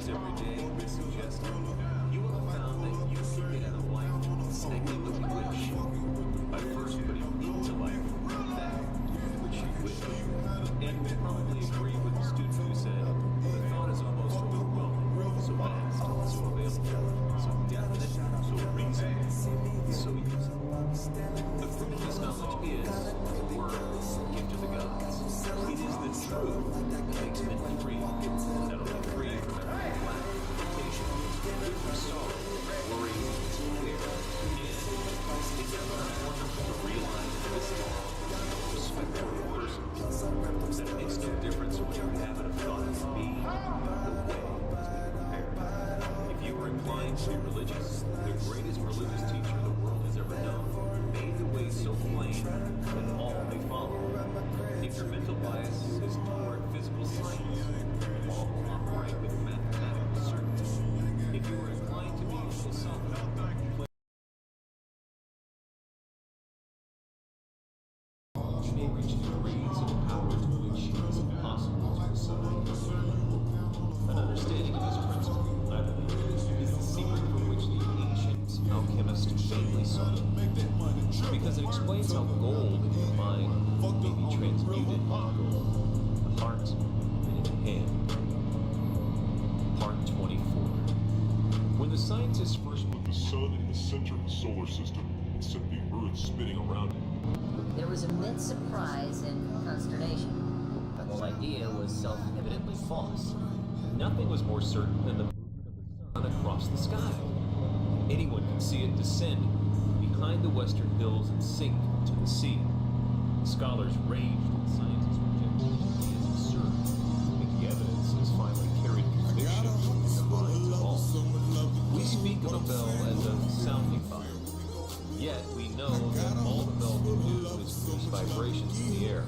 practice every day, we suggest you will have found that you can get out of life anything that you wish by first putting into life that which you wish. And we'll probably agree with the student who said, the thought is almost overwhelming, so vast, so available, so definite, so reasonable, so useful. The fruit of this knowledge is, as it were, a gift of the gods. It is the truth that makes men free, not only free from every lack, temptation, from sorrow, worry, fear, and it's not wonderful to realize that this law respect every person, that it makes no difference what your habit of thought is being, the way to be prepared. If you were inclined to be religious, the greatest religious teacher the world has ever known made the way so plain that all may follow. If your mental bias is toward physical science, all will operate with mathematical certainty. If you are inclined to be philosophical, you may reach degrees of power to which it is impossible to assign. An understanding of this principle, I believe, is the secret for which the ancient alchemists vainly sought, because it explains how gold in the mind may be transmuted into gold, the heart, and in the hand. Part 24. When the scientists first put the sun in the center of the solar system and set the Earth spinning around it, there was immense surprise and consternation. The whole idea was self-evidently false. nothing was more certain than the movement of the sun across the sky. Anyone could see it descend behind the western hills and sink to the sea. Scholars raged and scientists rejected it as absurd. But the evidence has finally carried conviction in the minds of all. We speak of a bell as a sounding body. Yet we know that all the bell can do is produce vibrations in the air.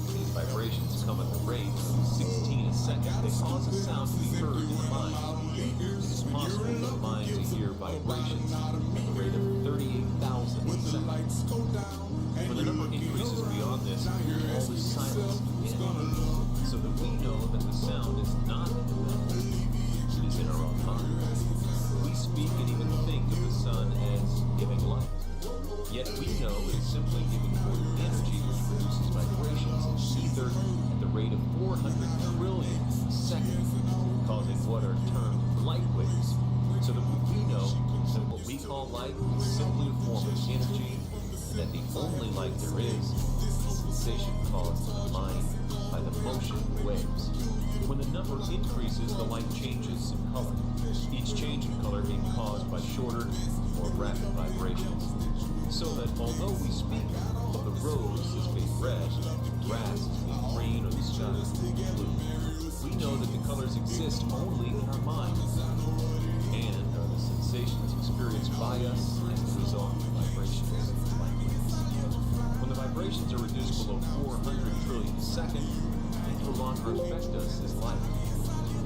These vibrations come at the rate of 16 a second. They cause a sound to be heard in the mind. It is possible for the mind to hear vibrations at the rate of 38,000 a second. When the number increases beyond this, all is silence again, so that we know that the sound is not in the bell. It is in our own mind. We speak and even think of the sun as giving light. Yet we know it is simply giving forth energy which produces vibrations in ether at the rate of 400 trillion a second, causing what are termed light waves, so that we know that what we call light is simply a form of energy, and that the only light there is sensation caused in the mind by the motion of waves. When the number increases, the light changes in color, each change in color being caused by shorter, more rapid vibrations. So that although we speak of the rose as being red, grass as being green, or the sky as being blue, we know that the colors exist only in our minds, and are the sensations experienced by us as the result of vibrations like waves. When the vibrations are reduced below 400 trillion a second, they no longer affect us as light.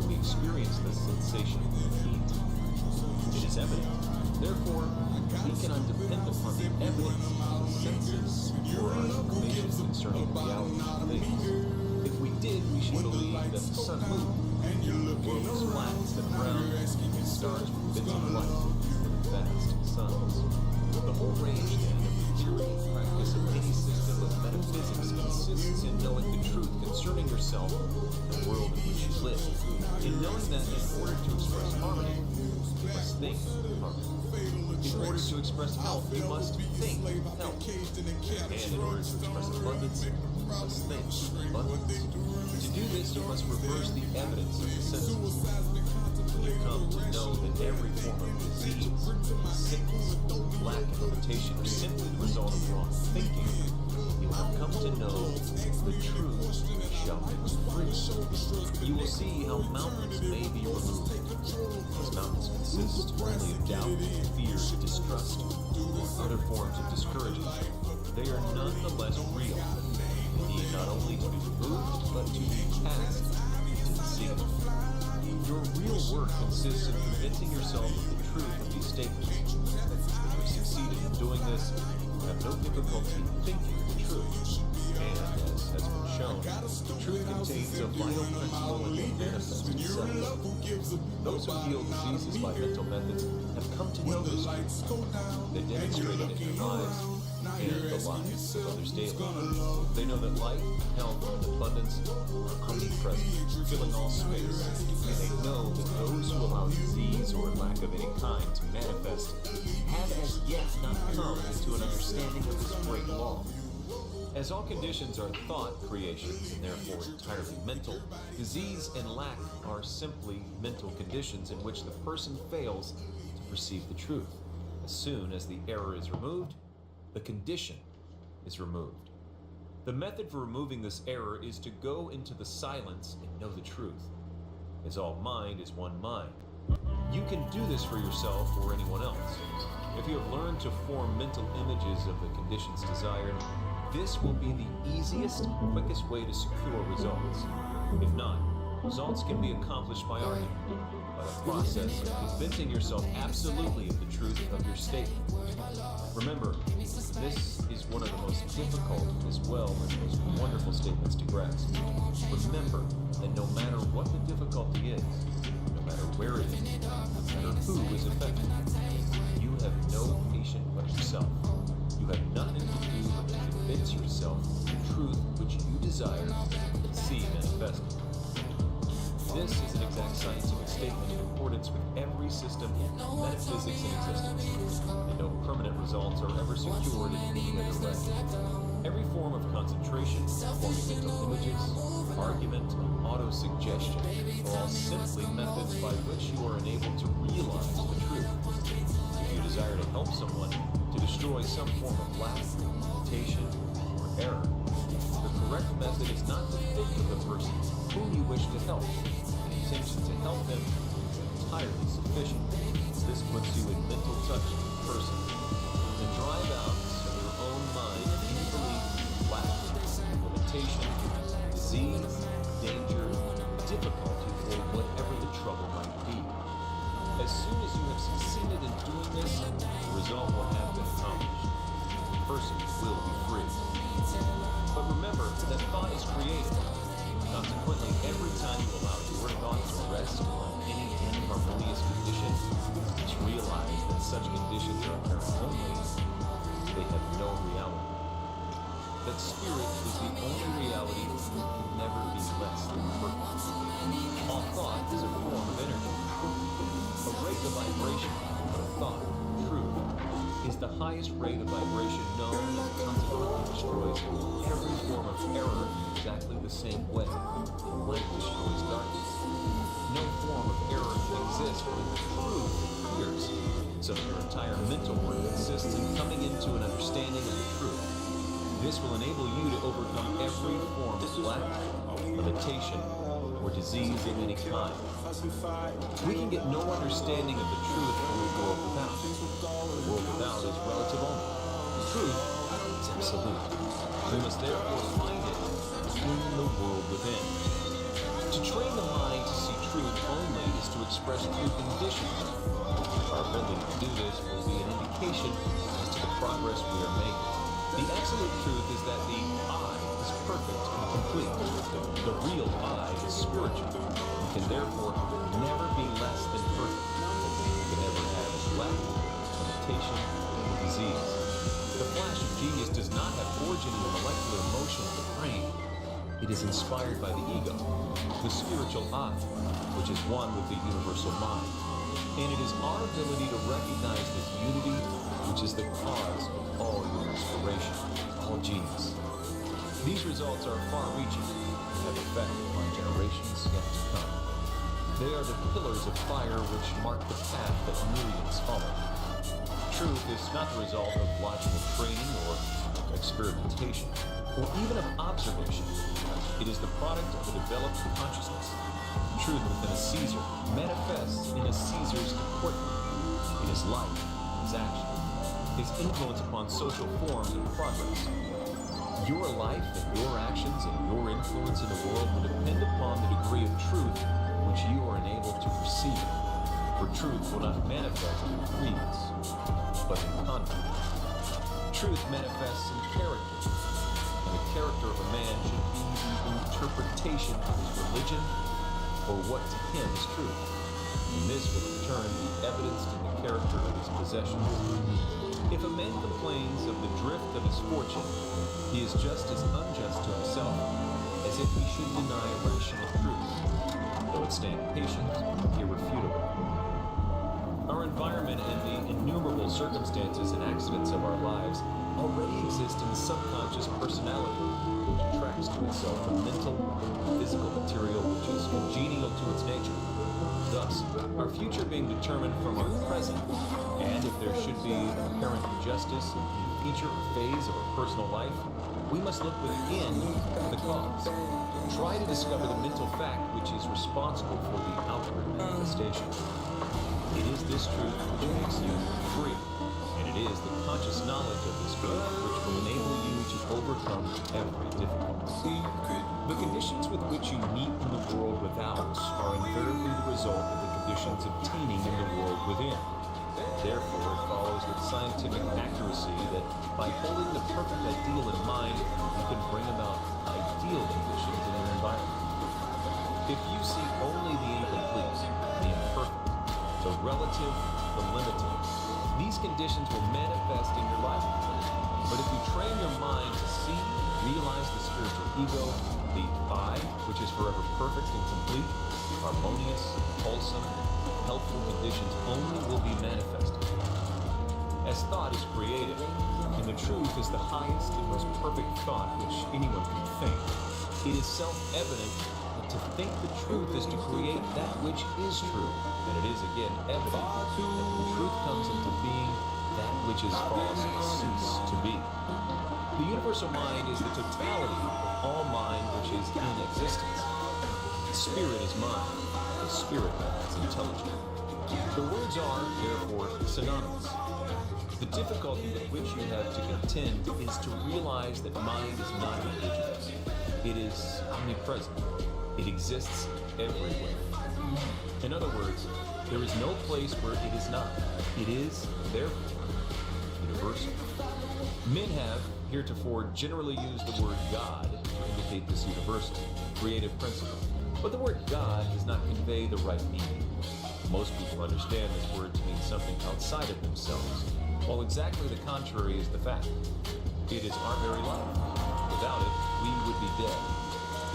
We experience the sensation of heat. It is evident. Therefore, we cannot depend upon the evidence of the senses for our information concerning the reality of things. If we did, we should believe that the sun moved, the world was flat instead of round, and stars were bits of light from vast suns. The whole range, then, of the theory and practice of any system of metaphysics consists in knowing the truth concerning yourself and the world in which you live, in knowing that in order to express harmony, you must think harmony. In order to express health, you must think health. And in order to express abundance, you must think abundance. To do this, you must reverse the evidence of the senses. When you come to know that every form of disease, sickness, lack, and limitation are simply the result of wrong thinking, you will have come to know the truth which shall make you free. You will see how mountains may be removed. These mountains consist only of doubt, fear, distrust, or other forms of discouragement. They are nonetheless real. They need not only to be removed, but to be cast into the sea. Your real work consists in convincing yourself of the truth of these statements. When you have succeeded in doing this, you have no difficulty in thinking the truth. And, as has been shown, truth contains a vital principle and will manifest itself. Those who heal diseases by mental methods have come to know this truth. They demonstrate it in their lives and the lives of others daily. They know that life, health, and abundance are omnipresent, filling all space. And they know that those who allow disease or lack of any kind to manifest have as yet not come into an understanding of this great law. As all conditions are thought creations and therefore entirely mental, disease and lack are simply mental conditions in which the person fails to perceive the truth. As soon as the error is removed, the condition is removed. The method for removing this error is to go into the silence and know the truth. As all mind is one mind. You can do this for yourself or anyone else. If you have learned to form mental images of the conditions desired, this will be the easiest, quickest way to secure results. If not, results can be accomplished by argument, by the process of convincing yourself absolutely of the truth of your statement. Remember, this is one of the most difficult as well as most wonderful statements to grasp. Remember that no matter what the difficulty is, no matter where it is, no matter who is affected, you have no patient but yourself. You have nothing to do but to convince yourself the truth which you desire and see manifested. This is an exact scientific statement in accordance with every system of metaphysics in existence, and no permanent results are ever secured in any other way. Every form of concentration, forming mental images, argument, and auto-suggestion are all simply methods by which you are enabled to realize the truth. If you desire to help someone, to destroy some form of lack, limitation, or error, the correct method is not to think of the person whom you wish to help. The intention to help them is entirely sufficient. This puts you in mental touch with the person. To drive out of your own mind any belief, lack, limitation, disease, danger, difficulty, or whatever the trouble might be. As soon as you have succeeded in doing this, the result will have been accomplished. The person will be free. But remember that thought is created. Consequently, every time you allow your thought to rest on any inharmonious condition, just realize that such conditions are apparent only. They have no reality. That spirit is the only reality that can never be less than perfect. All thought is a form of energy. A rate of vibration of thought, truth, is the highest rate of vibration known and consequently destroys every form of error in exactly the same way light destroys darkness. No form of error can exist when the truth appears. So your entire mental work consists in coming into an understanding of the truth. This will enable you to overcome every form of lack, limitation, or disease of any kind. We can get no understanding of the truth from the world without. The world without is relative only. The truth is absolute. We must therefore find it in the world within. To train the mind to see truth only is to express through conditions. Our ability to do this will be an indication as to the progress we are making. The absolute truth is that the I is perfect and complete. The real I is spiritual and can therefore never be less than perfect. It can never have lack, limitation, or disease. The flash of genius does not have origin in the molecular motion of the brain. It is inspired by the ego, the spiritual I, which is one with the universal mind. And it is our ability to recognize this unity which is the cause of all your inspiration, all genius. These results are far-reaching and have effect on generations yet to come. They are the pillars of fire which mark the path that millions follow. Truth is not the result of logical training or experimentation, or even of observation. It is the product of a developed consciousness. Truth within a Caesar manifests in a Caesar's deportment, in his life, his action, his influence upon social forms and progress. Your life and your actions and your influence in the world will depend upon the degree of truth which you are enabled to perceive. For truth will not manifest in grievance, but in conduct. Truth manifests in character, and the character of a man should be the interpretation of his religion or what to him is truth. And this will in turn be evidenced in the character of his possessions. If a man complains of the drift of his fortune, he is just as unjust to himself as if he should deny rational truth, though it stand patient, irrefutable. Our environment and the innumerable circumstances and accidents of our lives already exist in the subconscious personality, which attracts to itself a mental, physical material which is congenial to its nature. Thus, our future being determined from our present, and if there should be apparent injustice in any feature or phase of our personal life, we must look within the cause. Try to discover the mental fact which is responsible for the outward manifestation. It is this truth which makes you free, and it is the conscious knowledge of this truth which will enable you to overcome every difficulty. The conditions with which you meet in the world without are invariably the result of the conditions obtaining in the world within. Therefore, it follows with scientific accuracy that by holding the perfect ideal in mind, you can bring about ideal conditions in your environment. If you see only the incomplete, the imperfect, the relative, the limited, these conditions will manifest in your life. But if you train your mind to see, realize the spiritual ego, the I, which is forever perfect and complete, harmonious, wholesome, helpful conditions only will be manifested. As thought is created, and the truth is the highest and most perfect thought which anyone can think, it is self-evident that to think the truth is to create that which is true, and it is again evident that when truth comes into being, that which is false will cease to be. The universal mind is the totality of all mind which is in existence. The spirit is mind, the spirit is intelligent. The words are, therefore, synonymous. The difficulty with which you have to contend is to realize that mind is not ambiguous. It is omnipresent. It exists everywhere. In other words, there is no place where it is not. It is, therefore, universal. Men have heretofore generally used the word God to indicate this universal, creative principle. But the word God does not convey the right meaning. Most people understand this word to mean something outside of themselves, while exactly the contrary is the fact. It is our very life. Without it, we would be dead.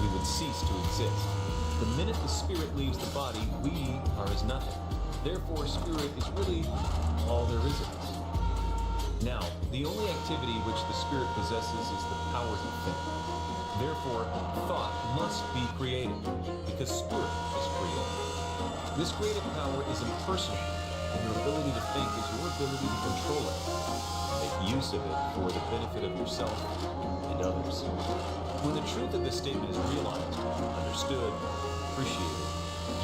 We would cease to exist. The minute the spirit leaves the body, we are as nothing. Therefore, spirit is really all there is of us. Now, the only activity which the spirit possesses is the power to think. Therefore, thought must be created, because spirit is created. This creative power is impersonal, and your ability to think is your ability to control it. Make use of it for the benefit of yourself and others. When the truth of this statement is realized, understood, appreciated,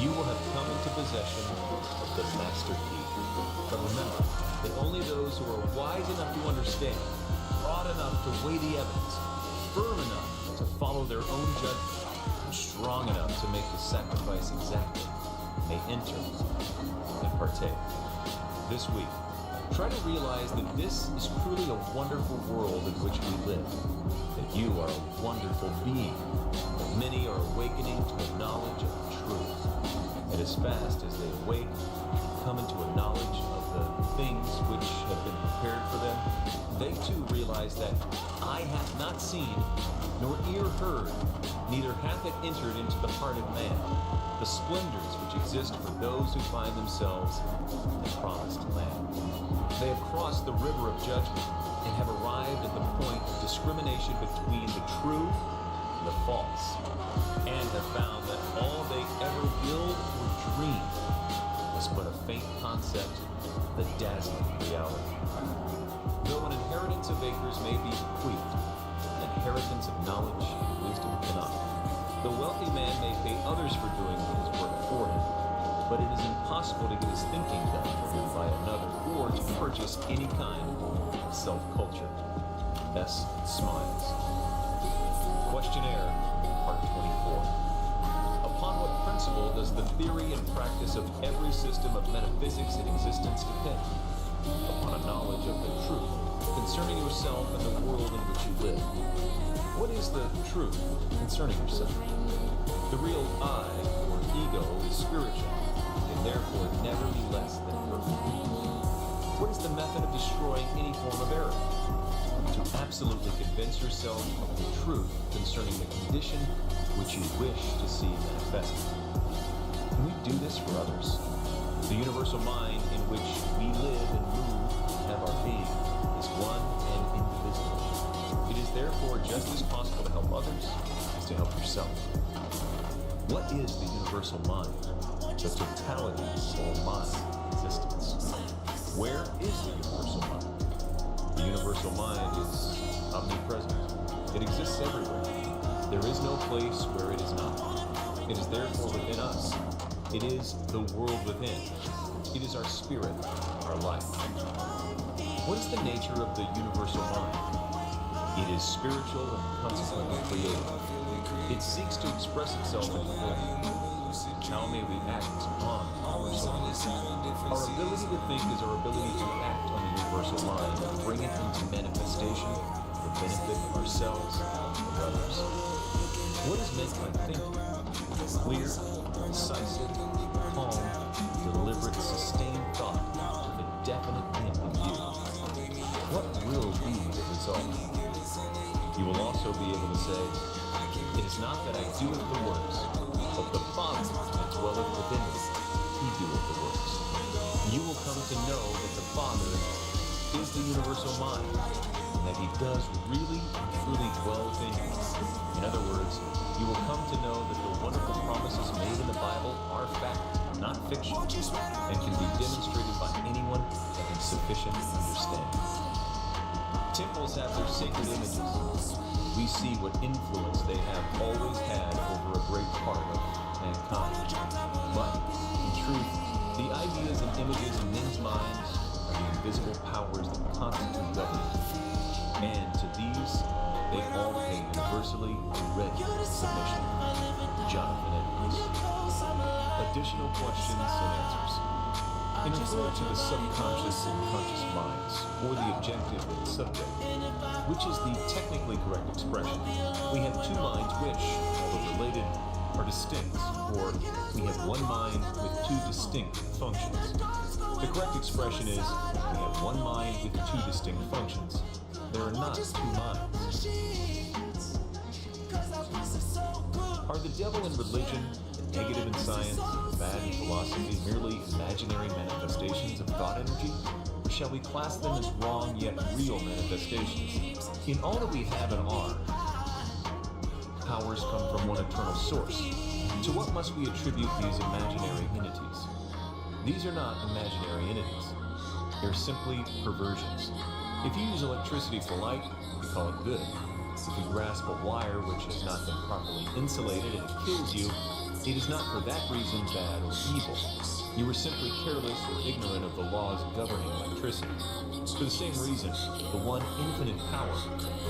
you will have come into possession of the master key. But remember that only those who are wise enough to understand, broad enough to weigh the evidence, firm enough to follow their own judgment, and strong enough to make the sacrifice exactly, may enter and partake. This week, try to realize that this is truly a wonderful world in which we live, that you are a wonderful being, that many are awakening to a knowledge of the truth, and as fast as they awake, come into a knowledge of the things which have been prepared for them, they too realize that eye hath not seen, nor ear heard, neither hath it entered into the heart of man, the splendors which exist for those who find themselves in the promised land. They have crossed the river of judgment and have arrived at the point of discrimination between the true and the false, and have found that all they ever willed or dreamed was but a faint concept of the dazzling reality. Though an inheritance of acres may be bequeathed, an inheritance of knowledge and wisdom cannot. The wealthy man may pay others for doing his work for him, but it is impossible to get his thinking done for him by another or to purchase any kind of self-culture. S. Smiles. Questionnaire, Part 24. Upon what principle does the theory and practice of every system of metaphysics in existence depend? Upon a knowledge of the truth concerning yourself and the world in which you live. What is the truth concerning yourself? The real I, or ego, is spiritual, and therefore never be less than perfect. What is the method of destroying any form of error? To absolutely convince yourself of the truth concerning the condition which you wish to see manifested. Can we do this for others? The universal mind in which we live and move and have our being is one and indivisible. It is therefore just as possible to help others as to help yourself. What is the universal mind? The totality of all mind existence. Where is the universal mind? The universal mind is omnipresent. It exists everywhere. There is no place where it is not. It is therefore within us. It is the world within. It is our spirit, our life. What is the nature of the universal mind? It is spiritual and consequently creative. It seeks to express itself in the world. How may we act on our soul? Our ability to think is our ability to act on the universal mind and bring it into manifestation for the benefit of ourselves and others. What is meant by thinking? Clear, decisive, calm, deliberate, sustained thought with a definite end in view. What will be the result? You will also be able to say, "It is not that I doeth the works, but the Father that dwelleth within me, he doeth the works." You will come to know that the Father is the universal mind, and that he does really and truly dwell within you. In other words, you will come to know that the wonderful promises made in the Bible are fact, not fiction, and can be demonstrated by anyone having sufficient understanding. Temples have their sacred images. We see what influence they have always had over a great part of mankind. But, in truth, the ideas and images in men's minds are the invisible powers that constantly govern them. And to these, they all pay universally ready submission. Jonathan Edwards. Additional questions and answers. In regard to the subconscious and conscious minds, or the objective and subject, which is the technically correct expression, we have two minds which, although related, are distinct, or we have one mind with two distinct functions. The correct expression is, we have one mind with two distinct functions. There are not two minds. Are the devil and religion, the negative in science, and the bad in philosophy merely imaginary manifestations of thought energy? Or shall we class them as wrong yet real manifestations? In all that we have and are, powers come from one eternal source. To what must we attribute these imaginary entities? These are not imaginary entities. They're simply perversions. If you use electricity for light, we call it good. If you grasp a wire which has not been properly insulated and it kills you, it is not for that reason bad or evil. You were simply careless or ignorant of the laws governing electricity. For the same reason, the one infinite power,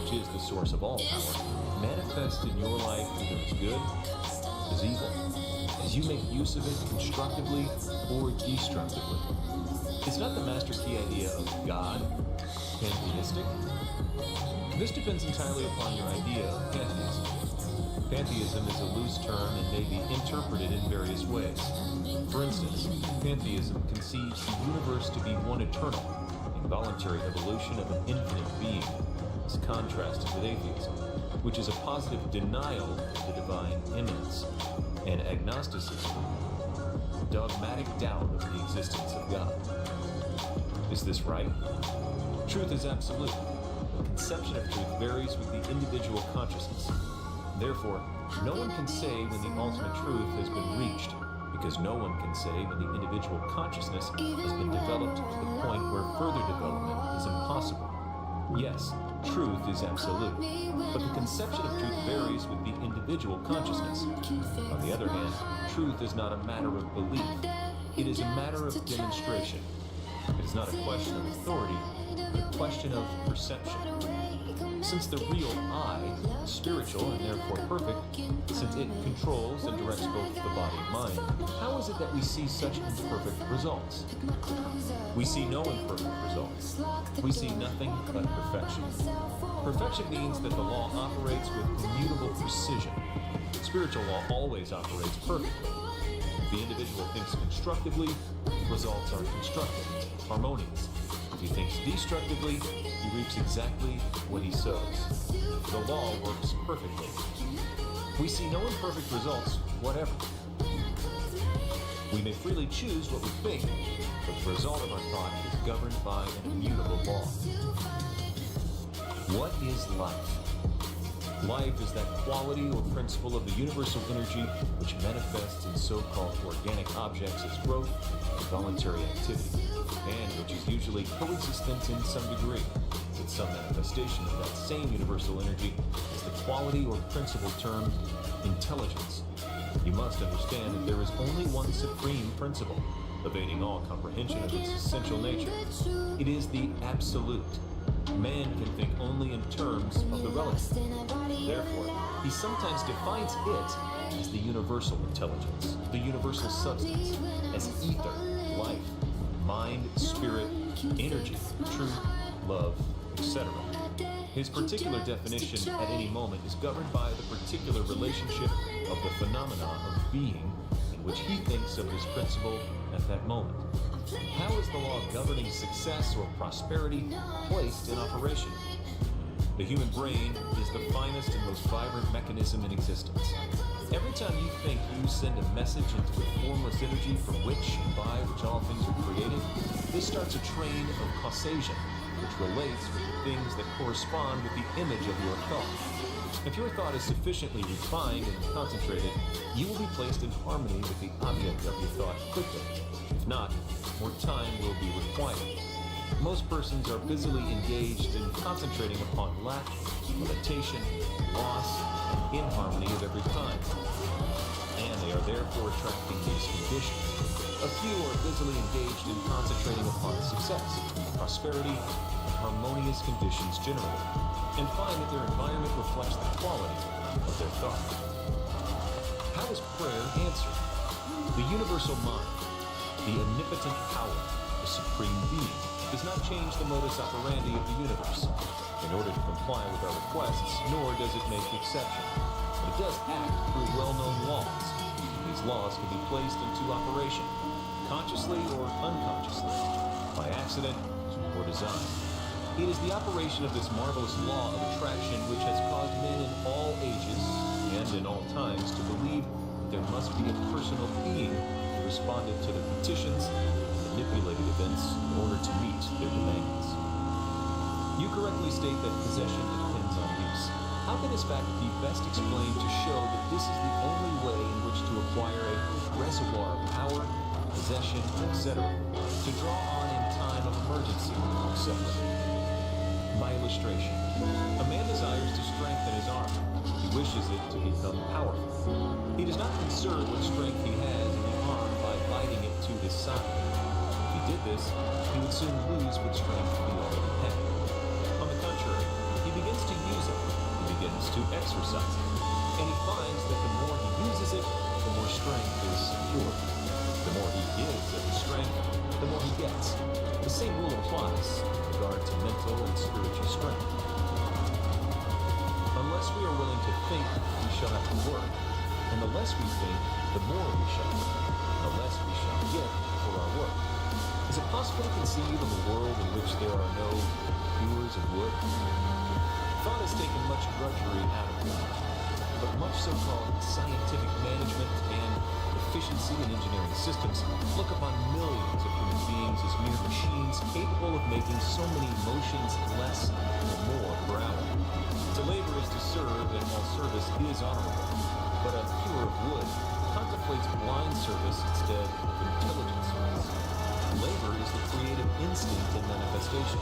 which is the source of all power, manifests in your life either as good or as evil, as you make use of it constructively or destructively. Is not the master key idea of God pantheistic? This depends entirely upon your idea of pantheism. Pantheism is a loose term and may be interpreted in various ways. For instance, pantheism concedes the universe to be one eternal, involuntary evolution of an infinite being, as contrasted with atheism, which is a positive denial of the divine immanence, and agnosticism, dogmatic doubt of the existence of God. Is this right? Truth is absolute. The conception of truth varies with the individual consciousness. Therefore, no one can say when the ultimate truth has been reached, because no one can say when the individual consciousness has been developed to the point where further development is impossible. Yes, truth is absolute, but the conception of truth varies with the individual consciousness. On the other hand, truth is not a matter of belief. It is a matter of demonstration. It is not a question of authority, but a question of perception. Since the real I is spiritual and therefore perfect, since it controls and directs both the body and mind, how is it that we see such imperfect results? We see no imperfect results. We see nothing but perfection. Perfection means that the law operates with immutable precision. Spiritual law always operates perfectly. If the individual thinks constructively, results are constructive, harmonious. If he thinks destructively, he reaps exactly what he sows. The law works perfectly. We see no imperfect results whatever. We may freely choose what we think, but the result of our thought is governed by an immutable law. What is life? Life is that quality or principle of the universal energy which manifests in so-called organic objects as growth and voluntary activity, and which is usually coexistent in some degree with some manifestation of that same universal energy is the quality or principle termed intelligence. You must understand that there is only one supreme principle, evading all comprehension of its essential nature. It is the absolute. Man can think only in terms of the relative. Therefore, he sometimes defines it as the universal intelligence, the universal substance, as ether, life, mind, spirit, energy, truth, love, etc. His particular definition at any moment is governed by the particular relationship of the phenomena of being in which he thinks of this principle at that moment. How is the law governing success or prosperity placed in operation? The human brain is the finest and most vibrant mechanism in existence. Every time you think you send a message into the formless energy from which and by which all things are created, this starts a train of causation, which relates with the things that correspond with the image of your thought. If your thought is sufficiently refined and concentrated, you will be placed in harmony with the object of your thought quickly. If not, more time will be required. Most persons are busily engaged in concentrating upon lack, limitation, loss, and inharmony of every kind, and they are therefore attracting these conditions. A few are busily engaged in concentrating upon success, prosperity, and harmonious conditions generally, and find that their environment reflects the quality of their thought. How is prayer answered? The universal mind, the omnipotent power, the supreme being, does not change the modus operandi of the universe in order to comply with our requests, nor does it make exception. But it does act through well-known laws. These laws can be placed into operation, consciously or unconsciously, by accident or design. It is the operation of this marvelous law of attraction which has caused men in all ages and in all times to believe that there must be a personal being who responded to their petitions and manipulated events in order to meet their demands. You correctly state that possession depends on use. How can this fact be best explained to show that this is the only way in which to acquire a reservoir of power, possession, etc., to draw on in time of emergency, etc.? By illustration, a man desires to strengthen his arm. He wishes it to become powerful. He does not conserve what strength he has in the arm by biting it to his side. If he did this, he would soon lose what strength he already had. On the contrary, he begins to use it. He begins to exercise it. And he finds that the more he uses it, the more strength is secured. The more he gives of his strength, the more he gets. The same rule applies with regard to mental and spiritual strength. Unless we are willing to think, we shall have to work. And the less we think, the more we shall work. The less we shall get for our work. Is it possible to conceive of a world in which there are no hewers of wood? Thought has taken much drudgery out of life, but much so-called scientific management and efficiency in engineering systems look upon millions of human beings as mere machines capable of making so many motions less or more per hour. To labor is to serve, and all service is honorable. But a hewer of wood contemplates blind service instead of intelligent service. Labor is the creative instinct in manifestation.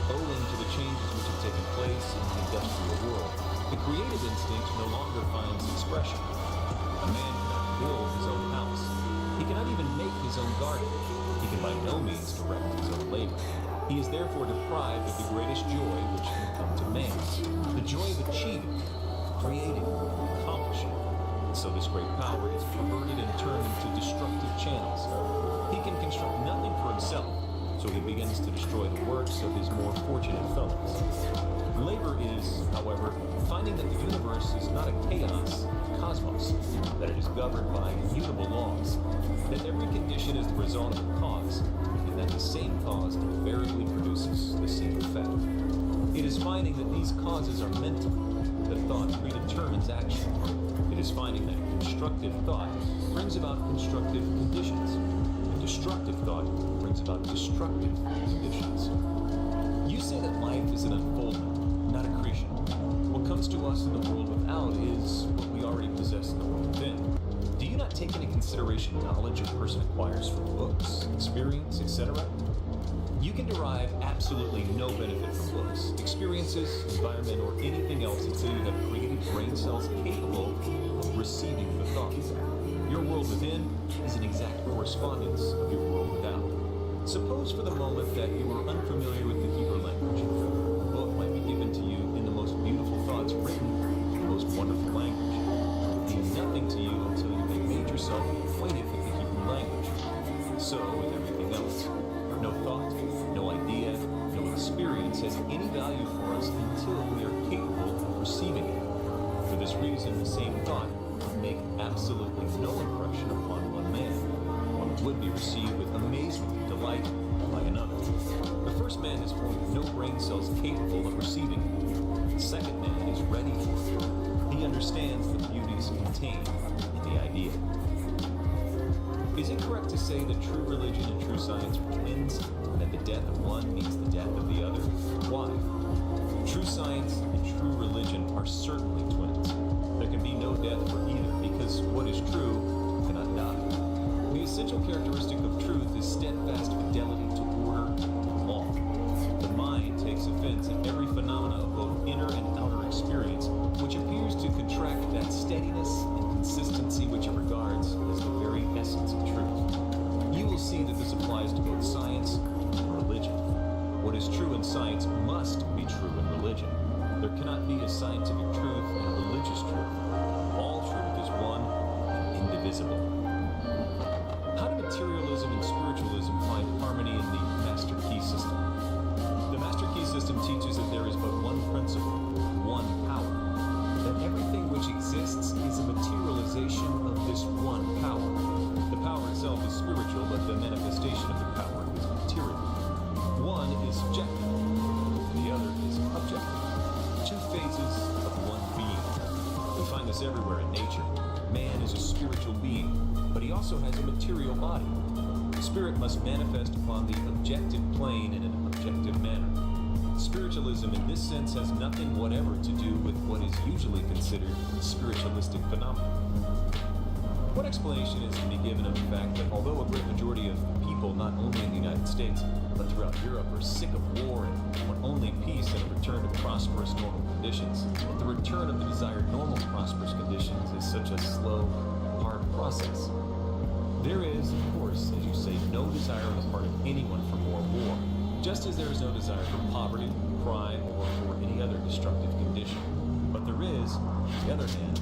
Owing to the changes which have taken place in the industrial world, the creative instinct no longer finds expression. A man cannot build his own house. He cannot even make his own garden. He can by no means direct his own labor. He is therefore deprived of the greatest joy which can come to man, the joy of achieving, creating, accomplishing. So this great power is perverted begins to destroy the works of his more fortunate fellows. Labor is, however, finding that the universe is not a chaos, cosmos, that it is governed by immutable laws, that every condition is the result of a cause, and that the same cause invariably produces the same effect. It is finding that these causes are mental, that thought predetermines action. It is finding that constructive thought brings about constructive conditions, and destructive thought brings about destructive conditions. You say that life is an unfoldment, not accretion. What comes to us in the world without is what we already possess in the world within. Do you not take into consideration knowledge a person acquires from books, experience, etc.? You can derive absolutely no benefit from books, experiences, environment, or anything else until you have created brain cells capable of receiving the thoughts. Your world within is an exact correspondence of your world without. Suppose for the moment that you are unfamiliar with the Hebrew language. A book might be given to you in the most beautiful thoughts written in the most wonderful language. It will mean nothing to you until you have made yourself acquainted with the Hebrew language. So with everything else. No thought, no idea, no experience has any value for us until we are capable of receiving it. For this reason, the same thought would make absolutely no impression upon one man, while it would be received with amazement and delight by another. The first man is formed with no brain cells capable of receiving it. The second man is ready for it. He understands the beauties contained in the idea. Is it correct to say that true religion and true science are twins, and that the death of one means the death of the other? Why? True science and true religion are certainly twins. There can be no death for either, because what is true cannot die. The essential characteristic of truth is steadfast fidelity to order and law. The mind takes offense at every phenomena of both inner and outer experience, which appears to contract that steadiness and consistency which it regards as the very essence of truth. You will see that this applies to both science and religion. What is true in science must be true in religion. There cannot be a scientific truth and a religious truth. All truth is one and indivisible. How do materialism and spiritualism find harmony in the Master Key system? The Master Key system teaches that there is but one principle, one power. That everything which exists is a materialization of this one power. The power itself is spiritual, but the manifestation of the power is material. One is subjective, and the other is objective. Two phases of one being. We find this everywhere in nature. Man is a spiritual being, but he also has a material body. The spirit must manifest upon the objective plane in an objective manner. Spiritualism in this sense has nothing whatever to do with what is usually considered spiritualistic phenomena. What explanation is to be given of the fact that although a great majority of people, not only in the United States, but throughout Europe, are sick of war and want only peace and a return to prosperous normal conditions, but the return of the desired normal prosperous conditions is such a slow, hard process? There is, of course, as you say, no desire on the part of anyone for more war, just as there is no desire for poverty, crime, or for any other destructive condition. But there is, on the other hand,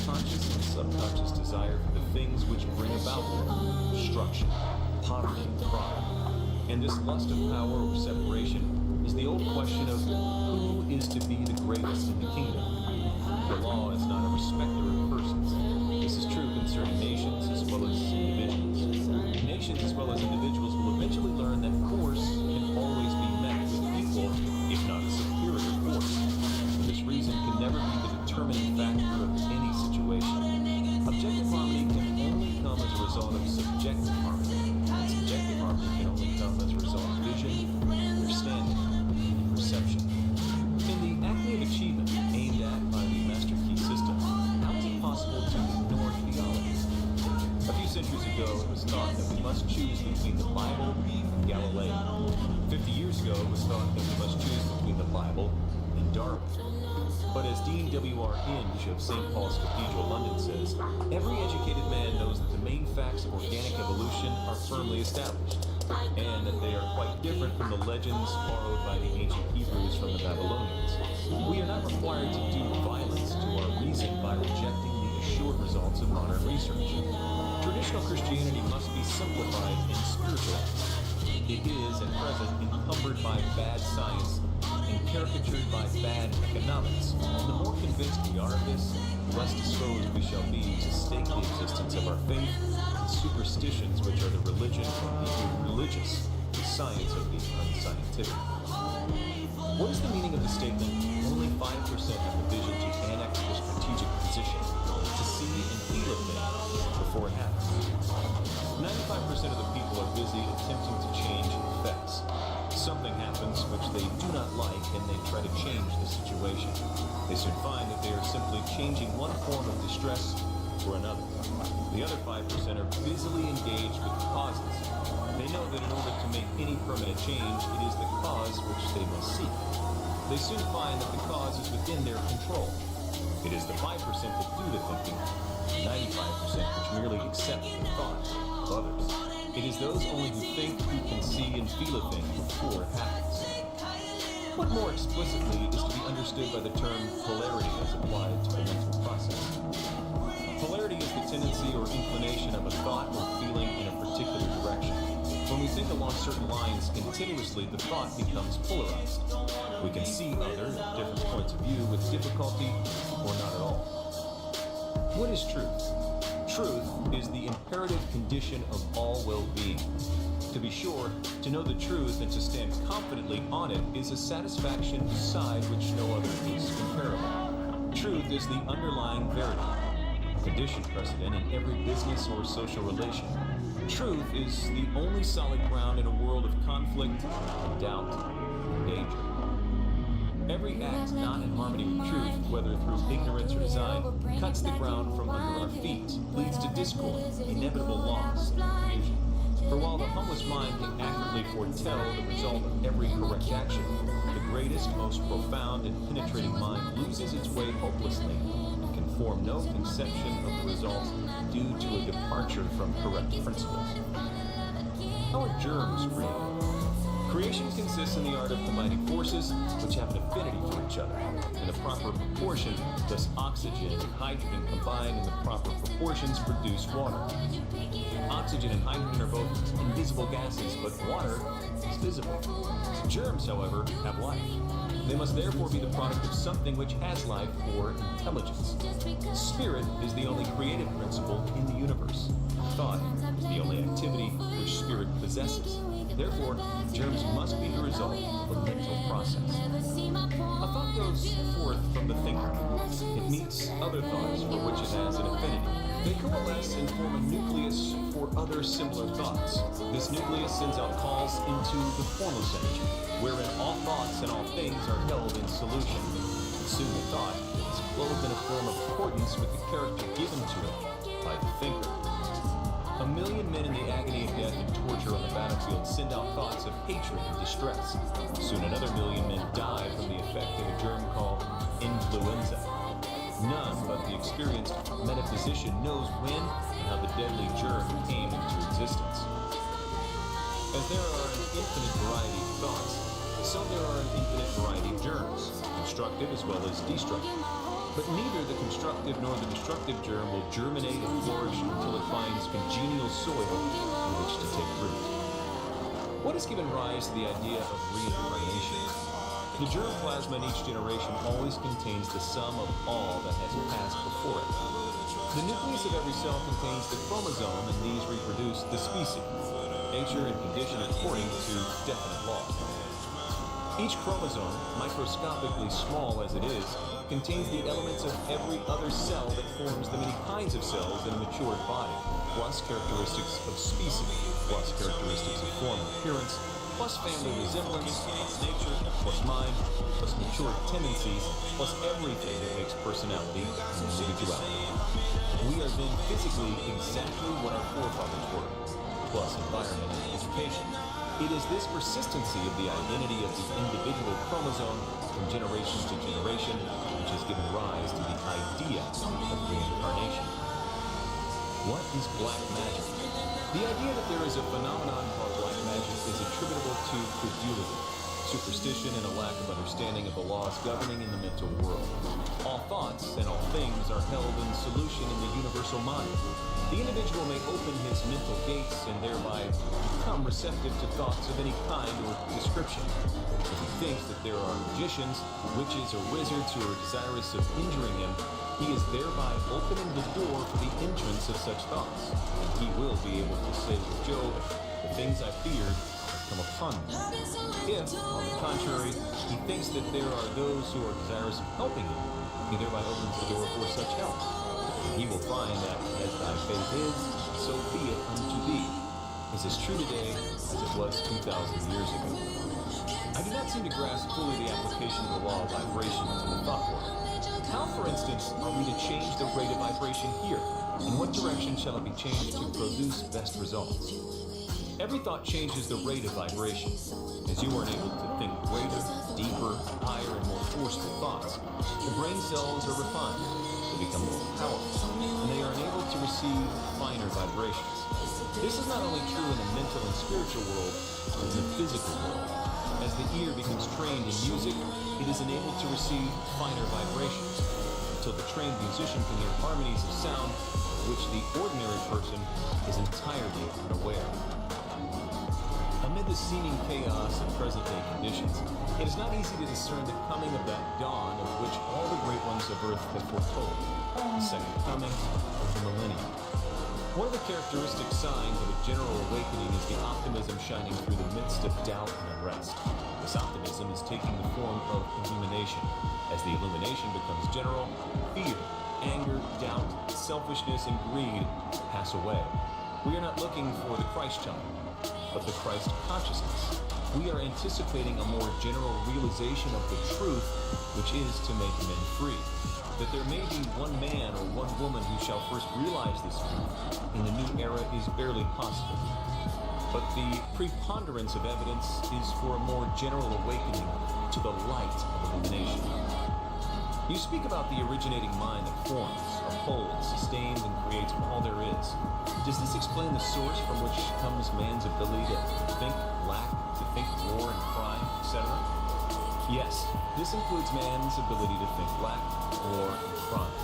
conscious and subconscious desire for the things which bring about destruction, poverty, and crime. And this lust of power or separation is the old question of who is to be the greatest in the kingdom. The law is not a respecter of persons. This is true concerning nations as well as individuals. Nations as well as individuals will eventually learn that force can always be met with equal, if not a superior force. For this reason can never be the determining factor of any situation. Objective harmony can only come as a result of subjective harmony. And subjective harmony can only come as a result of vision, understanding, and perception. In the acme of achievement aimed at by the Master Key system, how is it possible to ignore theology? A few centuries ago, it was thought that we must choose between the Bible and Galileo. 50 years ago, it was thought that we must choose between the Bible and Darwin. But as Dean W.R. Inge of St. Paul's Cathedral, London says, every educated man knows that the main facts of organic evolution are firmly established, and that they are quite different from the legends borrowed by the ancient Hebrews from the Babylonians. We are not required to do violence to our reason by rejecting the assured results of modern research. Traditional Christianity must be simplified and spiritualized. It is, at present, encumbered by bad science and caricatured by bad economics. The more convinced we are of this, the less disposed we shall be to stake the existence of our faith in superstitions which are the religion of the religious, the science of the unscientific. What is the meaning of the statement, only 5% have the vision to annex the strategic position, to see and feel a thing before it happens? 95% of the people are busy attempting to change effects. Something happens which they do not like and they try to change the situation. They soon find that they are simply changing one form of distress for another. The other 5% are busily engaged with causes. They know that in order to make any permanent change, it is the cause which they must seek. They soon find that the cause is within their control. It is the 5% that do the thinking, 95% which merely accept the thoughts of others. It is those only who think who can see and feel a thing before it happens. What more explicitly is to be understood by the term polarity as applied to the mental process? Polarity is the tendency or inclination of a thought or feeling in a particular direction. When we think along certain lines continuously, the thought becomes polarized. We can see other, different points of view with difficulty or not at all. What is truth? Truth is the imperative condition of all well-being. To be sure, to know the truth and to stand confidently on it is a satisfaction beside which no other is comparable. Truth is the underlying verity, a condition precedent in every business or social relation. Truth is the only solid ground in a world of conflict, doubt, and danger. Every act not in harmony with truth, whether through ignorance or design, cuts the ground from under our feet, leads to discord, inevitable loss, and confusion. For while the humblest mind can accurately foretell the result of every correct action, the greatest, most profound, and penetrating mind loses its way hopelessly and can form no conception of the result due to a departure from correct principles. How are germs created? Creation consists in the art of combining forces which have an affinity for each other in the proper proportion. Thus, oxygen and hydrogen combined in the proper proportions produce water. Oxygen and hydrogen are both invisible gases, but water is visible. Germs, however, have life. They must therefore be the product of something which has life or intelligence. Spirit is the only creative principle in the universe. Thought is the only activity which spirit possesses. Therefore, germs must be the result of a mental process. A thought goes forth from the thinker. It meets other thoughts for which it has an affinity. They coalesce and form a nucleus for other similar thoughts. This nucleus sends out calls into the formless energy, wherein all thoughts and all things are held in solution. Soon the thought is clothed in a form of accordance with the character given to it by the thinker. 1 million men in the agony of death and torture on the battlefield send out thoughts of hatred and distress. Soon another 1 million men die from the effect of a germ called influenza. None but the experienced metaphysician knows when and how the deadly germ came into existence. As there are an infinite variety of thoughts, so there are an infinite variety of germs, constructive as well as destructive. But neither the constructive nor the destructive germ will germinate and flourish until it finds congenial soil in which to take root. What has given rise to the idea of reincarnation? The germ plasma in each generation always contains the sum of all that has passed before it. The nucleus of every cell contains the chromosome, and these reproduce the species, nature and condition according to definite laws. Each chromosome, microscopically small as it is, contains the elements of every other cell that forms the many kinds of cells in a matured body, plus characteristics of species, plus characteristics of form and appearance, plus family resemblance, plus nature, plus mind, plus matured tendencies, plus everything that makes personality and individuality. We are then physically exactly what our forefathers were, plus environment and education. It is this persistency of the identity of the individual chromosome from generation to generation which has given rise to the idea of reincarnation. What is black magic? The idea that there is a phenomenon called black magic is attributable to credulity. superstition, and a lack of understanding of the laws governing in the mental world. All thoughts and all things are held in solution in the universal mind. The individual may open his mental gates and thereby become receptive to thoughts of any kind or description. If he thinks that there are magicians, witches, or wizards who are desirous of injuring him, he is thereby opening the door for the entrance of such thoughts. And he will be able to say with Job, "The things I feared have come upon me." If, on the contrary, he thinks that there are those who are desirous of helping him, he thereby opens the door for such help. And he will find that as thy faith is, so be it unto thee. Is as true today as it was 2,000 years ago. I do not seem to grasp fully the application of the law of vibration to the thought world. How, for instance, are we to change the rate of vibration here? In what direction shall it be changed to produce best results? Every thought changes the rate of vibration. As you are enabled to think greater, deeper, higher, and more forceful thoughts, the brain cells are refined, they become more powerful, and they are enabled to receive finer vibrations. This is not only true in the mental and spiritual world, but in the physical world. As the ear becomes trained in music, it is enabled to receive finer vibrations, until the trained musician can hear harmonies of sound of which the ordinary person is entirely unaware. Amid the seeming chaos of present-day conditions, it is not easy to discern the coming of that dawn of which all the great ones of earth have foretold, the second coming of the millennium. One of the characteristic signs of a general awakening is the optimism shining through the midst of doubt and unrest. This optimism is taking the form of illumination. As the illumination becomes general, fear, anger, doubt, selfishness, and greed pass away. We are not looking for the Christ child, but the Christ consciousness. We are anticipating a more general realization of the truth, which is to make men free. That there may be one man or one woman who shall first realize this truth in the new era is barely possible. But the preponderance of evidence is for a more general awakening to the light of illumination. You speak about the originating mind that forms, upholds, sustains, and creates all there is. Does this explain the source from which comes man's ability to think lack, to think war and crime, etc.? Yes, this includes man's ability to think lack, war, and crime.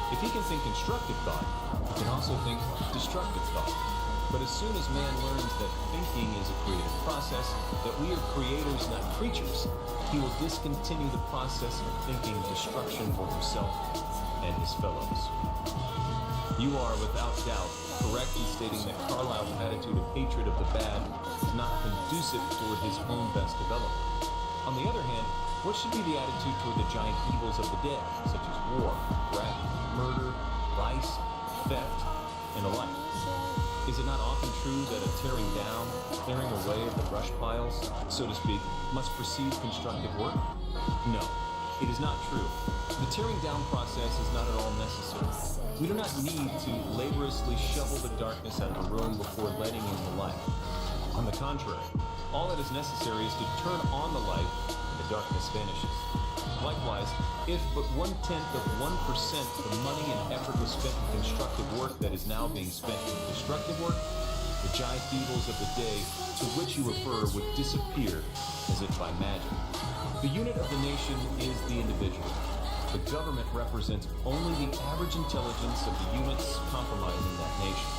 If he can think constructive thought, he can also think destructive thought. But as soon as man learns that thinking is a creative process, that we are creators, not creatures, he will discontinue the process of thinking destruction for himself and his fellows. You are, without doubt, correct in stating that Carlyle's attitude of hatred of the bad is not conducive toward his own best development. On the other hand, what should be the attitude toward the giant evils of the day, such as war, wrath, murder, vice, theft, and the like? Is it not often true that a tearing down, clearing away of the brush piles, so to speak, must precede constructive work? No, it is not true. The tearing down process is not at all necessary. We do not need to laboriously shovel the darkness out of a room before letting in the light. On the contrary, all that is necessary is to turn on the light and the darkness vanishes. Likewise, if but 1/10 of 1% of the money and effort was spent in constructive work that is now being spent in destructive work, the giant evils of the day to which you refer would disappear as if by magic. The unit of the nation is the individual. The government represents only the average intelligence of the units comprising that nation.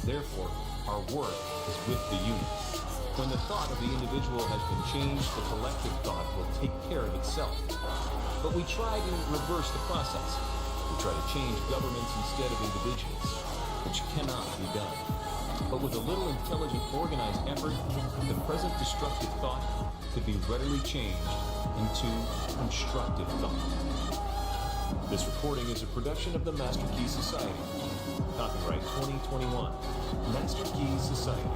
Therefore, our work is with the unit. When the thought of the individual has been changed, the collective thought will take care of itself. But we try to reverse the process. We try to change governments instead of individuals, which cannot be done. But with a little intelligent, organized effort, the present destructive thought could be readily changed into constructive thought. This recording is a production of the Master Key Society. Copyright 2021. Master Key Society.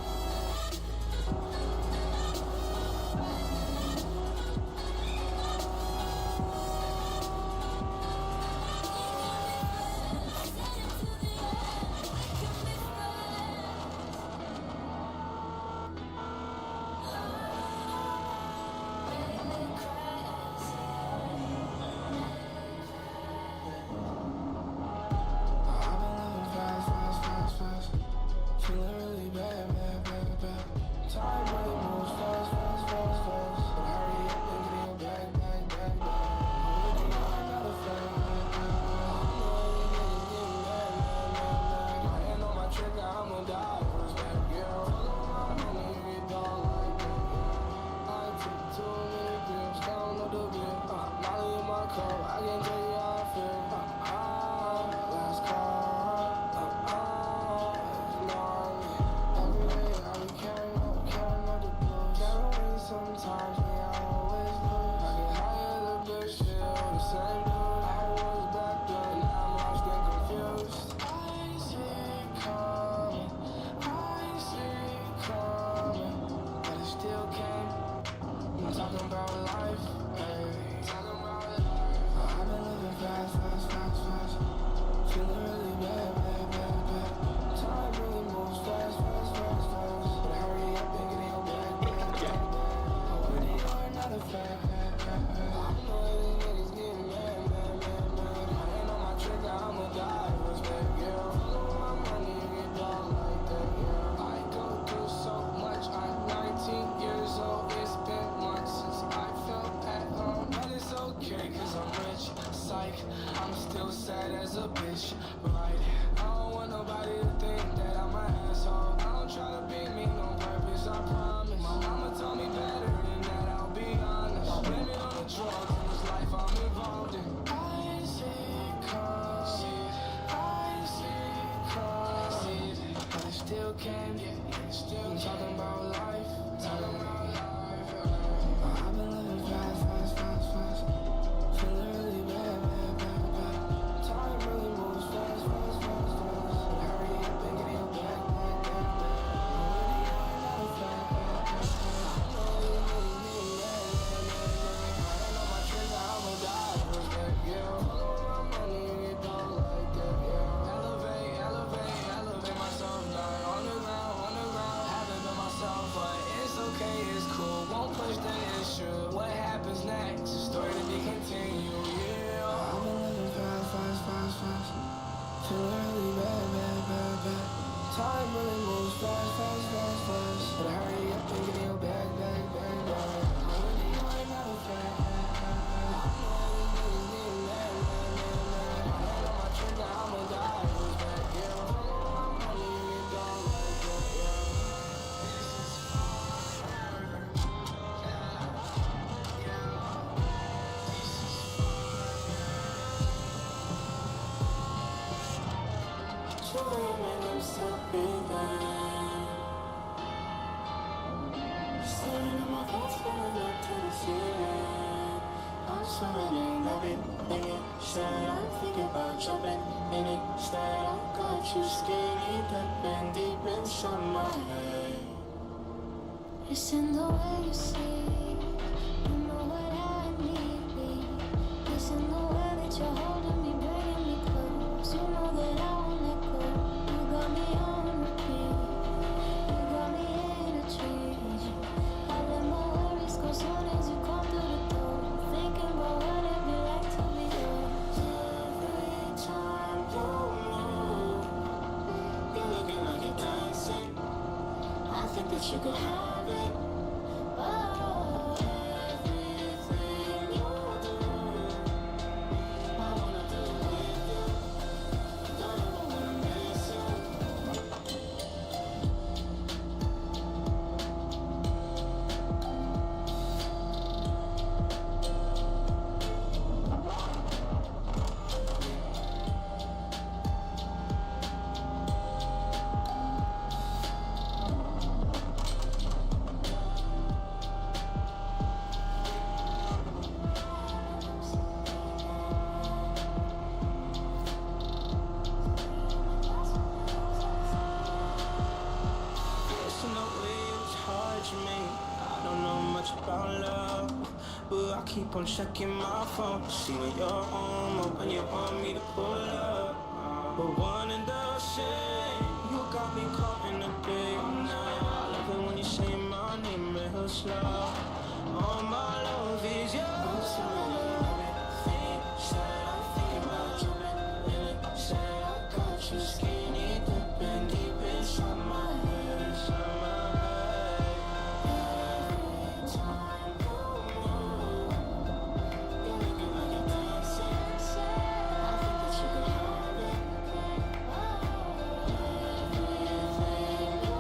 Feeling really bad, bad, bad. bitch, right? I don't want nobody to think that I'm an asshole. I don't try to be mean on purpose, I promise. My mama told me better than that, I'll be honest. Blame it on the drugs and this life I'm involved in. I see it coming, I see it coming, but it still can't get. I'm talking about life, talking about life. I've been living fast. Feeling really bad. Time really moves fast. Hurry up and get your back. I'm really on I know my trigger, I'ma die. Yeah, follow my money and it don't like that. Yeah, elevate myself now. On the ground, haven't been myself, but it's okay, it's cool. Won't push the issue. What happens next? A story to be continued. Yeah, I've been living fast. Feeling really bad. Time really moves fast. But hurry up and get your back. I'm really on another fact. My trigger, I'ma die. Yeah, follow my money and it don't like that. I'm still breathing. Staring at my thoughts, feeling up to the ceiling. I'm swimming in everything you said. I'm thinking about jumping in it. Instead, I got you skinny dipping deep inside my head. It's in the way you see. You know what I need. It's in the way that you're holding me, bringing me close. You know that I won't let go. You got me on repeat. You got me in a tree. I let my worries go soon as you come through the door. Thinking about what it'd be like to be yours. Every time you move, you're looking like you're dancing. I think that you could have it. Oh, everything you do, I wanna do with you. Don't ever wanna miss you. Personally, it's hard to me. I don't know much about love, but I keep on checking my phone to see when you're home or when you want me to pull up. But one and the same, you got me caught in the day now. I love it when you say my name real slow. All my love is yours. Everything said, I'm thinking about jumping in it. Said I got you skinny dipping deep inside my head. Every time you move, you're looking like you're dancing. I think that you could have it. Oh, everything you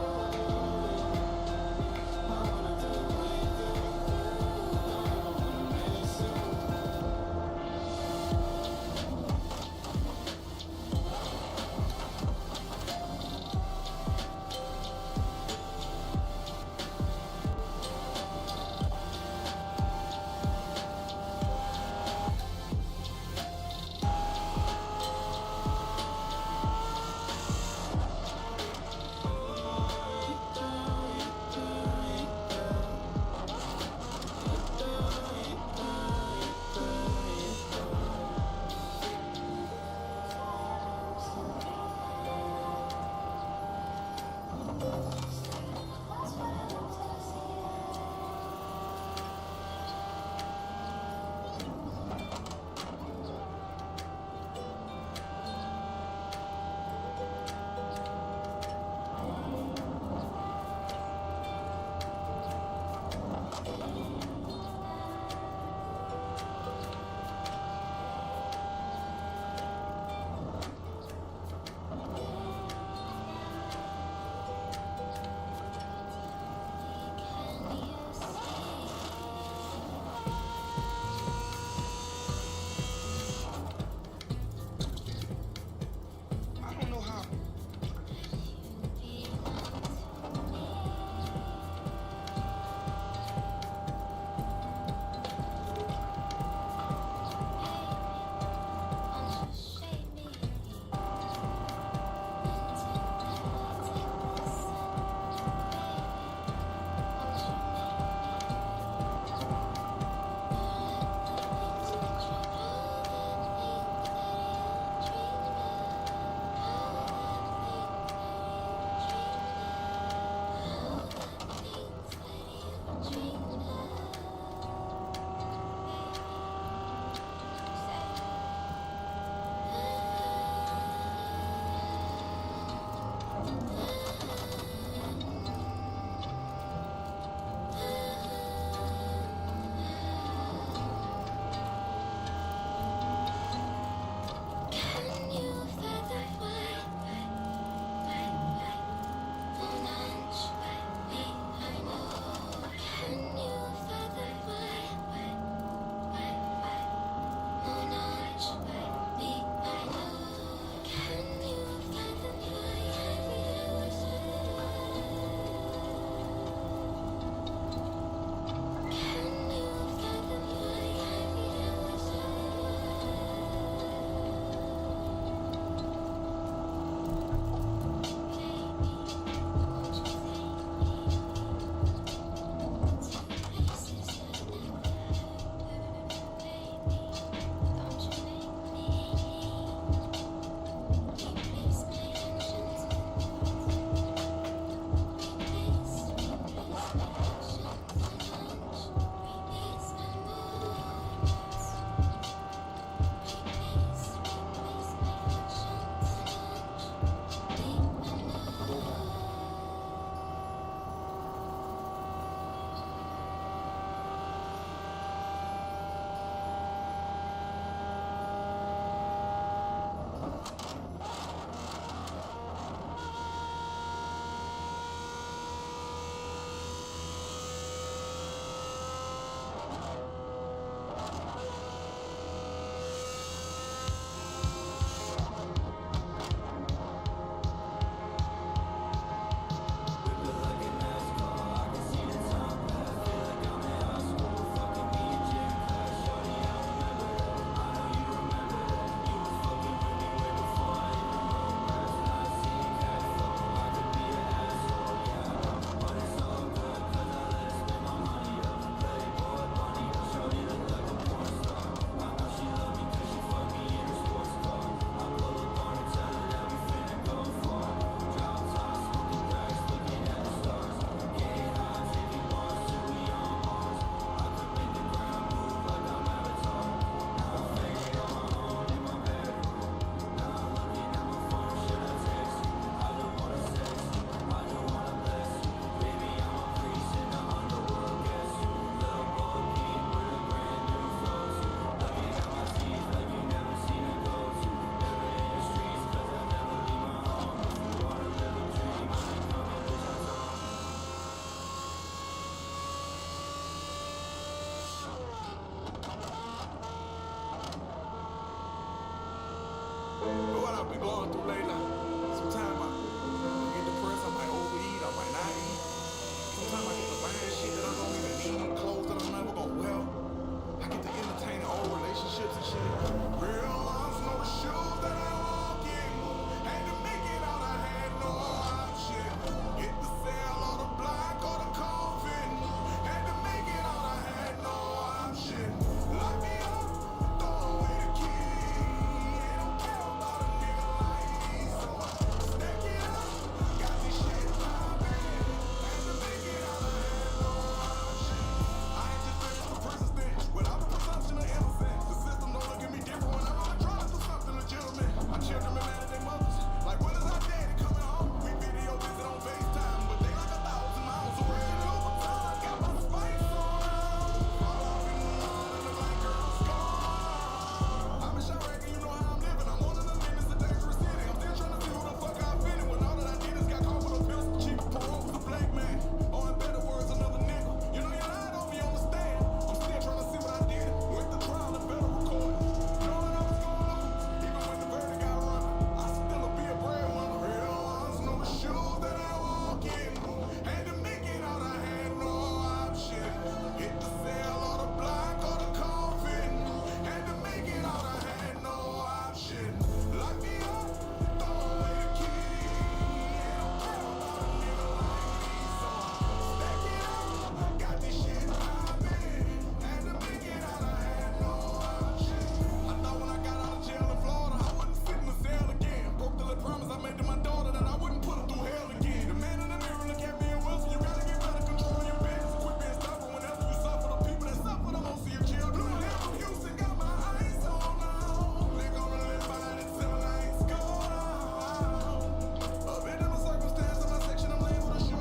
going through lately. Sometimes I get depressed, I might overeat, I might not eat. Sometimes I get to buying shit that I don't even need, clothes that I'm never gonna wear. I get to entertaining old relationships and shit. Real ones know the shoes that I walk in. Had to make it out, I had no option. Hit the cell or the block or the coffin. Had to make it out, I had no option. Lock me up, throw away the key. Ain't don't care about a nigga like me, so I stack it up. Got this shit poppin'. Had to make it out, I had no option. I ain't just finished the prison stint without the presumption of innocence. The system don't look at me different when I'm on the drive for something legitimate. My children been mad at their mothers. Like, when is our daddy coming home? We video visit on FaceTime, but they like 1,000 miles away. Overtime, got my spice on. Fall off in the lawn and look like girls gone. I'm in Chirac and you know how I'm living. I'm on an limit, it's a dangerous city. I'm still trying to see who the fuck I fit in. When all that I did is got caught with a pistol, cheap parole was a black man. Or in better words, another nigga. You know you lied on me on the stand. I'm still trying to see what I did. Went to trial in federal court. Knowing I was gonna lose, even when the verdict got run. I still be a breadwinner. Real ones know the shoes that I walk in. Had to make it out, I had no option. Hit the cell or the block or the coffin. Had to make it out, I had no option. Lock me up, throw away the key. Ain't don't care about a nigga like me, so I stack it up. Got this shit poppin'. Had to make it out, I had no option. I thought when I got out of jail in Florida, I wouldn't sit in the cell again. Broke the little promise I made to my daughter that I wouldn't put her through hell again. The man in the mirror look at me and Wilson, you gotta get better control of your business. Quit being stubborn whenever you suffer. The people that suffer the most of your children. Blue Hill from Houston got my eyes on now. They gonna live by it till the lights go down. A victim of circumstance in my section, I'm labeled a shoe.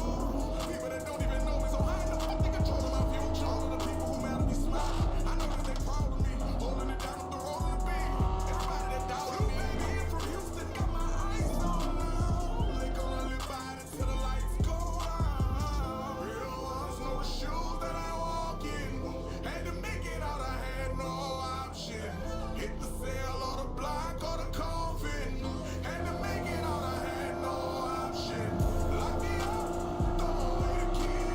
People that don't even know me, so how in the fuck they controlling my future? All of the people who matter be smiling. I know that they proud of me, holding it down up the road of the beat. Everybody that doubted me, baby, from Houston got my eyes on now. They gonna live by it till the lights go down. Real ones know the shoes that I walk in. Had to make it out, I had no option. Hit the cell or the block or the coffin. Had to make it out, I had no option. Lock me up, throw away the key.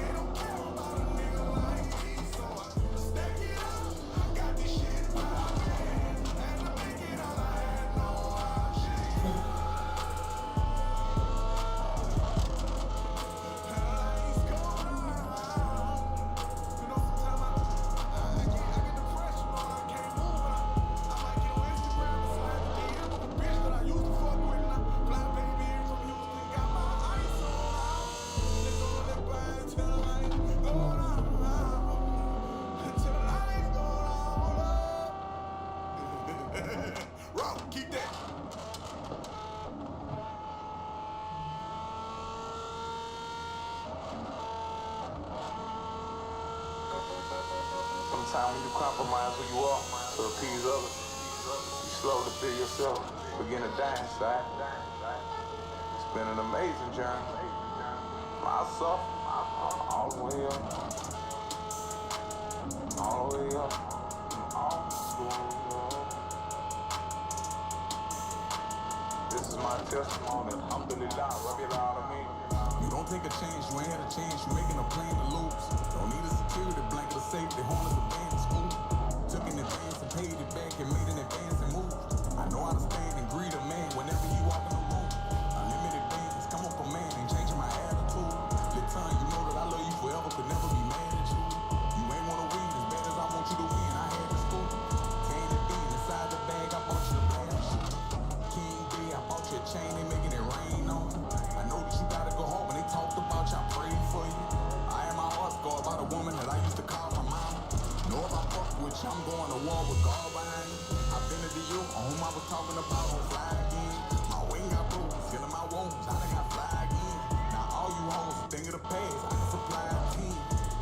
Ain't don't care about a nigga like me, so I stack it up. Got this shit poppin'. Had to make it out, I had no option. Lights go down. You know, sometimes I get depression when I can't move. I might get on Instagram and slide the DM of a bitch that I used to fuck with. And I fly baby in from Houston, got my eyes on now. They gonna live by it till the lights go down. Till the lights go down. Rock, keep that. Sometimes when you compromise who you are to appease others, you slowly feel yourself begin to die inside. It's been an amazing journey. I suffer all the way up, all the way up, all the way up. This is my testimony. Alhamdulillah, Rabbil Alameen. You don't take a chance, you ain't had a chance, you making a plan to lose. Don't need a security blanket or safety, harness a band is smooth. Took in advance and paid it back and made an advance and moved. I know how to stand and greet a man whenever you walk in the room. Unlimited bands, come on for man, ain't changing my attitude. Little time, you know that I love you forever, could never be mad at you. You ain't wanna win as bad as I want you to win, I had to school. Can it be inside the bag, I bought you the parachute. King B, I bought you a chain, they making it rain on you. I know that you gotta go home, and they talked about you, I prayed for you. I had my heart scarred by the woman that I used to call my mama. Know if I fuck with you, I'm going to war with God behind me. I've been to you, on whom I was talking about on fly again. My wing got bruised, feeling my wounds, I done got fly again. Now all you hoes, think of the past, I can supply a team.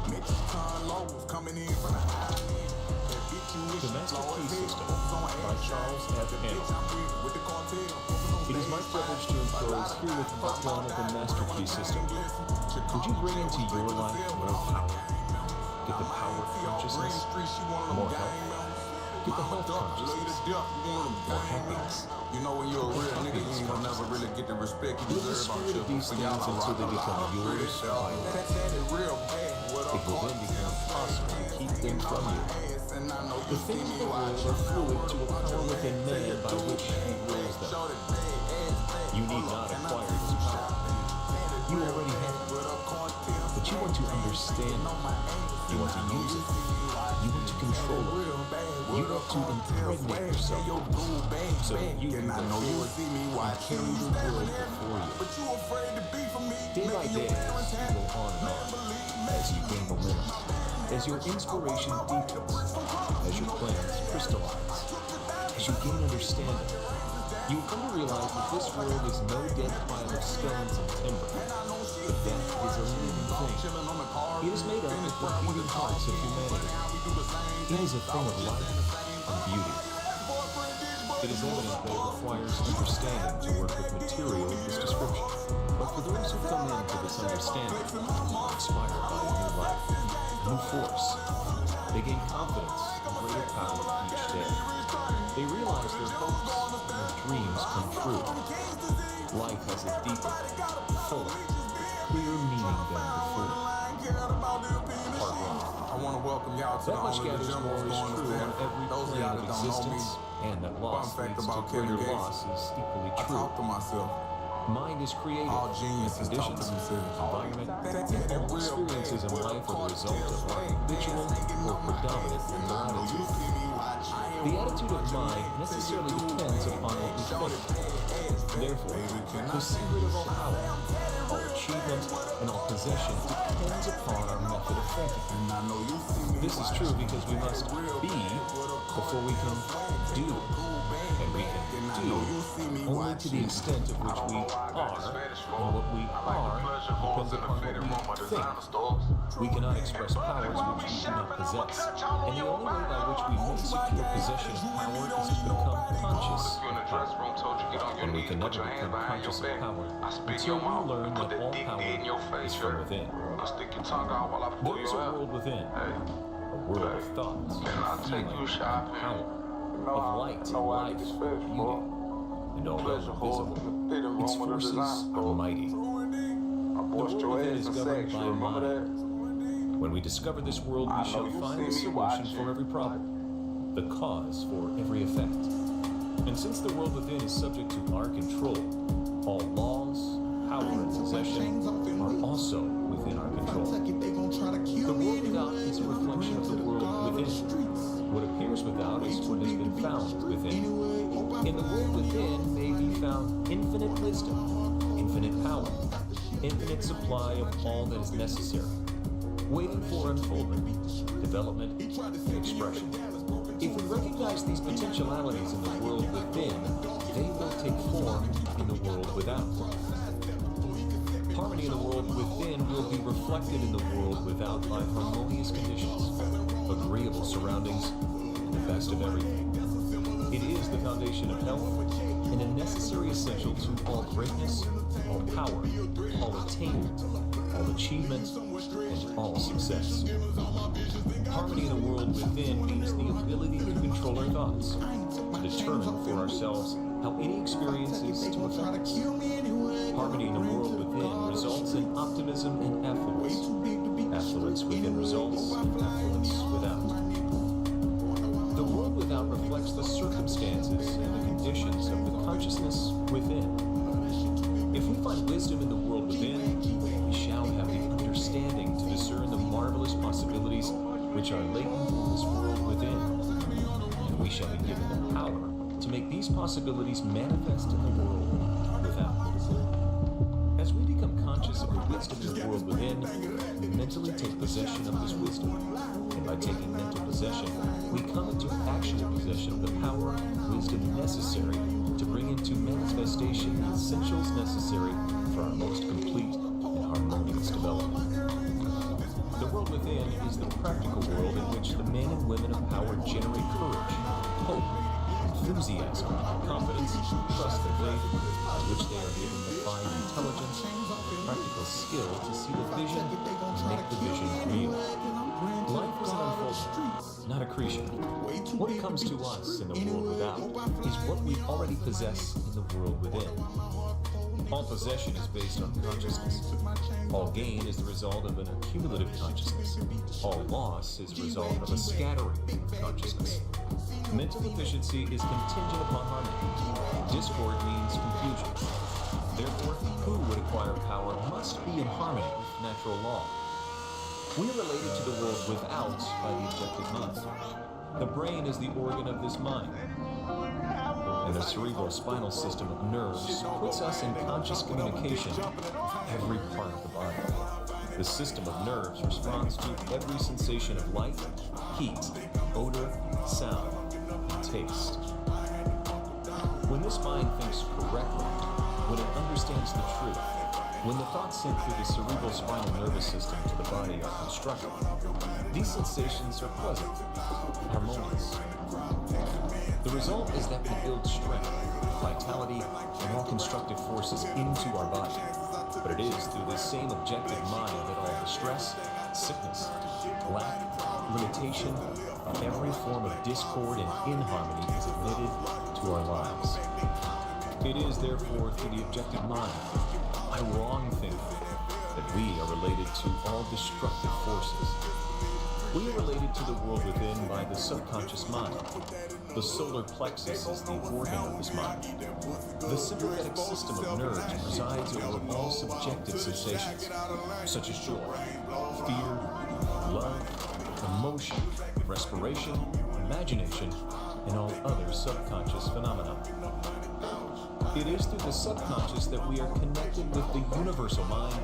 Mexican lows coming in from the island. That bitch you wish The you Master low Key as hell, System focus on by action. Charles F. The bitch Hamilton. I'm with the cartel, focus on It is my things privilege to fine. enclose here with part one of the Master Key System. Would you bring into your life more power? Get the power of consciousness, more health, get the health consciousness, or happiness. You know when you're a real nigga, you ain't gonna never really get the respect you Live the deserve. spirit of these things until they become yours by life. It will then become possible to keep them from you. The things of the world are fluid to a power within man by which he rules them. You need not acquire this power. You already have it. But you want to understand it. You want to use it. You want to control it. You want to impregnate yourself with it, so that you can go forward and carry your world before you. Day by day, as you go on and on, as you gain momentum, as your inspiration deepens, as your plans crystallize, as you gain understanding, you come to realize that this world is no dead pile of stones and timber, but that is a living thing. It is made up of the beating hearts of humanity. It is a thing of life and beauty. It is evident that it requires understanding to work with material of this description. But for those who come into this understanding, inspired by a new life, new force, they gain confidence and greater power each day. They realize their hopes and their dreams come true. Life has a deeper, fuller, clearer meaning than before. Part 1. I want to welcome y'all to That much gathers more is true on every plane of existence, and that loss leads to greater loss is equally I true. talk to myself. Mind is created, All geniuses talk to conditions, themselves. environment, and all experiences in life are the result of our habitual or predominant mental attitude. The attitude of mind necessarily depends upon what we think. Therefore, the secret of all power, all achievement, and all possession depends upon our method of thinking. This is true because we must be before we can do. And we can do only to the extent of which we are, and what we are depends upon what we think. We cannot express powers which we do not possess, and the only way by which we may secure possession of power is to become conscious of power. And we can never become conscious of power until we learn that all power is from within. There is a world within, a world of thoughts, feeling, power, of light, life, beauty, and although invisible, its forces are mighty. The world within is governed by mind. When we discover this world, we shall find the solution for every problem, the cause for every effect. And since the world within is subject to our control, all laws, power, and possession are also within our control. The world without is a reflection of the world within. What appears without is what has been found within. In the world within may be found infinite wisdom, infinite power, infinite supply of all that is necessary, waiting for unfoldment, development, and expression. If we recognize these potentialities in the world within, they will take form in the world without. Harmony in the world within will be reflected in the world without by harmonious conditions, agreeable surroundings, and the best of everything. It is the foundation of health and a necessary essential to all greatness, all power, all attainment, all achievement, and all success. Harmony in the world within means the ability to control our thoughts, to determine for ourselves how any experience is to affect us. Harmony in the world within results in optimism and affluence. Affluence within results in affluence without. The world without reflects the circumstances and the conditions of the consciousness within. If we find wisdom in the world within, we shall have the understanding to discern the marvelous possibilities which are latent in this world within. And we shall be given the power to make these possibilities manifest in the world without. As we become conscious of the wisdom in the world within, we mentally take possession of this wisdom. And by taking mental possession, we come into actual possession of the power and wisdom necessary to bring into manifestation the essentials necessary for our most complete and harmonious development. The world within is the practical world in which the men and women of power generate courage, hope, enthusiasm, confidence, trust, and faith, by which they are given the fine intelligence, and practical skill to see the vision and make the vision real. Life is an unfoldment, not accretion. What comes to us in the world without is what we already possess in the world within. All possession is based on consciousness. All gain is the result of an accumulative consciousness. All loss is the result of a scattering of consciousness. Mental efficiency is contingent upon harmony. Discord means confusion. Therefore, who would acquire power must be in harmony with natural law. We are related to the world without by the objective mind. The brain is the organ of this mind. And the cerebral spinal system of nerves puts us in conscious communication with every part of the body. The system of nerves responds to every sensation of light, heat, odor, sound, and taste. When this mind thinks correctly, when it understands the truth, when the thoughts sent through the cerebral spinal nervous system to the body are constructive, these sensations are pleasant, harmonious. The result is that we build strength, vitality, and all constructive forces into our body. But it is through this same objective mind that all the stress, sickness, lack, limitation, and every form of discord and inharmony is admitted to our lives. It is therefore through the objective mind, by wrong thinking, that we are related to all destructive forces. We are related to the world within by the subconscious mind. The solar plexus is the organ of this mind. The sympathetic system of nerves presides over all subjective sensations, such as joy, fear, love, emotion, respiration, imagination, and all other subconscious phenomena. It is through the subconscious that we are connected with the universal mind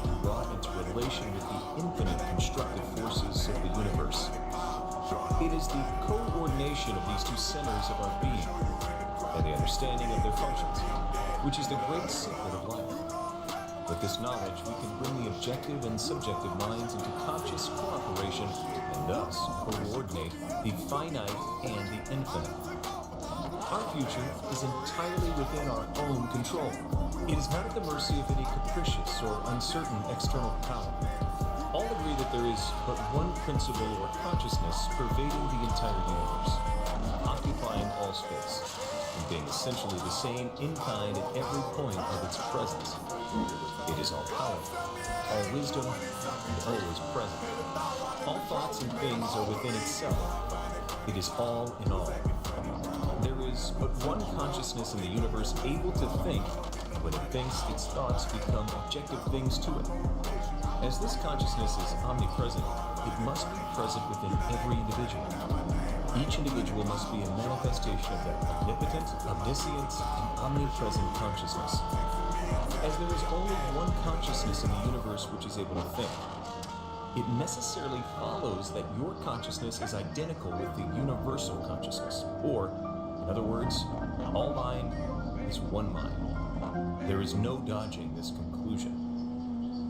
and brought into relation with the infinite constructive forces of the universe. It is the coordination of these two centers of our being and the understanding of their functions, which is the great secret of life. With this knowledge, we can bring the objective and subjective minds into conscious cooperation and thus coordinate the finite and the infinite. Our future is entirely within our own control. It is not at the mercy of any capricious or uncertain external power. All agree that there is but one principle or consciousness pervading the entire universe, occupying all space, and being essentially the same in kind at every point of its presence. It is all powerful, all wisdom, and always present. All thoughts and things are within itself. It is all in all. There is but one consciousness in the universe able to think, and when it thinks, its thoughts become objective things to it. As this consciousness is omnipresent, it must be present within every individual. Each individual must be a manifestation of that omnipotent, omniscient, and omnipresent consciousness. As there is only one consciousness in the universe which is able to think, it necessarily follows that your consciousness is identical with the universal consciousness, or, in other words, all mind is one mind. There is no dodging this conclusion.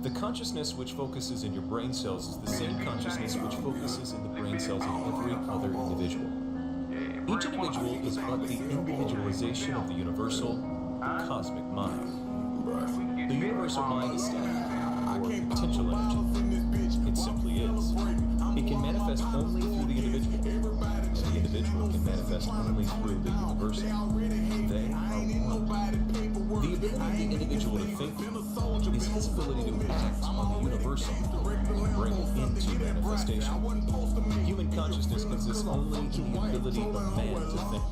The consciousness which focuses in your brain cells is the same consciousness which focuses in the brain cells of every other individual. Each individual is but the individualization of the universal, cosmic mind. The universal mind is static, or potential energy. It simply is. It can manifest only through the individual, and the individual can manifest only through the universal. They are one. The ability of the individual to think is his ability to act on the universal and bring it into manifestation. Human consciousness consists only in the ability of man to think.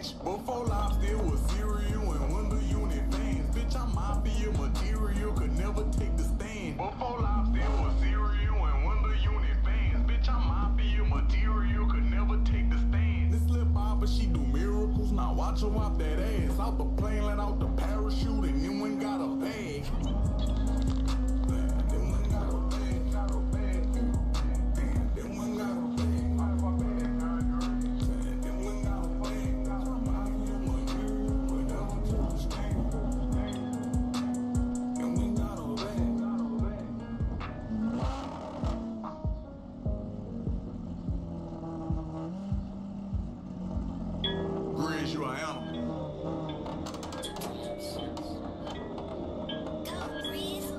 bitch. Before life still was cereal and window unit fans. Bitch, I'm mafia material, could never take the stand. Before life still was cereal and window unit fans. Bitch, I'm mafia material, could never take the stand. This little Baba, she do miracles. Now watch her wipe that ass. Out the plane, let out the parachute, and then went got a bag. Then went got a bag, got a bag. Then went got a bag. Grizz, you an animal. Go breathe.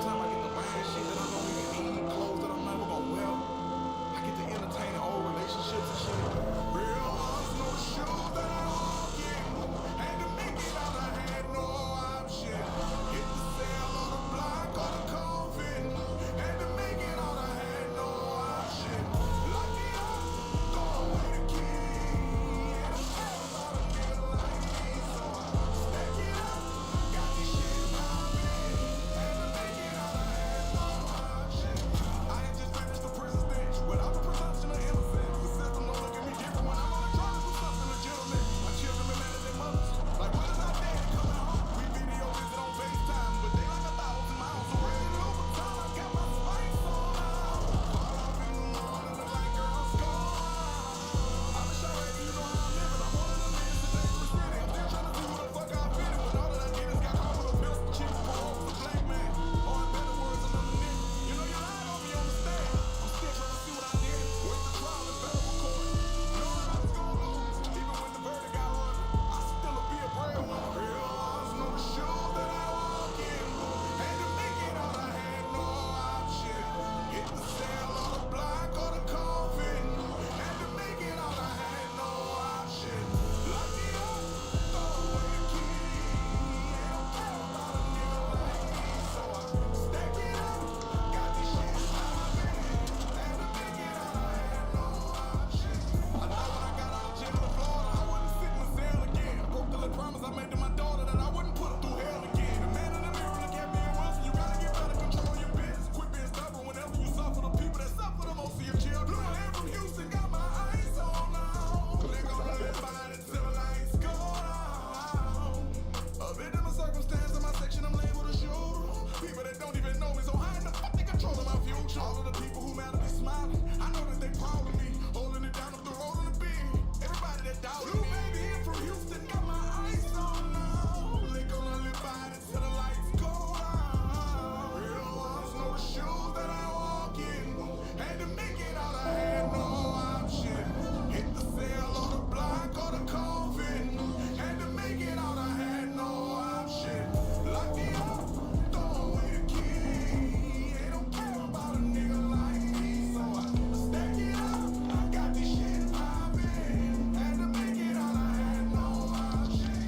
time I get to buying shit that I don't even need, clothes that I'm never gonna wear. I get to entertaining old relationships and shit. Real ones, no shoes that I walk in. Had to make it out, I had no option. Hit the sale on the block or the coffin. Had to make it out, I had no option. Lock it up, throw away the key. And I'm all about a nigga like me, so I stack it up. Got this shit poppin'. Had to make it out, I had no option. I ain't just finished the prison stage without the presumption of innocence. The system don't look at me different when I'm on the trying to do something legitimate. My children been mad at their mothers. Like, when is our daddy coming home? We video visit on FaceTime, but they like 1,000 miles away. In overtime, I got my spice on now. Call up in the morning, look like girls go out. I'm a show baby, you know how I'm living. I'm one of them niggas that dangerous city. I'm still trying to see who the fuck I fit in. When all that I did is got caught with a pistol, cheap parole for the black man. Or in better words, another nigga. You know you lied on me on the stand. I'm still trying to see what I did. Wait the trial in federal court. Knowing I was gonna lose, even when the verdict got ordered, I still'll be a brave one. Real ones know the shoes that I walk in. Had to make it out, I had no option. Hit the sale on the block or the coffin. Had to make it out, I had no option. Lock it up, throw away the key. Ain't no care about a nigga like me, so I stack it up. Got this shit poppin'. Had to make it out, I had no option. I know when I got out of jail in Florida, I wouldn't sit in the cell again. Broke the little promise I made to my daughter that I wouldn't put her through hell again. The man in the mirror look at me and Wilson, you gotta get better control your business. Quit being stubborn whenever you suffer. The people that suffer the most of your children. Blue hair from Houston got my eyes on now. They gonna live by it till the lights go out. A victim of circumstance in my section, I'm labeled a shooter. People that don't even know me, so how in the fuck they controlling my future? All of the people who mad at me smiling, I know that they proud of me. Holding it down up the road on the beat. Everybody that doubted me. Baby in from Houston got my eyes on now. They gonna live by it till the lights go out. Real ones know the shoes that I walk in. Had to make it out, I had no option. Hit the sale on the block or the coffin. Had to make it out, I had no option. Lock it up, throw away the key. Ain't no care about a nigga like me, so I stack it up. I got this shit poppin'. Had to make it out, I had no option.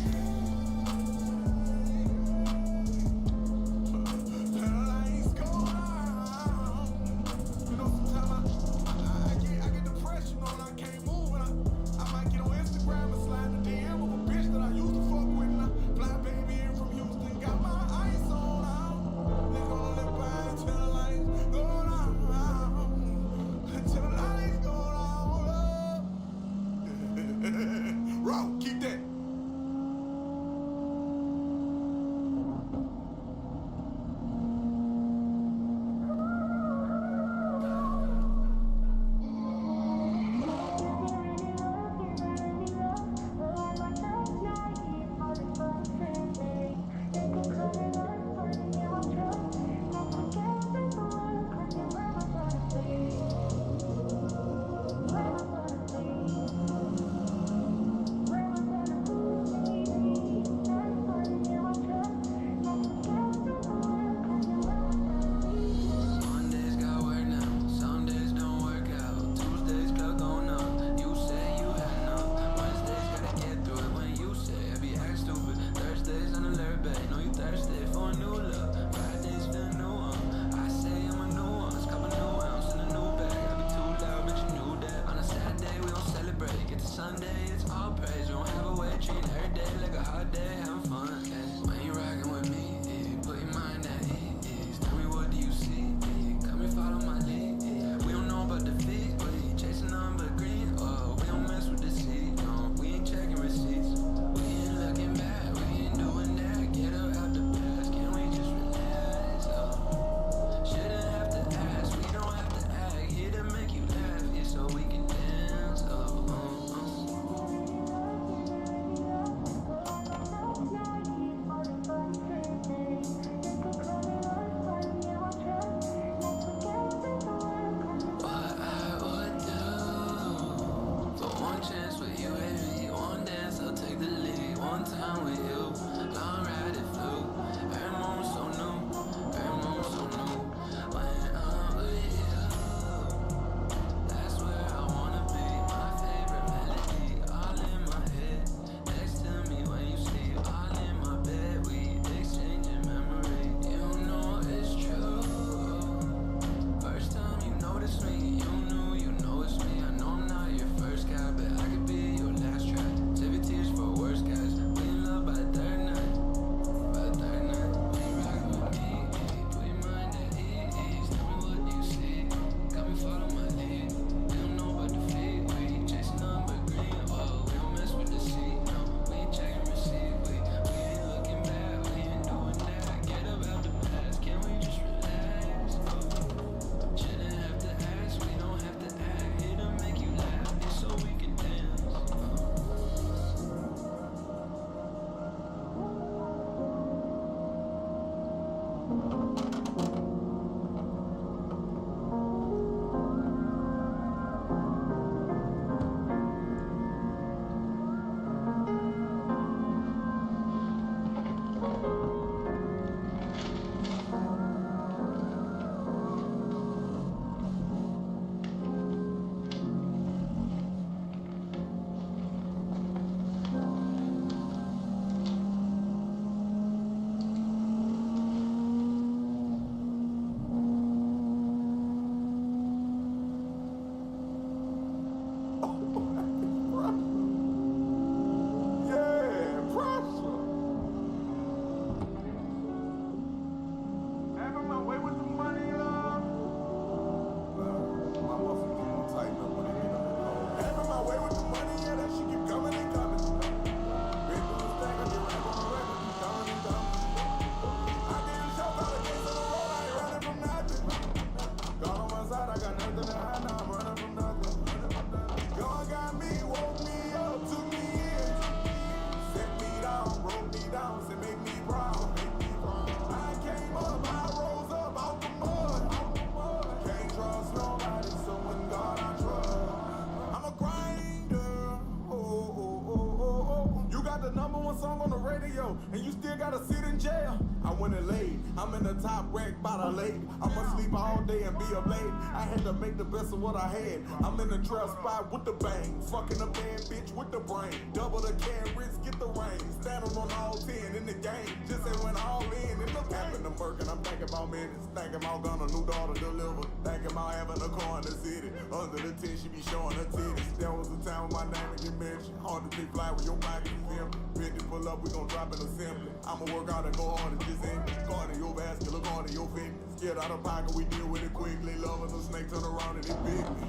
and you still gotta sit in jail. I went and laid, I'm in the top rack by the lake. I'ma sleep all day and be up late. I had to make the best of what I had. I'm in the trap spot with the bang, fucking a bad bitch with the brain. Double the carrots, get the rain. Standing on all 10 in the game, just ain't went all in the happened to Merc, and I'm thinking about minutes. Thinking about gun, a new daughter deliver. Thinking about having a car in the city. Under the tent, she be showing her titties. There was a time when my name would get mentioned. Hard to take fly with your pocket is empty. 50 pull up, we gon' drop an assembly. I'ma work out and go hard and just end it. Cardiovascular, cardio fitness. Get out of pocket, we deal with it quickly. Loving the snake, turn around and it big me.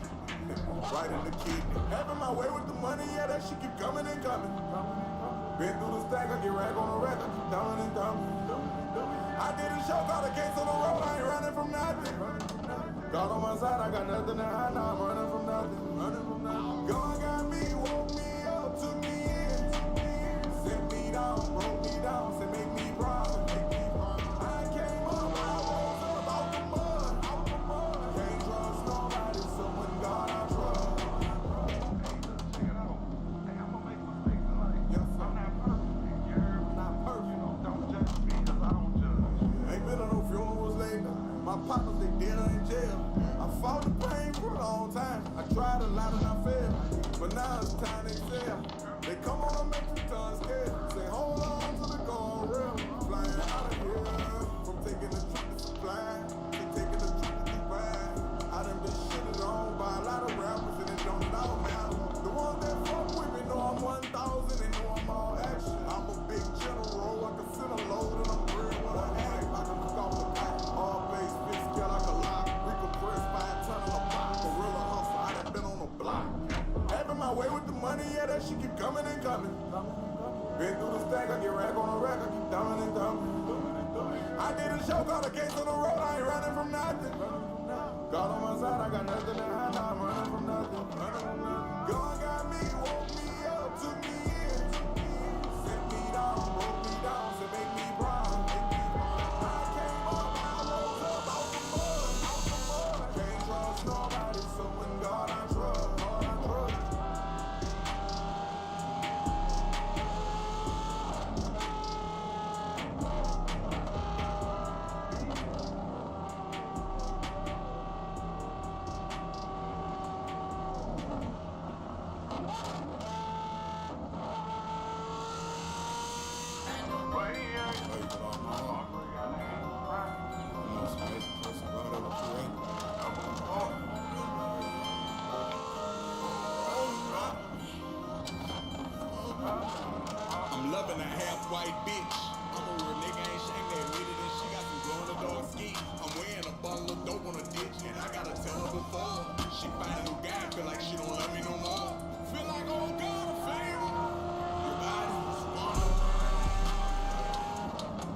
Right in the kidney. Having my way with the money, yeah, that shit keep coming and coming. Been through the stack, I get rag on the rack, I keep dumbing and dumbing. I did a show, got a case on the road, I ain't running from nothing. God on my side, I got nothing to hide, now I'm running from nothing. God got me, woke me up, took me in. Set me down, broke me down, said make me proud. I came up, I rose up out the mud. Can't trust nobody, so when God I trust. Yes, sir. Not perfect. Don't judge me, 'cause I don't judge. Ain't been on no funerals lately. My partners, they dead or in jail. I fought the pain for a long time. I tried a lot and I failed. But now it's time to excel. They come on and make you turn scared. Say, hold on to the going real. Flying out of here. From taking the truth to supply to taking the truth to Dubai. I done been shitted on by a lot of rappers and it don't matter. The ones that fuck with me know I'm 1,000 and know I'm all action. I'm a big general. I can sit a load and I'm real when I act. I can cook off the pot. All base, bitch, scale like a lock. Recompress by a ton of a block. Gorilla hustle, I done been on the block. Having my way with the money, yeah, that shit keep coming and coming. Been through the stack, I get rag on the rack, I keep dumbing and dumbing. I did a show, got a case on the road, I ain't running from nothing. God on my side, I got nothing to hide, now I'm running from nothing. God got me, woke me up, took me in. Set me down, broke me down, said make me proud. I came up, I rose up out the mud. Can't trust nobody, so when God I trust, God I trust. I'm loving a half-white bitch. I'm a real nigga, ain't ashamed to admit it, and she got some glow-in-the-dark skin. I'm wearing a bundle of dope on a ditch, and I gotta tell her before. She find a new guy, feel like she don't love me no more. Feel like, oh God, a favor. Your body is on the ride.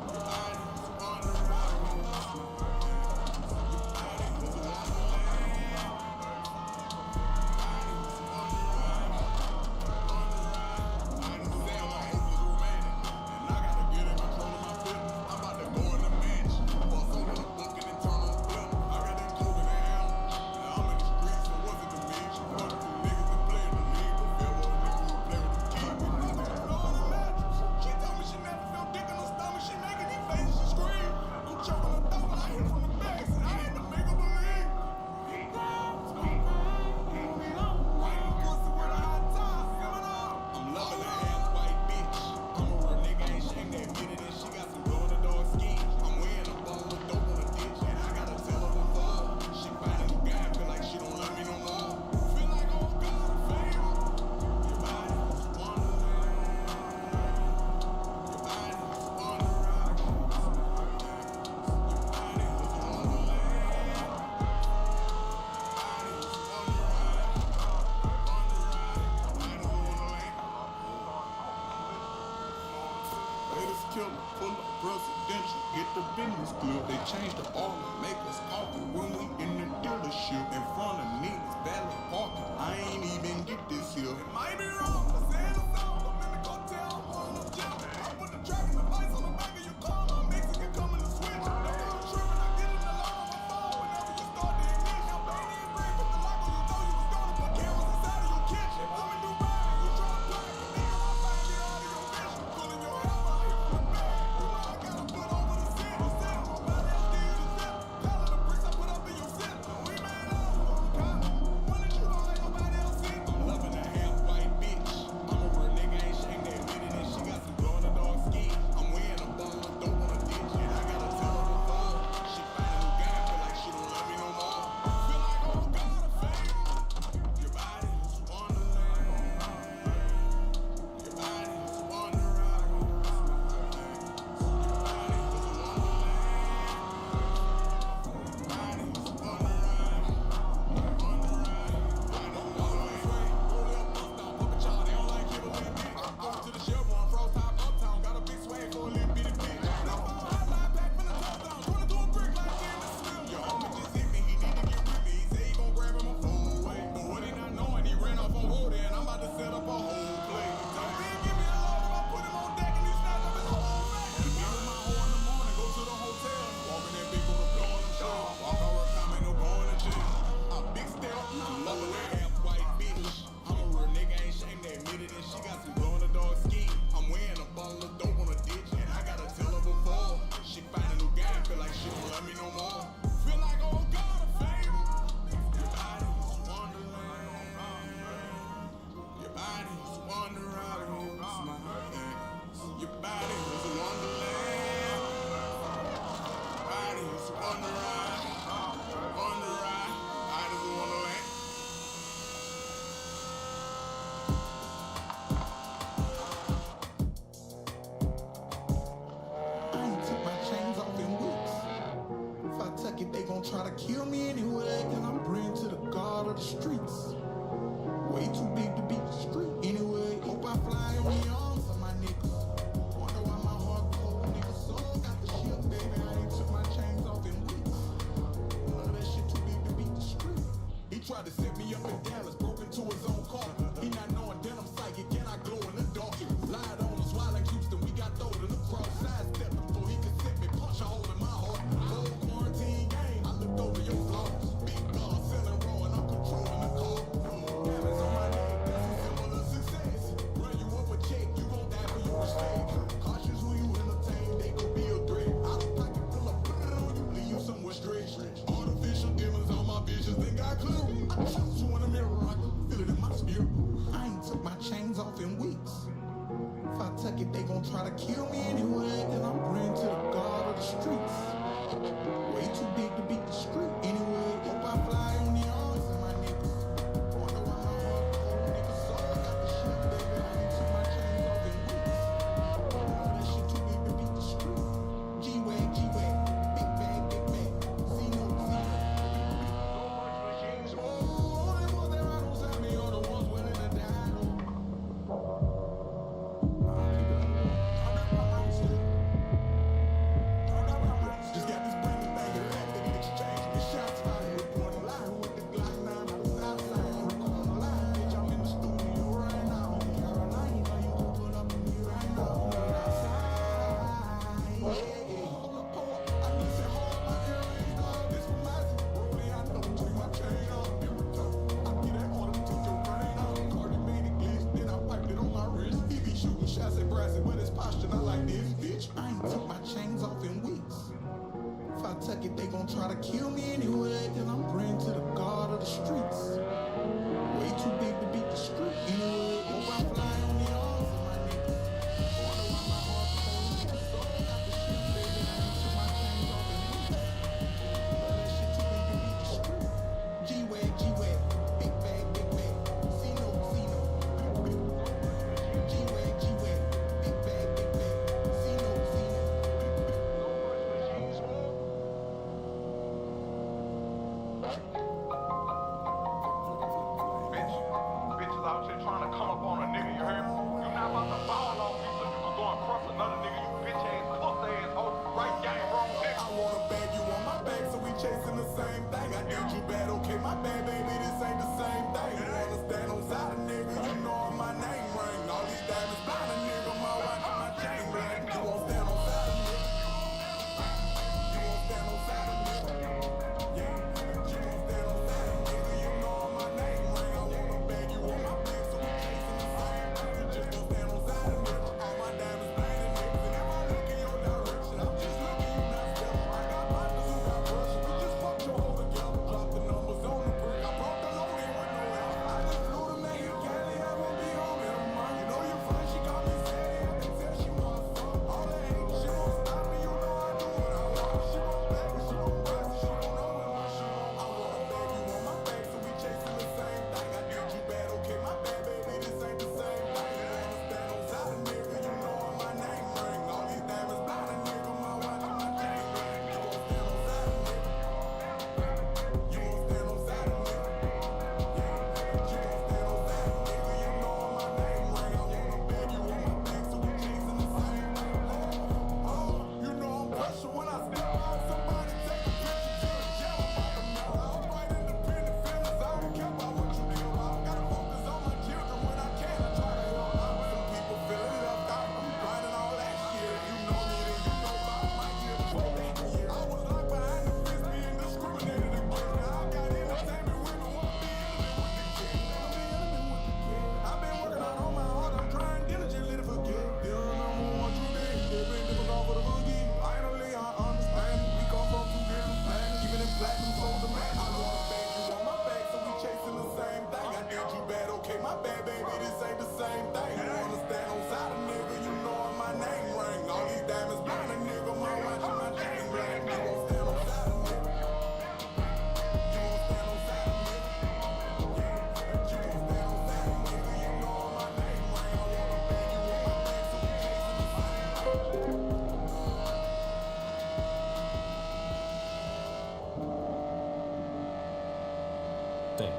Your body is on the ride. Your body is on the land. Your body is on the ride. I understand my hope is romantic, and I gotta get try to kill me anyway, cause I'm praying to the God of the streets. Way too big to beat the street. Anyway, hope I fly on the arms of my niggas. Wonder why my heart cold, niggas soul got the shit, baby. I ain't took my chains off in weeks. None of that shit too big to beat the street. He tried to set me up in Dallas, broke into his own car. He not knowing that I'm psychic, and I glow in the dark. Lied on us while in Houston, we got thrown in the cross. Sidestep before he could set me, punch a hole in my heart. Whole quarantine game, I looked over your flaws. Big gun selling raw, and I'm controlling the car. Diamonds on my neck, that's a symbol of success. Run you up a check, you gon' die for your respect. Cautious who you entertain, they could be a threat. Out of pocket full of put it on you, leave you somewhere stretched. Artificial demons on my visions, think I clear. I trust you in the mirror, I can feel it in my spirit. I ain't took my chains off in weeks. If I tuck it, they gon' try to kill me anyway, cause I'm praying to the God of the streets. Way too big to beat the street. Anyway, hope I fly on the arms of my niggas. Wonder why my heart cold, niggas soul got the shit, baby. I ain't took my chains off in weeks. That shit too big to beat the street. G-Wag, G-Wag, big bag, see no, see no. Oh, the ones that ride beside me are the ones willing to die. Just got this brand new thing of that in exchange. The shots fired, reporting live with the Glock 9 out of Southside. Recording live, bitch, I'm in the studio right now. Carolina, you gon' pull up on me right now. Outside, yeah. Hold up, I need to hold my earrings up. This for my rolling, I know, take my chain off. Every time I get that order, take your brain off. Cardi made it glitch, then I piped it on my wrist. He be shooting shots at Brassy, but his posture not like this, bitch. I ain't took my chains off in weeks. If I tuck it, they gon' try to kill me anyway, cause I'm praying to the God of the streets. Way too big to beat the street. Anyway, hope I fly on the arms of my niggas. Wonder why my heart cold, niggas soul got the shit, baby. I ain't took my chains off in weeks. That shit too big to beat the street. G-Wag, G-Wag, big bag, see no, see no. G-Wag, G-Wag, big bag, see no, see no. Bitches out here trying to come up on a nigga, you heard me? You not about to ball on me so you can go and cross another nigga, you bitch ass, pussy ass, hoe, right gang, wrong nigga. I wanna bag you on my back, so we chasing the same thing. I need you bad, okay, my bad, baby, this ain't the same thing. You wanna stand on side of nigga, you know my name ring. All these diamonds blind a nigga, my watch and my chain ring. You won't stand on side of nigga. You won't stand on side of nigga. Yeah, you won't stand on side of nigga, you know my name ring. I wanna bag you on my back, so we chasing the same thing. You just gon' stand on side of nigga. All my diamonds blinding niggas, and if I look in your direction, I'm just looking you not stepping. I got partners who got pressure. We just fucked your whole together, drop the numbers on the brick. I'm think.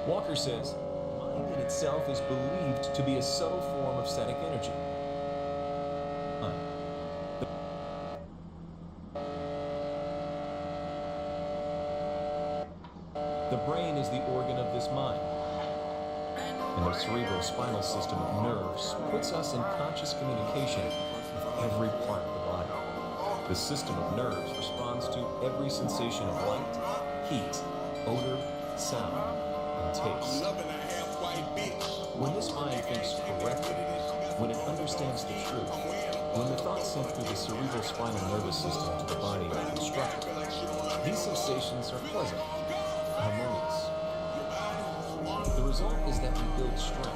Walker says, mind in itself is believed to be a subtle form of static energy. The brain is the organ of this mind, and the cerebral spinal system of nerves puts us in conscious communication with every part of the body. The system of nerves responds to every sensation of light, heat, odor, sound, and taste. When this mind thinks correctly, when it understands the truth, when the thoughts sent through the cerebral spinal nervous system to the body are constructive, these sensations are pleasant, harmonious. The result is that we build strength,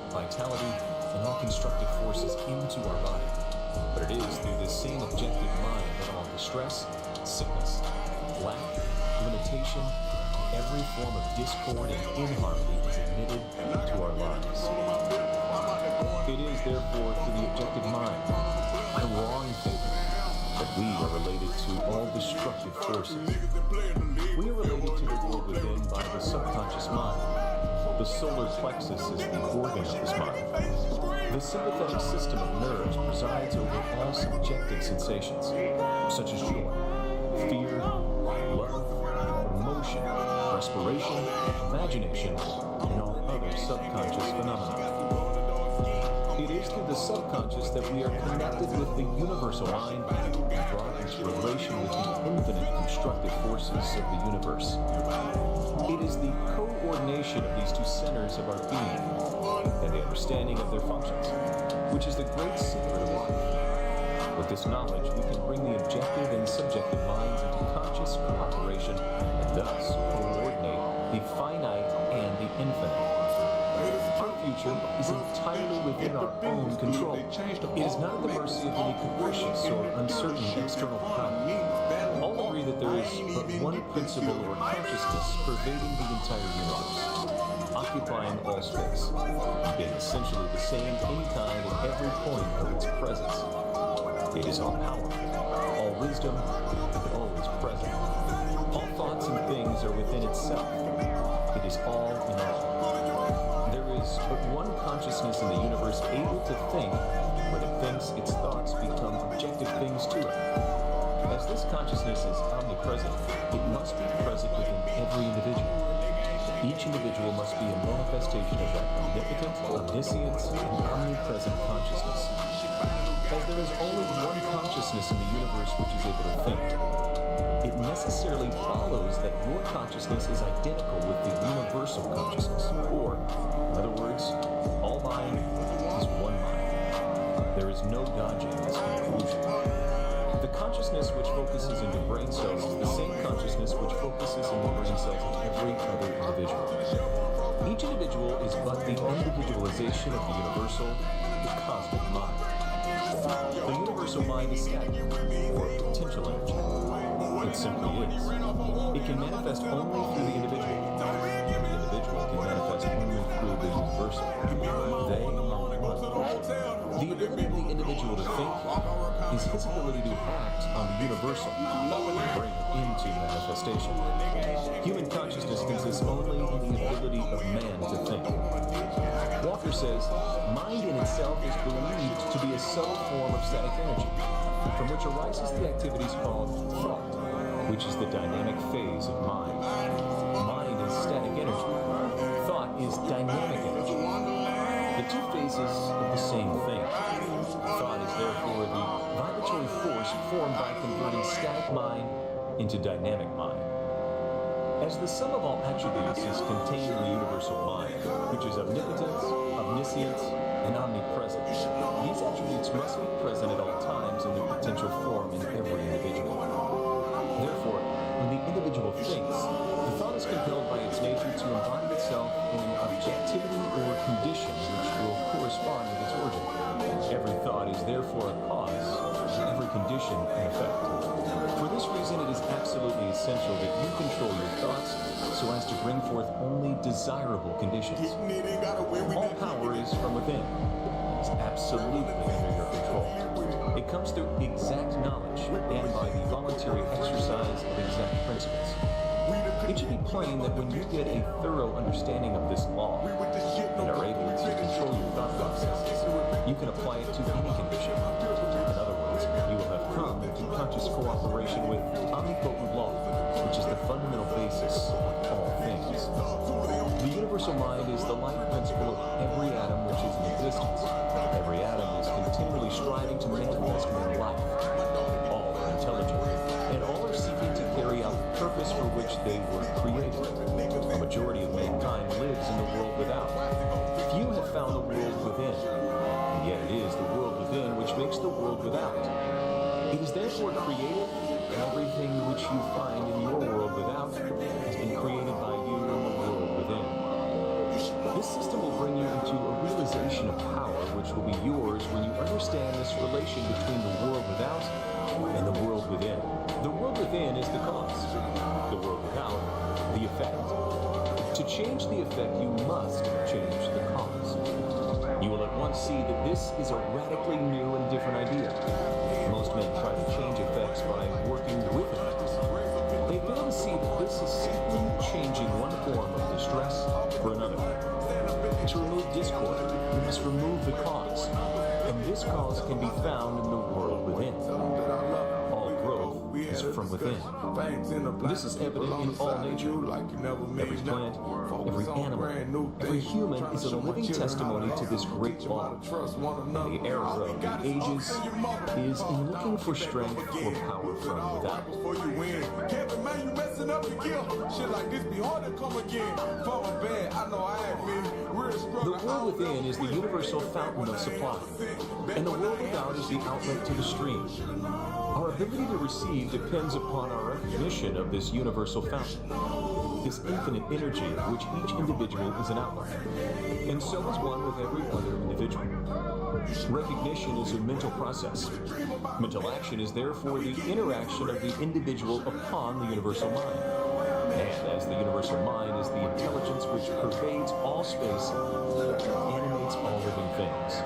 vitality, and all constructive forces into our body. But it is through this same objective mind that all distress, sickness, lack, limitation, every form of discord and inharmony is admitted into our lives. It is therefore through the objective mind, my wrong thinking, that we are related to all destructive forces. We are related to the world within by the subconscious mind. The solar plexus is the organ of this mind. The sympathetic system of nerves presides over all subjective sensations, such as joy, fear, love, emotion, respiration, imagination, and all other subconscious phenomena. It is through the subconscious that we are connected with the universal mind and brought into relation with the infinite constructive forces of the universe. It is the coordination of these two centers of our being and the understanding of their functions, which is the great secret of life. With this knowledge, we can bring the objective and subjective minds into conscious cooperation and thus coordinate the finite and the infinite. Our future is entirely within our own control. It is not at the mercy of any capricious or uncertain external power. All agree that there is but one principle or consciousness pervading the entire universe, occupying all space, being essentially the same anytime at every point of its presence. It is all-powerful, all wisdom, and always present. All thoughts and things are within itself. It is all in all. There is but one consciousness in the universe able to think when it thinks its thoughts become objective things to it. As this consciousness is omnipresent, it must be present within every individual. Each individual must be a manifestation of that omnipotent, omniscient, and omnipresent consciousness. As there is only one consciousness in the universe which is able to think, it necessarily follows that your consciousness is identical with the universal consciousness, or, in other words, all mind is one mind. There is no dodging this conclusion. The consciousness which focuses into brain cells is the same consciousness which focuses in the brain cells of every other individual. Each individual is but the individualization of the universal, the cosmic mind. The universal mind is static, or potential energy. It simply is. It can manifest only through the individual. The individual can manifest only through the universal. They are one. The ability of the individual to think is his ability to act on the universal and bring it into manifestation. Human consciousness consists only in the ability of man to think. Walker says, mind in itself is believed to be a subtle form of static energy, from which arises the activities called thought, which is the dynamic phase of mind. Mind is static energy. Thought is dynamic energy. The two phases of the same thing. Thought is therefore the vibratory force formed by converting static mind into dynamic mind. As the sum of all attributes is contained in the universal mind, which is omnipotence, omniscience, and omnipresence, these attributes must be present at all times in their potential form in every individual. Therefore, when the individual thinks, the thought is compelled by its nature to embody itself in an objectivity or condition which will correspond with its origin. Every thought is therefore a cause, every condition an effect. For this reason, it is absolutely essential that you control your thoughts so as to bring forth only desirable conditions. All power is from within. It is absolutely under your control. It comes through exact knowledge and by the voluntary exercise of exact principles. It should be plain that when you get a thorough understanding of this law and are able to control your thought processes, you can apply it to any condition. In other words, you will have come into conscious cooperation with omnipotent law, which is the fundamental basis of all things. The universal mind is the life principle of every atom which is in existence. Every atom is continually striving to manifest more life. All are intelligent, and all are seeking to carry out the purpose for which they were created. A majority of mankind lives in the world without. Few have found the world within, and yet it is the world within which makes the world without. It is therefore created, and everything which you find in your world without has been created by you in the world within. This system will bring you into a realization of power which will be yours when you understand this relation between the world without and the world within. The world within is the cause. The world without, the effect. To change the effect, you must change the cause. You will at once see that this is a radically new and different idea. Most men try to change effects by working with effects. They fail to see that this is simply changing one form of distress for another. To remove discord, you must remove the cause, and this cause can be found in the world within. All growth is from within. This is evident in all nature. Every plant, every animal, every human is a living testimony to this great law. And the error of the ages is in looking for strength or power from without. Kevin, man, you messing up again. Shit like this be hard to come again. For my bad, I know I have been. The world within is the universal fountain of supply, and the world without is the outlet to the stream. Our ability to receive depends upon our recognition of this universal fountain, this infinite energy of which each individual is an outlet, and so is one with every other individual. Recognition is a mental process. Mental action is therefore the interaction of the individual upon the universal mind. And as the universal mind is the intelligence which pervades all space and animates all living things.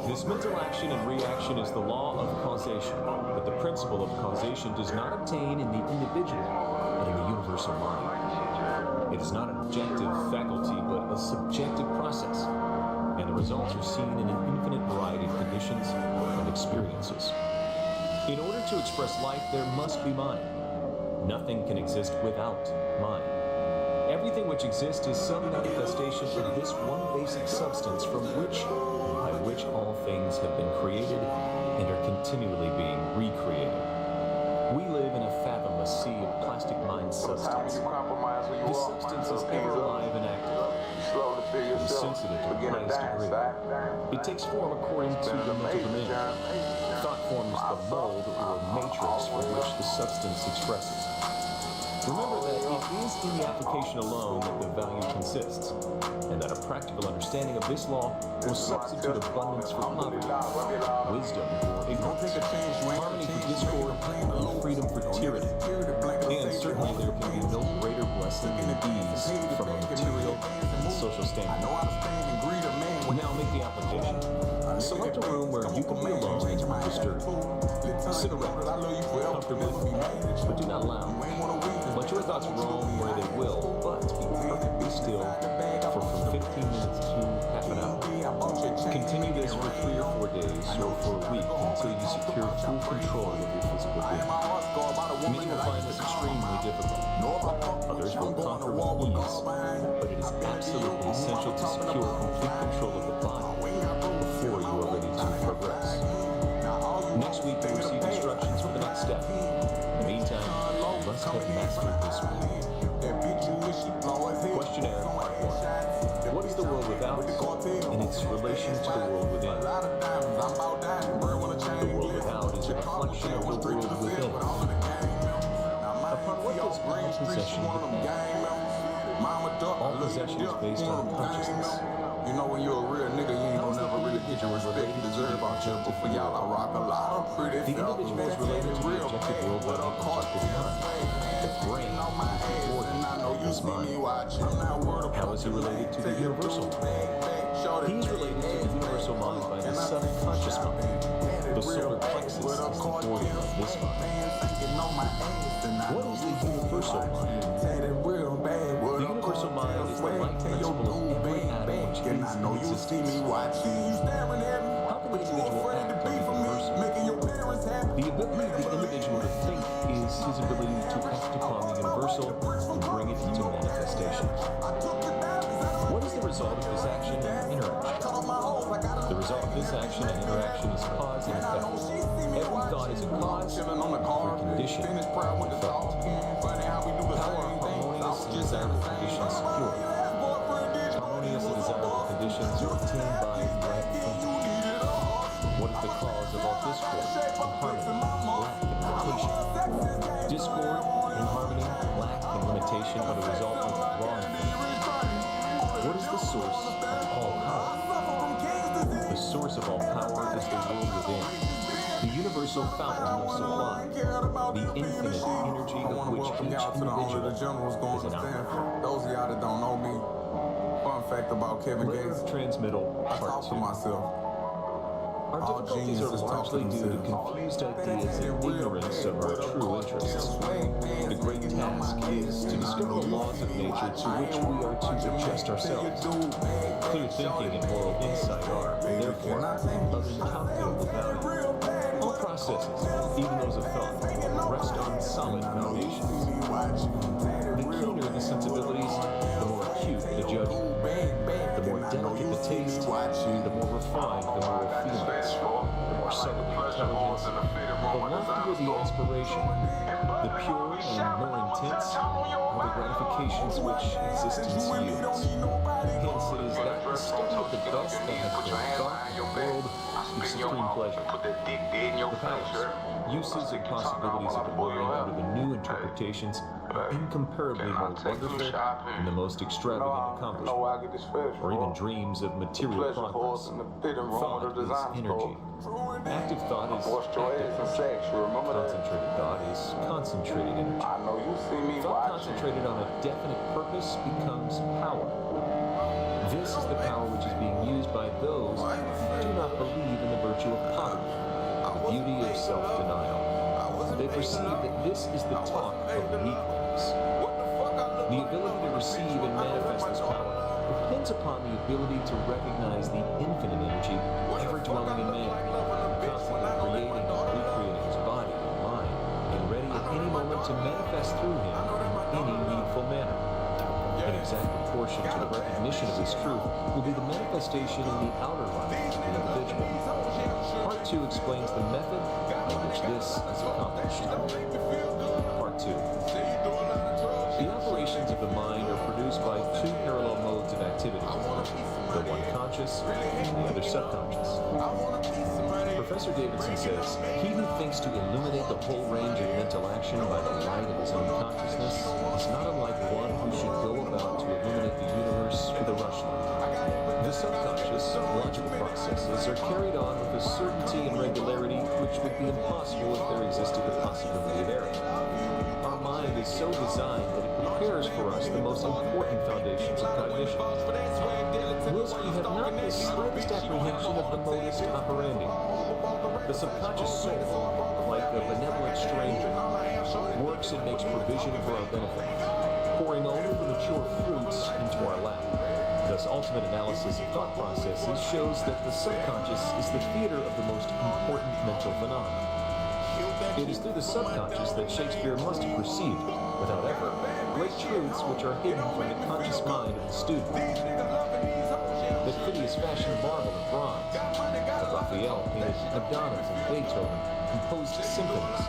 This mental action and reaction is the law of causation, but the principle of causation does not obtain in the individual, but in the universal mind. It is not an objective faculty, but a subjective process, and the results are seen in an infinite variety of conditions and experiences. In order to express life, there must be mind. Nothing can exist without mind. Everything which exists is some manifestation of this one basic substance from which and by which all things have been created and are continually being recreated. We live in a fathomless sea of plastic mind substance. This substance is ever alive and active. It is sensitive to the highest degree. It takes form according to the mental demand. Thought forms the mold or matrix from which the substance expresses. Remember that it is in the application alone that the value consists, and that a practical understanding of this law will substitute abundance for poverty, wisdom for ignorance, harmony for discord, and freedom for tyranny. And certainly there can be no greater blessing than ease from a material and social standpoint. Now make the application. Select a room where you can be alone and undisturbed. Sit around, comfortably, but do not lounge. Let your thoughts roam where they will, but be perfectly still for from 15 minutes to half an hour. Continue this for 3 or 4 days or for a week until you secure full control of your physical being. Many will find this extremely difficult. Others will conquer with ease, but it is absolutely essential to secure complete control of the body before you are ready to progress. Next week you'll receive instructions for the next step. In the meantime, you must have mastered this one. Questionnaire Part 1. What is the world without in its relation to the world within? The world without is a reflection of the world within. Upon what does all possession depend? All possession is based on consciousness. You know when you're a real nigga, you ain't gonna never really get your respect you deserve out here. But for y'all, I rock a lot of pretty The individual is related to the objective world by the objective mind. The brain is important. This mind. How is he related to the universal mind? He is related to the universal mind by the subconscious mind. The solar plexus is the organ of this mind. What is the universal mind? know you see me watching you staring at me. How can the individual act on the universal? Making your parents happy. The ability of the individual to think is his ability to act upon the universal and bring it into manifestation. What is the result of this action and interaction? The result of this action and interaction is cause and effect. Every thought is a cause, every condition an effect. How are harmonious and desirable conditions secured? Harmonious and desirable conditions are obtained by right thinking. What is the cause of all discord, inharmony, lack, and limitation? Discord, inharmony, lack, and limitation are the result of wrong thinking. What is the source of all power? The source of all power is the world within. The universal fountain of supply. The infinite energy of which each individual is an outlet. Those of y'all that don't know me, fun fact about Kevin Layer Gates, of transmittal, I part talk to 2. myself. Our difficulties are largely due to confused ideas and ignorance of our true interests. The great task is to discover the laws of nature to which we are to adjust ourselves. Clear thinking and moral insight are, therefore, of incalculable value. All processes, even those of thought, rest on solid foundations. The keener the sensibilities, the more acute the judgment. The more delicate the taste, the more refined the moral feelings. The more subtle the intelligence, the loftier the aspiration. The pure and more intense are the gratifications which existence yields. Hence it is that the study of the best that has been thought in the world is supreme pleasure. The powers, uses, and possibilities of the mind under the new interpretations are incomparably more wonderful than the most extravagant accomplishment, or even dreams of material progress. Thought is energy. Active thought is active energy. Concentrated thought is concentrated energy. I know you see me Thought watching. concentrated on a definite purpose becomes power. This is the power which is being used by those who do not believe in the virtue of poverty, the beauty of self-denial. They perceive that this is the talk of weaklings. The ability to receive and manifest this power depends upon the ability to recognize the infinite energy ever dwelling in man, constantly creating and recreating his body and mind, and ready at any moment to manifest through him in any needful manner. An exact proportion to the recognition of this truth will be the manifestation in the outer life of the individual. Part 2 explains the method by which this is accomplished. Part 2. The operations of the mind are produced by two parallel modes of activity, the one conscious and the other subconscious. Professor Davidson says, he who thinks to illuminate the whole range of mental action by the light of his own consciousness is not unlike one who should go about to illuminate the universe with a rushlight. The subconscious, logical processes are carried on with a certainty and regularity which would be impossible if there existed the possibility of error. Our mind is so designed that it prepares for us the most important foundations of cognition. Whilst we have not the slightest apprehension of the modus operandi, the subconscious soul, like a benevolent stranger, works and makes provision for our benefit, pouring only the mature fruits into our lap. Thus, ultimate analysis of thought processes shows that the subconscious is the theater of the most important mental phenomena. It is through the subconscious that Shakespeare must have perceived, without effort, great truths which are hidden from the conscious mind of the student. That Phidias fashioned marble and bronze, that Raphael painted Madonnas and Beethoven composed symphonies.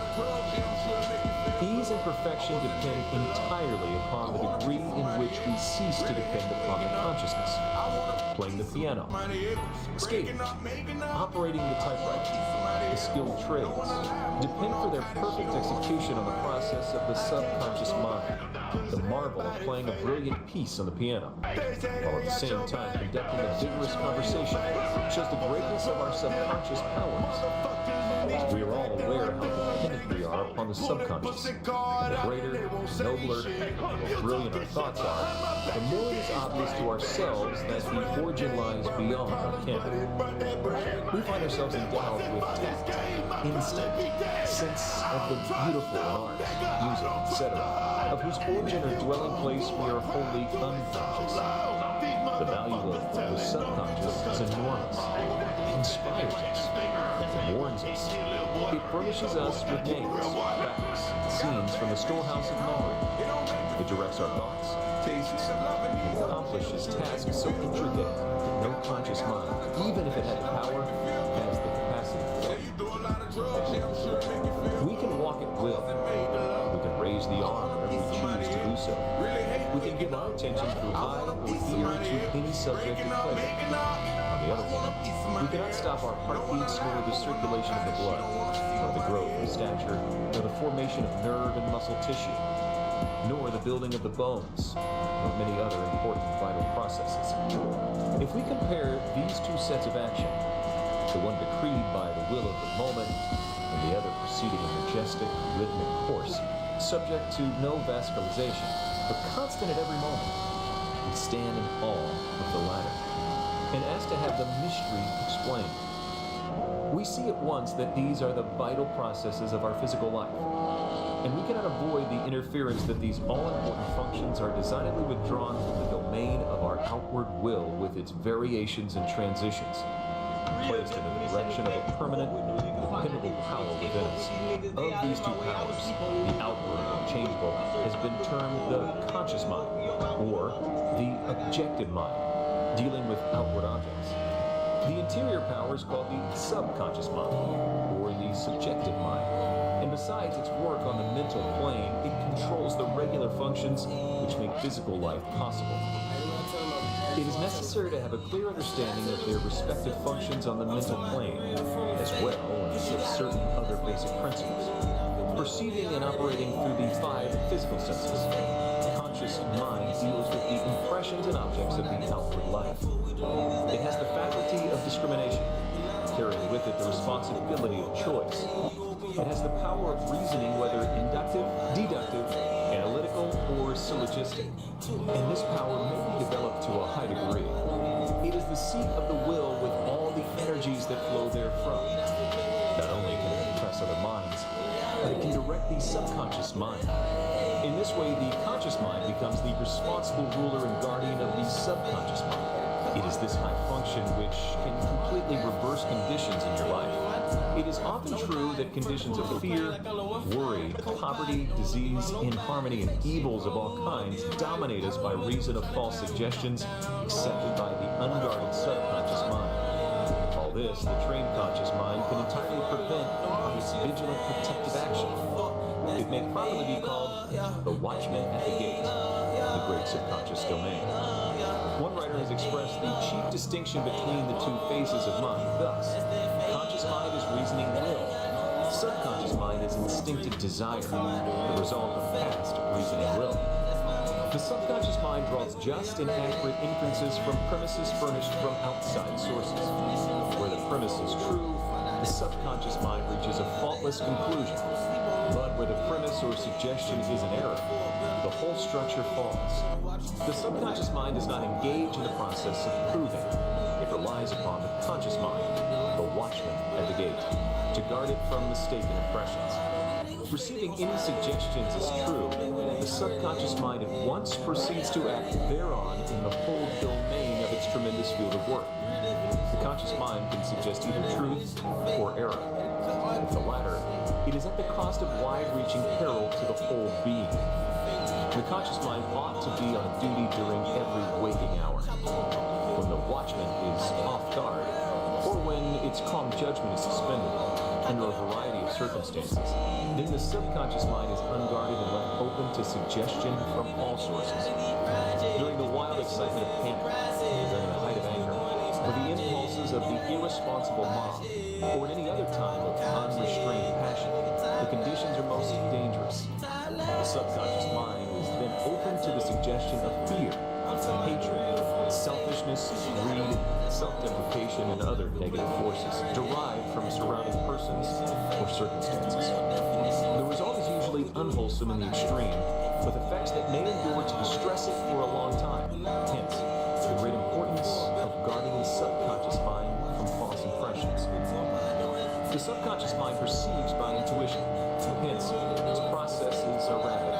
Ease and perfection depend entirely upon the degree in which we cease to depend upon the consciousness. Playing the piano, skating, operating the typewriter, the skilled trades depend for their perfect execution on the process of the subconscious mind, the marvel of playing a brilliant piece on the piano, while at the same time conducting a vigorous conversation shows the greatness of our subconscious powers. We are all aware how dependent we are upon the subconscious. The greater, the nobler, the more brilliant our thoughts are, the more it is obvious to ourselves that the origin lies beyond our ken. We find ourselves endowed with tact, instinct, sense of the beautiful in art, music, etc., of whose origin or dwelling place we are wholly unconscious. The value of the subconscious is enormous. It inspires us. It warns us. It furnishes us with names, facts, scenes from the storehouse of memory. It directs our thoughts, tastes, and accomplishes tasks so intricate that no conscious mind, even if it had the power, has the capacity for it. We can walk at will. We can raise the arm whenever we choose to do so. We can give our attention through eye or ear to any subject of pleasure. On the other hand, we cannot stop our heartbeats nor the circulation of the blood, nor the growth of stature, nor the formation of nerve and muscle tissue, nor the building of the bones, nor many other important vital processes. If we compare these two sets of action, the one decreed by the will of the moment, and the other proceeding in majestic, rhythmic course, subject to no vascularization, but constant at every moment, we stand in awe of the latter, and ask to have the mystery explained. We see at once that these are the vital processes of our physical life, and we cannot avoid the interference that these all-important functions are designedly withdrawn from the domain of our outward will with its variations and transitions, placed in the direction of a permanent, dependable power within us. Of these two powers, the outward or changeable has been termed the conscious mind, or the objective mind, dealing with outward objects. The interior power is called the subconscious mind, or the subjective mind. And besides its work on the mental plane, it controls the regular functions which make physical life possible. It is necessary to have a clear understanding of their respective functions on the mental plane, as well as of certain other basic principles. Perceiving and operating through the 5 physical senses, conscious mind deals with the impressions and objects of the outward life. It has the faculty of discrimination, carrying with it the responsibility of choice. It has the power of reasoning, whether inductive, deductive, analytical, or syllogistic. And this power may be developed to a high degree. It is the seat of the will with all the energies that flow therefrom. Not only can it impress other minds, but it can direct the subconscious mind. In this way, the conscious mind becomes the responsible ruler and guardian of the subconscious mind. It is this high function which can completely reverse conditions in your life. It is often true that conditions of fear, worry, poverty, disease, inharmony, and evils of all kinds dominate us by reason of false suggestions accepted by the unguarded subconscious mind. All this, the trained conscious mind can entirely prevent by its vigilant protective action. It may properly be called the watchman at the gate, the great subconscious domain. One writer has expressed the chief distinction between the two phases of mind thus: conscious mind is reasoning will, subconscious mind is instinctive desire, the result of past reasoning will. The subconscious mind draws just and accurate inferences from premises furnished from outside sources. Where the premise is true, the subconscious mind reaches a faultless conclusion. But where the premise or suggestion is an error, the whole structure falls. The subconscious mind does not engage in the process of proving. It relies upon the conscious mind, the watchman at the gate, to guard it from mistaken impressions. Receiving any suggestions as true, the subconscious mind at once proceeds to act thereon in the whole domain of its tremendous field of work. The conscious mind can suggest either truth or error. If the latter, it is at the cost of wide-reaching peril to the whole being. The conscious mind ought to be on duty during every waking hour. When the watchman is off guard, or when its calm judgment is suspended, under a variety of circumstances, then the subconscious mind is unguarded and left open to suggestion from all sources. During the wild excitement of panic, during the height of anger, or the impulses of the irresponsible mob, or at any other time of unrestrained passion, the conditions are most dangerous. The subconscious mind is then open to the suggestion of fear, hatred, selfishness, greed, self-deprecation, and other negative forces derived from surrounding persons or circumstances. The result is usually unwholesome in the extreme, with effects that may endure to distress it for a long time. Hence, the great importance of guarding the subconscious mind from false impressions. The subconscious mind perceives by intuition. Hence, its processes are rapid.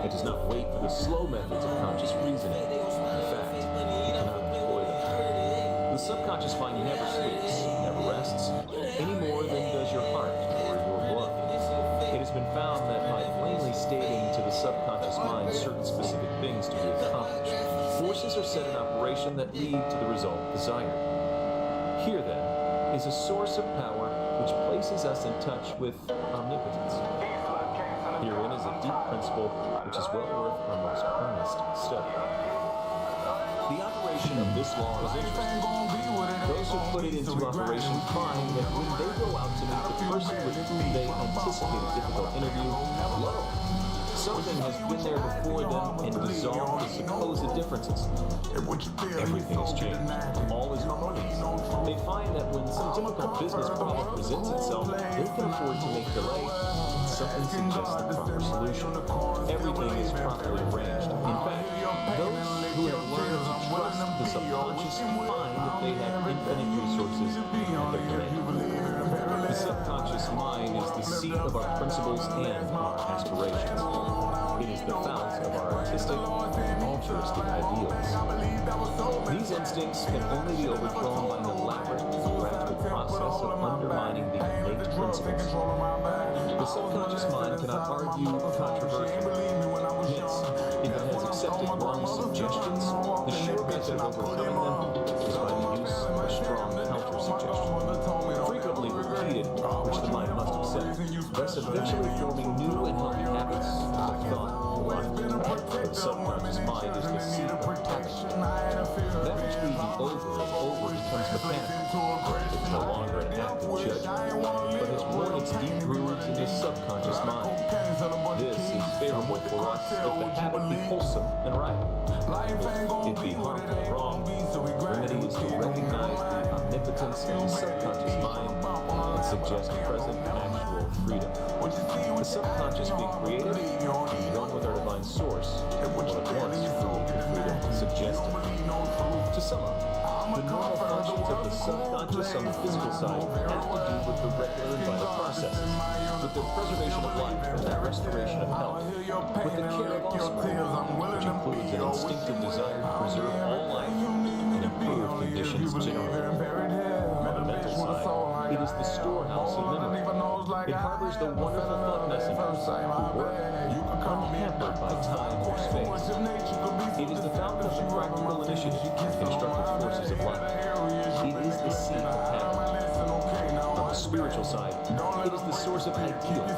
It does not wait for the slow methods of conscious reasoning. In fact, it cannot The subconscious mind never sleeps, never rests, any more than does your heart or your blood. It has been found that by plainly stating to the subconscious mind certain specific things to be accomplished, forces are set in operation that lead to the result desired. Here, then, is a source of power which places us in touch with omnipotence. Herein is a deep principle which is well worth our most earnest study. The operation of this law is interesting. Those who put it into operation find that when they go out to meet the person with whom they anticipate a difficult interview, lo, something has been there before them and dissolved the supposed differences. Everything has changed. All is harmonious. They find that when some difficult business problem presents itself, they can afford to make delay. Something suggests the proper solution. Everything is properly arranged. In fact, those who have learned to trust the subconscious find that they have infinite resources at their command. The subconscious mind is the seat of our principles and our aspirations. It is the fount of our artistic and altruistic ideals. These instincts can only be overthrown by an elaborate, gradual process of undermining the innate principles. The subconscious mind cannot argue controversially. Hence, if it has accepted wrong suggestions, the sure method of overcoming them is by the use of strong counter-suggestion, frequently repeated, which the mind must accept, thus eventually forming new and healthy habits of thought and life. The subconscious mind is the seat of habit. That which we do over and over becomes mechanical. It's no longer an active judgment, but has worn its deep grooves in the subconscious mind. This is favorable for us if the habit be wholesome and right. If it be harmful and wrong, the remedy is to recognize the omnipotence of the subconscious mind and suggest present and actual freedom. The subconscious being creative, one with our divine source, will at once rule the freedom suggested. To sum up, the normal functions of the subconscious on the physical side have to do with the regular and vital processes, with the preservation of life and the restoration of health, with the care of offspring, which includes an instinctive desire to preserve all life and improve conditions generally. On the mental side, it is the storehouse of memory. It harbors the wonderful thought messengers who work unhampered by time or space. It is the fountain of the practical initiative and constructive forces of life. It is the seat of habit. On the spiritual side, it is the source of ideals,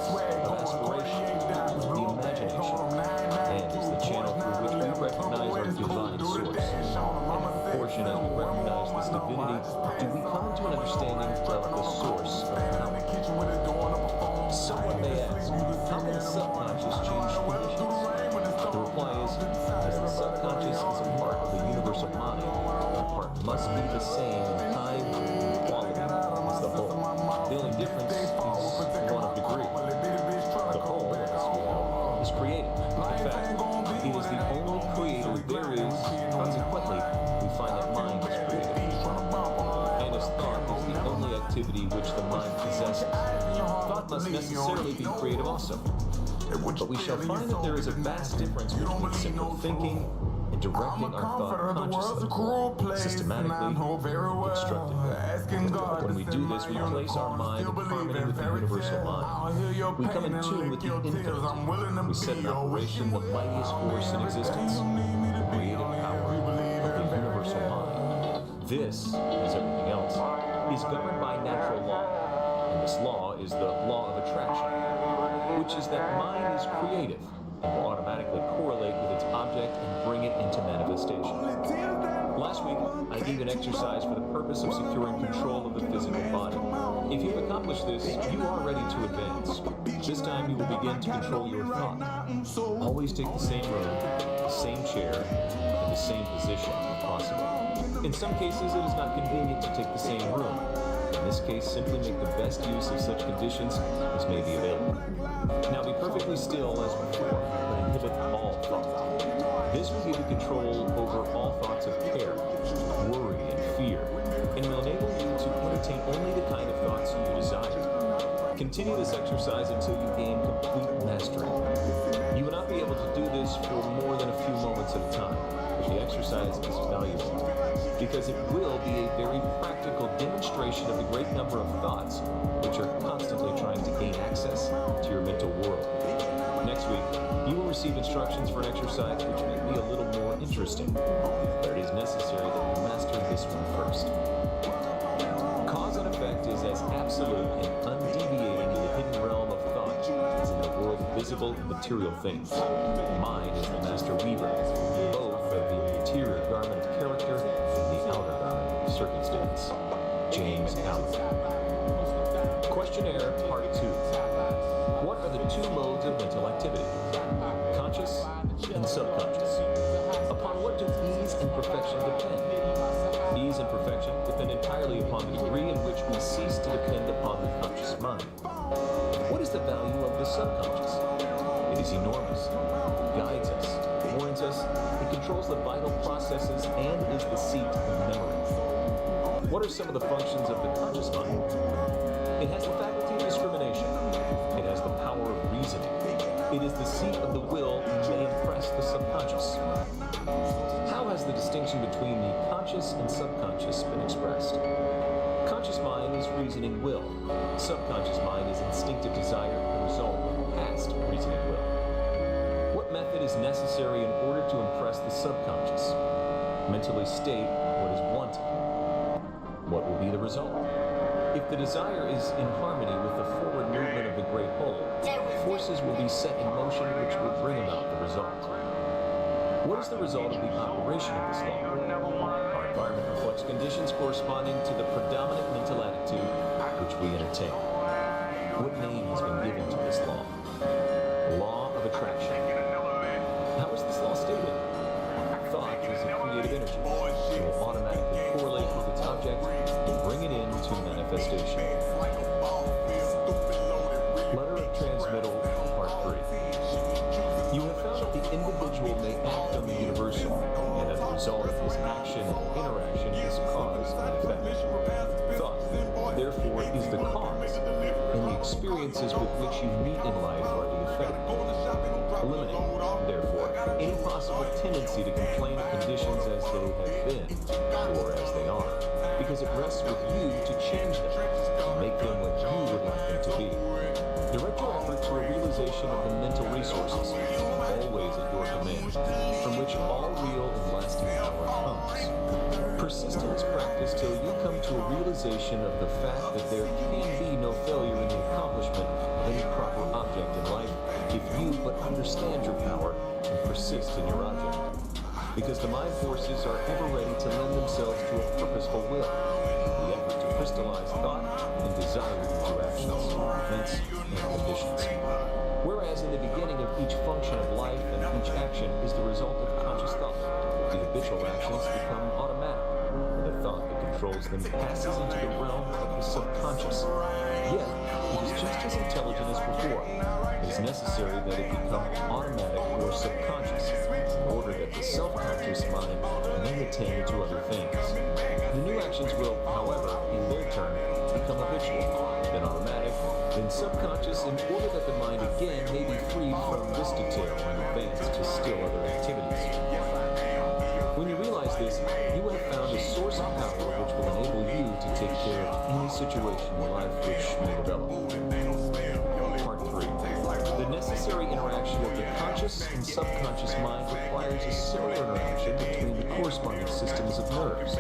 of aspiration, the imagination, and is the channel through which we recognize our divine source. And in proportion as we recognize this divinity, do we come to an understanding of the source of power. Someone may ask, how can the subconscious change conditions? The reply is, as the subconscious is a part of the universal mind, the part must be the same in time and quality as the whole. The only difference is one of degree. The whole, as we know, is created. In fact, it is the only creator there is. Consequently, we find that mind is created. And as thought is the only activity which the mind possesses. Thought must necessarily be creative also. But we shall find that there is a vast difference between simple thinking and directing our thought consciously, systematically, constructively. When we do this, we place our mind in harmony with the universal mind. We come in tune with the infinite. We set in operation the mightiest force in existence, the creative power of the universal mind. This, as everything else, is governed by natural law, and this law is the law of attraction, which is that mind is creative and will automatically correlate with its object and bring it into manifestation. Last week, I gave an exercise for the purpose of securing control of the physical body. If you've accomplished this, you are ready to advance. This time you will begin to control your thought. Always take the same room, the same chair, and the same position if possible. In some cases, it is not convenient to take the same room. In this case, simply make the best use of such conditions as may be available. Now be perfectly still as before, but inhibit all thought. This will give you control over all thoughts of care, worry, and fear, and will enable you to entertain only the kind of thoughts you desire. Continue this exercise until you gain complete mastery. You will not be able to do this for more than a few moments at a time, but the exercise is valuable, because it will be a very practical demonstration of the great number of thoughts which are constantly trying to gain access to your mental world. Next week, you will receive instructions for an exercise which may be a little more interesting, but it is necessary that you master this one first. Cause and effect is as absolute and undeviating in the hidden realm of thought as in the world of visible material things. Mind is the master weaver, both of the interior garment of character and the outer garment of circumstance. James Allen. Questionnaire Part 2. What are the two modes of mental activity? Conscious and subconscious. Upon what do ease and perfection depend? Ease and perfection depend entirely upon the degree in which we cease to depend upon the conscious mind. What is the value of the subconscious? It is enormous. It guides us, warns us, it controls the vital processes, and is the seat of memory. What are some of the functions of the conscious mind? It has the faculty of discrimination. It has the power of reasoning. It is the seat of the will and may impress the subconscious. How has the distinction between the conscious and subconscious been expressed? Conscious mind is reasoning will. Subconscious mind is instinctive desire, the result of past reasoning will. What method is necessary in order to impress the subconscious? Mentally state what is wanted. What will be the result? If the desire is in harmony with the forward movement of the great whole, forces will be set in motion which will bring about the result. What is the result of the operation of this law? Our environment reflects conditions corresponding to the predominant mental attitude which we entertain. What name has been given to this law? Law of attraction. How is this law stated? Thought is a creative energy. It will automatically correlate with its object and bring it into manifestation. Letter of transmittal, Part 3. You have found that the individual may act on the universal, and that the result of his action and interaction is cause and effect. Thought, therefore, is the cause, and the experiences with which you meet in life are the effect. Eliminate, therefore, any possible tendency to complain of conditions as they have been, or as they are, because it rests with you to change them, and make them what you would like them to be. Direct your effort to a realization of the mental resources, always at your command, from which all real and lasting power comes. Persistence practice till you come to a realization of the fact that there can be no failure in the accomplishment of any proper object in life if you but understand your power and persist in your object. Because the mind forces are ever ready to lend themselves to a purposeful will, the effort to crystallize thought and desire into actions, events, and conditions. Whereas in the beginning of each function of life and each action is the result of conscious thought, the habitual actions become automatic, and the thought that controls them passes into the realm of the subconscious. Yet, it is just as intelligent as before. It is necessary that it become automatic or subconscious, in order that the self-conscious mind may attain to other things. The new actions will, however, in their turn, become habitual, then automatic, then subconscious, in order that the mind again may be freed from this detail and advance to still other activities. When you realize this, you will have found a source of power which will enable you to take care of any situation in life which may develop. Part 3. The necessary interaction of the conscious and subconscious mind requires a similar interaction between the corresponding systems of nerves.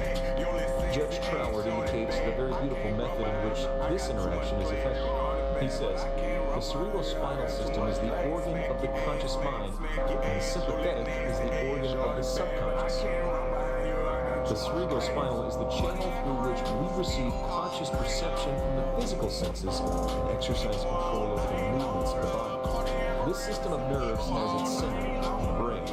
Judge Troward indicates the very beautiful method in which this interaction is effected. He says, the cerebrospinal system is the organ of the conscious mind, and the sympathetic is the organ of the subconscious. The cerebrospinal is the channel through which we receive conscious perception from the physical senses and exercise control over the movements of the body. This system of nerves has its center in the brain.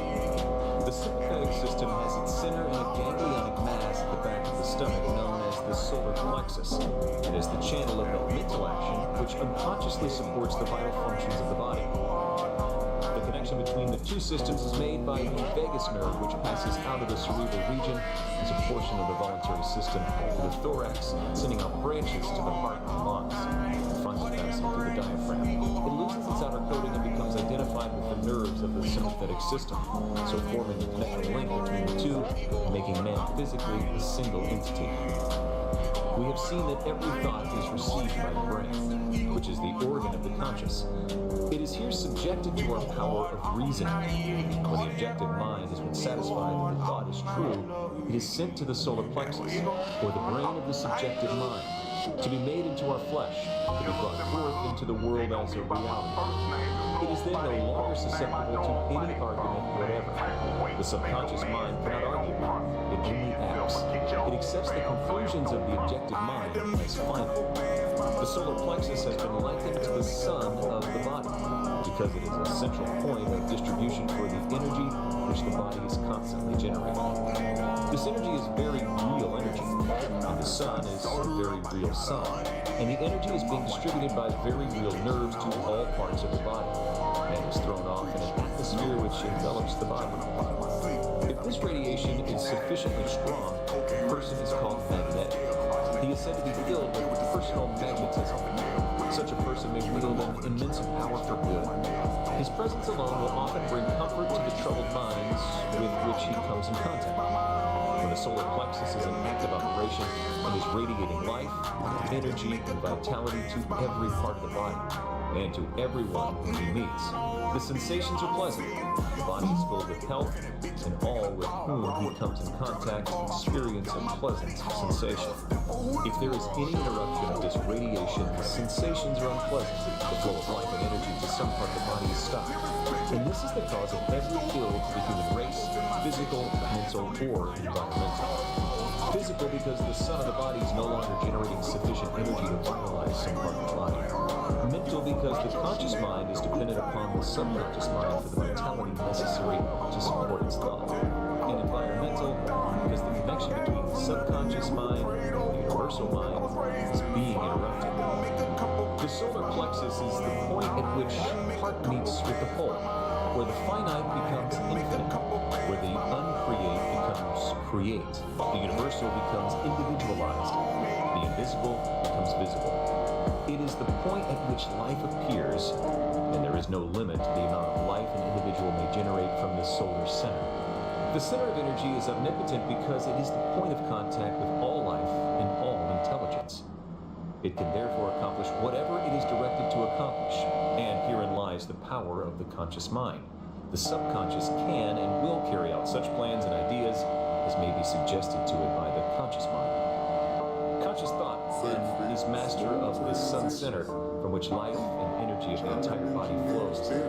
The sympathetic system has its center in a ganglionic mass at the back of the stomach known as the solar plexus. It is the channel of the mental action which unconsciously supports the vital functions of the body. The connection connection between the two systems is made by the vagus nerve, which passes out of the cerebral region as a portion of the voluntary system to the thorax, sending out branches to the heart and lungs, and finally passing through the diaphragm. It loses its outer coating and becomes identified with the nerves of the sympathetic system, so forming a connecting link between the two and making man physically a single entity. We have seen that every thought is received by the brain, which is the organ of the conscious. It is here subjected to our power of reasoning. When the objective mind has been satisfied that the thought is true, it is sent to the solar plexus, or the brain of the subjective mind, to be made into our flesh, to be brought forth into the world as a reality. It is then no longer susceptible to any argument whatever. The subconscious mind cannot argue. It only acts. It accepts the conclusions of the objective mind as final. The solar plexus has been likened to the sun of the body, because it is a central point of distribution for the energy which the body is constantly generating. This energy is very real energy, and the sun is a very real sun, and the energy is being distributed by very real nerves to all parts of the body, and is thrown off in an atmosphere which envelops the body. If this radiation is sufficiently strong, the person is called magnetic. He is said to be filled with personal magnetism. Such a person may wield an immense power for good. His presence alone will often bring comfort to the troubled minds with which he comes in contact. When the solar plexus is in active operation and is radiating life, energy, and vitality to every part of the body, and to everyone whom he meets, the sensations are pleasant. The body is filled with health, and all with whom he comes in contact experience a pleasant sensation. If there is any interruption of this radiation, the sensations are unpleasant. The flow of life and energy to some part of the body is stopped. And this is the cause of every ill to the human race, physical, mental, or environmental. Physical, because the sun of the body is no longer generating sufficient energy to vitalize some part of the body. Mental, because the conscious mind is dependent upon the subconscious mind for the vitality necessary to support its thought. And environmental, because the connection between the subconscious mind and the universal mind is being interrupted. The solar plexus is the point at which part meets with the whole, where the finite becomes infinite, where the uncreate becomes create, the universal becomes individualized, the invisible becomes visible. It is the point at which life appears, and there is no limit to the amount of life an individual may generate from this solar center. The center of energy is omnipotent because it is the point of contact with all life and all intelligence. It can therefore accomplish whatever it is directed to accomplish, and herein lies the power of the conscious mind. The subconscious can and will carry out such plans and ideas as may be suggested to it by the conscious mind. Conscious thought, then, is master of this sun center from which life and energy of the entire body flows. The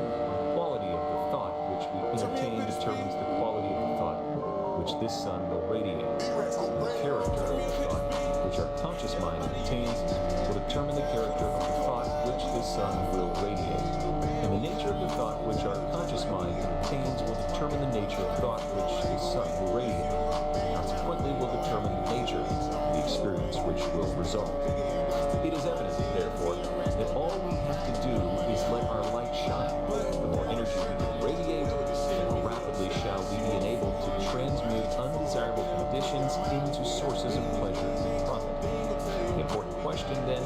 quality of the thought which we entertain determines the quality of the thought which this sun will radiate. The character of the thought which our conscious mind entertains will determine the character of the thought which this sun will radiate. And the nature of the thought which our conscious mind entertains will determine the nature of thought which this sun will radiate. Consequently, will determine the nature of the experience which will result. It is evident, therefore, that all we have to do is let our light shine. The more energy we can radiate, the more rapidly shall we be enabled to transmute undesirable conditions into sources of pleasure and profit. The important question, then,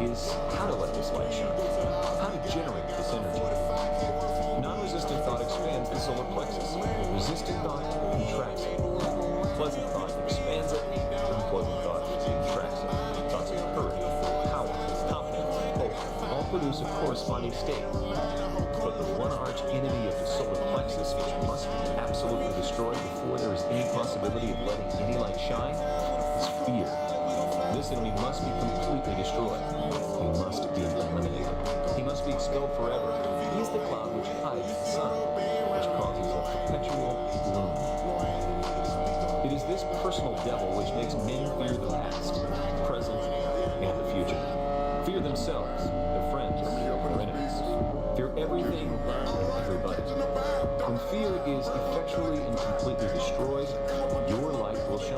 is how to let this light shine, how to generate this energy. Non-resistant thought expands the solar plexus. Resistant thought contracts it. Pleasant thought expands it. Unpleasant thought contracts it. Thoughts of courage, power, confidence, hope all produce a corresponding state. But the one arch enemy of the solar plexus, which must be absolutely destroyed before there is any possibility of letting any light shine, is fear. This enemy must be completely destroyed. He must be eliminated. He must be expelled forever. He is the cloud which hides the sun, which causes a perpetual gloom. It is this personal devil which makes men fear the past, present, and the future. Fear themselves, their friends, their enemies. Fear everything and everybody. When fear is effectually and completely destroyed, your light will shine.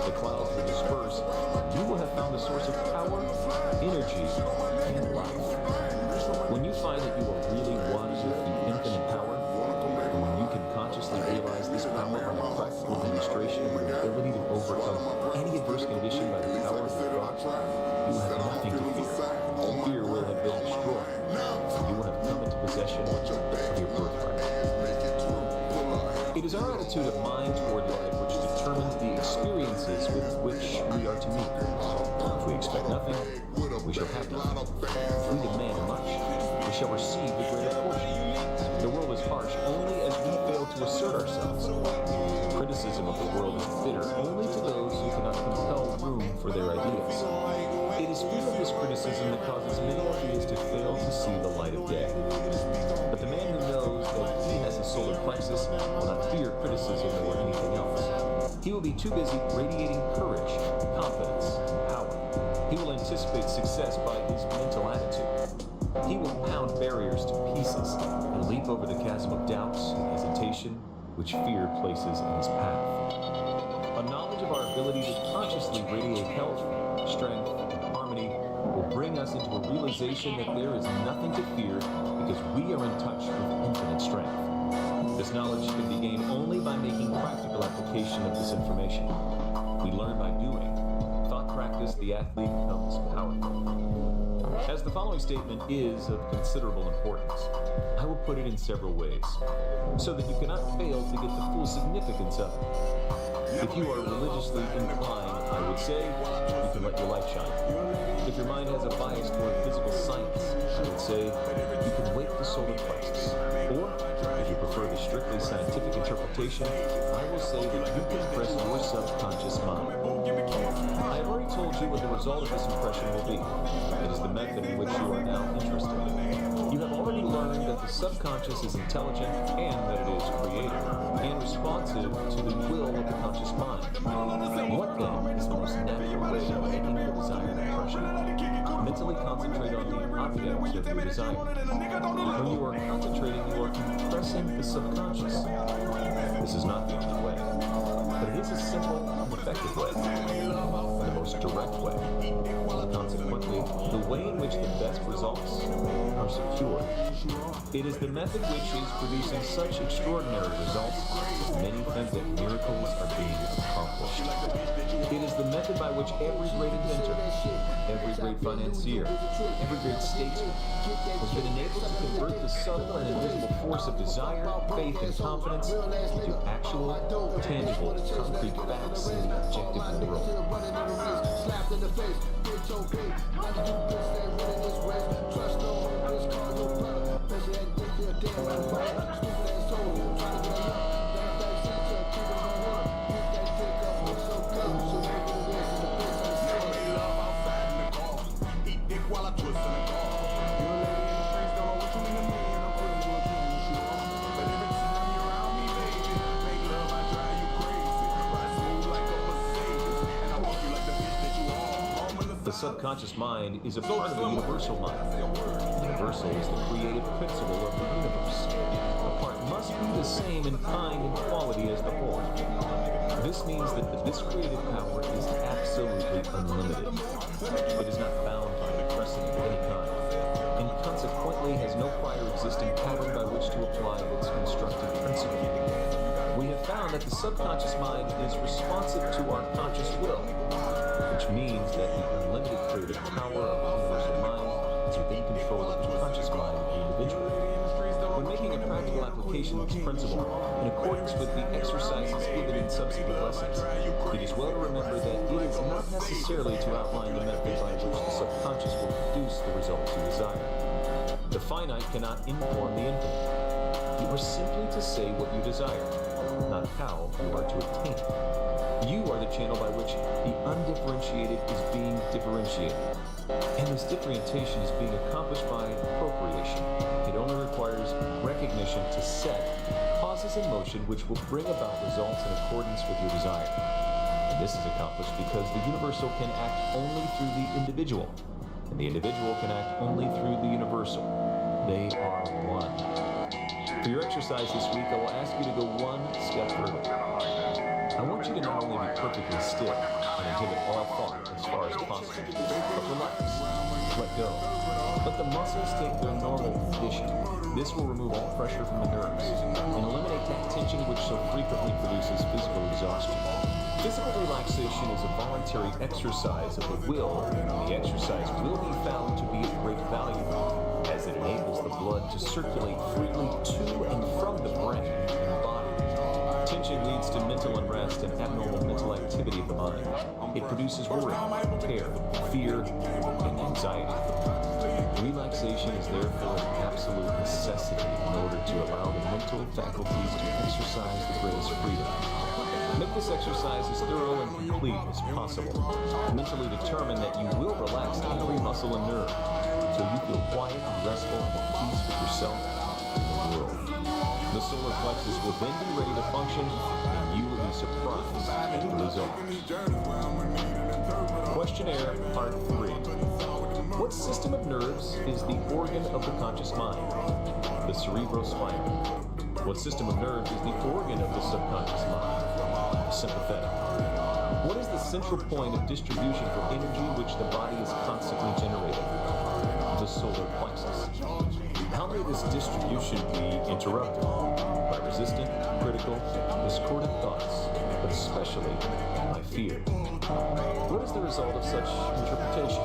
The clouds will disperse. You will have found the source of power, energy, and life. When you find that you are really one with the infinite power, overcome any adverse condition by the power of your thoughts, you will have nothing to fear. Fear will have been destroyed, and you will have come into possession of your birthright. It is our attitude of mind toward life which determines the experiences with which we are to meet. If we expect nothing, we shall have nothing. If we demand much, we shall receive the greater portion. The world is harsh only as we fail to assert ourselves. Criticism of the world is bitter only to those who cannot compel room for their ideas. It is fear of this criticism that causes many ideas to fail to see the light of day. But the man who knows that he has a solar plexus will not fear criticism or anything else. He will be too busy radiating courage, confidence, and power. He will anticipate success by his mental attitude. He will pound barriers to pieces and leap over the chasm of doubts and hesitation which fear places in his path. A knowledge of our ability to consciously radiate health, strength, and harmony will bring us into a realization that there is nothing to fear because we are in touch with infinite strength. This knowledge can be gained only by making practical application of this information. We learn by doing. Thought practice, the athlete becomes powerful. As the following statement is of considerable importance, I will put it in several ways, so that you cannot fail to get the full significance of it. If you are religiously inclined, I would say, you can let your light shine. If your mind has a bias toward physical science, I would say, you can wake the solar plexus. Or, if you prefer the strictly scientific interpretation, I will say that you can impress your subconscious mind. I have already told you what the result of this impression will be. It is the method in which you are now interested. You have already learned that the subconscious is intelligent and that it is creative and responsive to the will of the conscious mind. What then is the most natural way of making the desired impression? Mentally concentrate on the object of your desire. When you are concentrating, you are compressing the subconscious. This is not the only way, but it is a simple and effective way, the most direct way. Consequently, the way in which the best results are secured. It is the method which is producing such extraordinary results that many think that miracles are being accomplished. It is the method by which every great inventor, every great financier, every great statesman has been enabled to convert the subtle and invisible force of desire, faith, and confidence into actual, tangible, concrete facts in the objective world. Slapped in the face, bitch, okay. How did you bitch that winning this race? Trust no one, bitch, call no brother. Bitch, ain't think you're a damn right brother. Stupid ass soul, trying to get up. Then I back seat, so keep it on one. You can't take up, what's so good? So make it this in the bitch on the side. Made love outside in the car. Eat dick while I twist in the car. You a lady in the streets, don't know what you mean to me, and I'm pretty much what you sure. But every time you're around me, baby, make love, I drive you crazy. Ride smooth like a Mercedes, and I walk you like the bitch that you are. The subconscious mind is a part of the universal mind. The universal is the creative principle of the universe. A part must be the same in kind and quality as the whole. This means that this creative power is absolutely unlimited. It is not bound by a precedent of any kind, and consequently has no prior existing pattern by which to apply its constructive principle. We have found that the subconscious mind is responsive to our conscious will, which means that the unlimited creative power of the universal mind is within control of the conscious mind of the individual. When making a practical application of this principle, in accordance with the exercises given in subsequent lessons, it is well to remember that it is not necessarily to outline the method by which the subconscious will produce the results you desire. The finite cannot inform the infinite. You are simply to say what you desire, not how you are to attain it. You are the channel by which the undifferentiated is being differentiated. And this differentiation is being accomplished by appropriation. It only requires recognition to set causes in motion which will bring about results in accordance with your desire. And this is accomplished because the universal can act only through the individual, and the individual can act only through the universal. They are one. For your exercise this week, I will ask you to go one step further. I want you to not only be perfectly still and inhibit all thought as far as possible, but relax, let go. Let the muscles take their normal condition. This will remove all pressure from the nerves and eliminate that tension which so frequently produces physical exhaustion. Physical relaxation is a voluntary exercise of the will, and the exercise will be found to be of great value, as it enables the blood to circulate freely to and from the brain and the body. Tension leads to mental unrest and abnormal mental activity of the mind. It produces worry, care, fear, and anxiety. Relaxation is therefore an absolute necessity in order to allow the mental faculties to exercise the greatest freedom. Make this exercise as thorough and complete as possible. Mentally determine that you will relax every muscle and nerve until you feel quiet and restful and at peace with yourself and the world. The solar plexus will then be ready to function, and you will be surprised at the results. Questionnaire Part 3. What system of nerves is the organ of the conscious mind? The cerebrospinal. What system of nerves is the organ of the subconscious mind? The sympathetic. What is the central point of distribution for energy which the body is constantly generating? The solar plexus. How may this distribution be interrupted? By resistant, critical, discordant thoughts, but especially by fear. What is the result of such interpretation?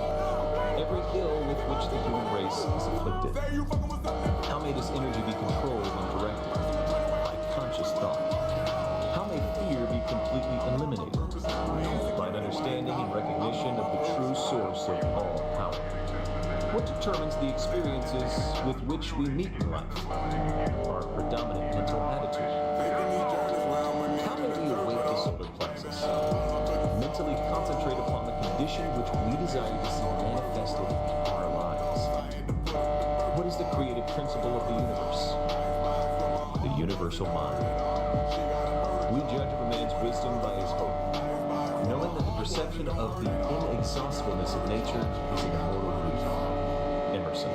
Every ill with which the human race is afflicted. How may this energy be controlled and directed? By conscious thought. How may fear be completely eliminated? By an understanding and recognition of the true source of all power. What determines the experiences with which we meet in life? Our predominant mental attitude. How may we awake the solar plexus? Mentally concentrate upon the condition which we desire to see manifested in our lives. What is the creative principle of the universe? The universal mind. We judge of a man's wisdom by his hope, knowing that the perception of the inexhaustibleness of nature is an immortal truth. Emerson.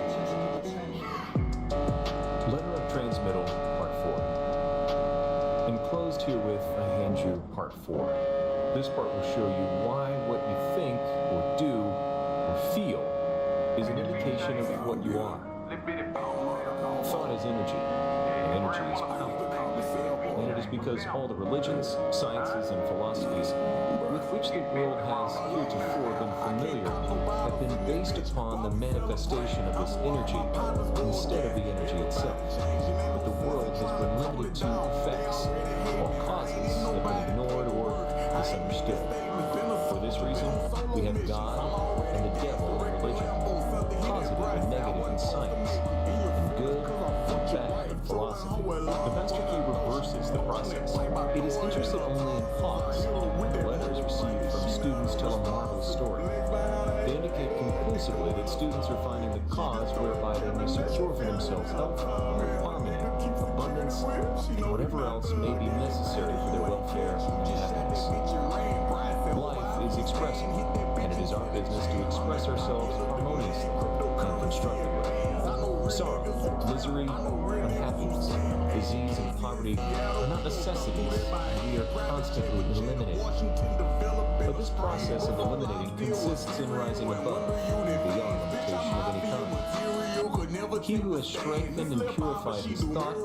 Letter of Transmittal, Part 4. Enclosed herewith, I hand you Part 4. This part will show you why what you think, or do, or feel is an indication of what you are. Thought is energy, and energy is power. And it is because all the religions, sciences, and philosophies with which the world has heretofore been familiar have been based upon the manifestation of this energy instead of the energy itself. But the world has been limited to effects, while causes have been ignored or misunderstood. For this reason, we have God and the devil in religion, positive and negative in science, and good and bad in philosophy. The master key reverses the process. It is interested only in cause. The letters received from students tell a marvelous story. They indicate conclusively that students are finding the cause whereby they may secure for themselves health, harmony, abundance, and whatever else may be necessary for their welfare and happiness. Life is expressive, and it is our business to express ourselves harmoniously and constructively. Sorrow, misery, unhappiness, disease, and poverty are not necessities, and we are constantly eliminating. But this process of eliminating consists in rising above, beyond limitation of any kind. He who has strengthened and purified his thought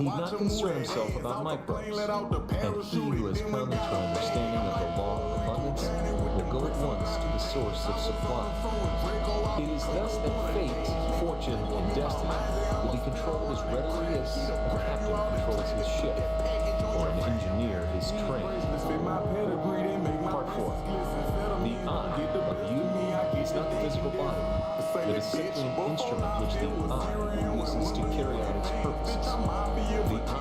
need not concern himself about microbes, and he who has come to an understanding of the law of abundance will go at once to the source of supply. It is thus that fate, fortune, and destiny will be controlled as readily as a captain controls his ship, or an engineer his train. Part 4. The I of you is not the physical body. It is simply an instrument which the I uses to carry out its purposes. The I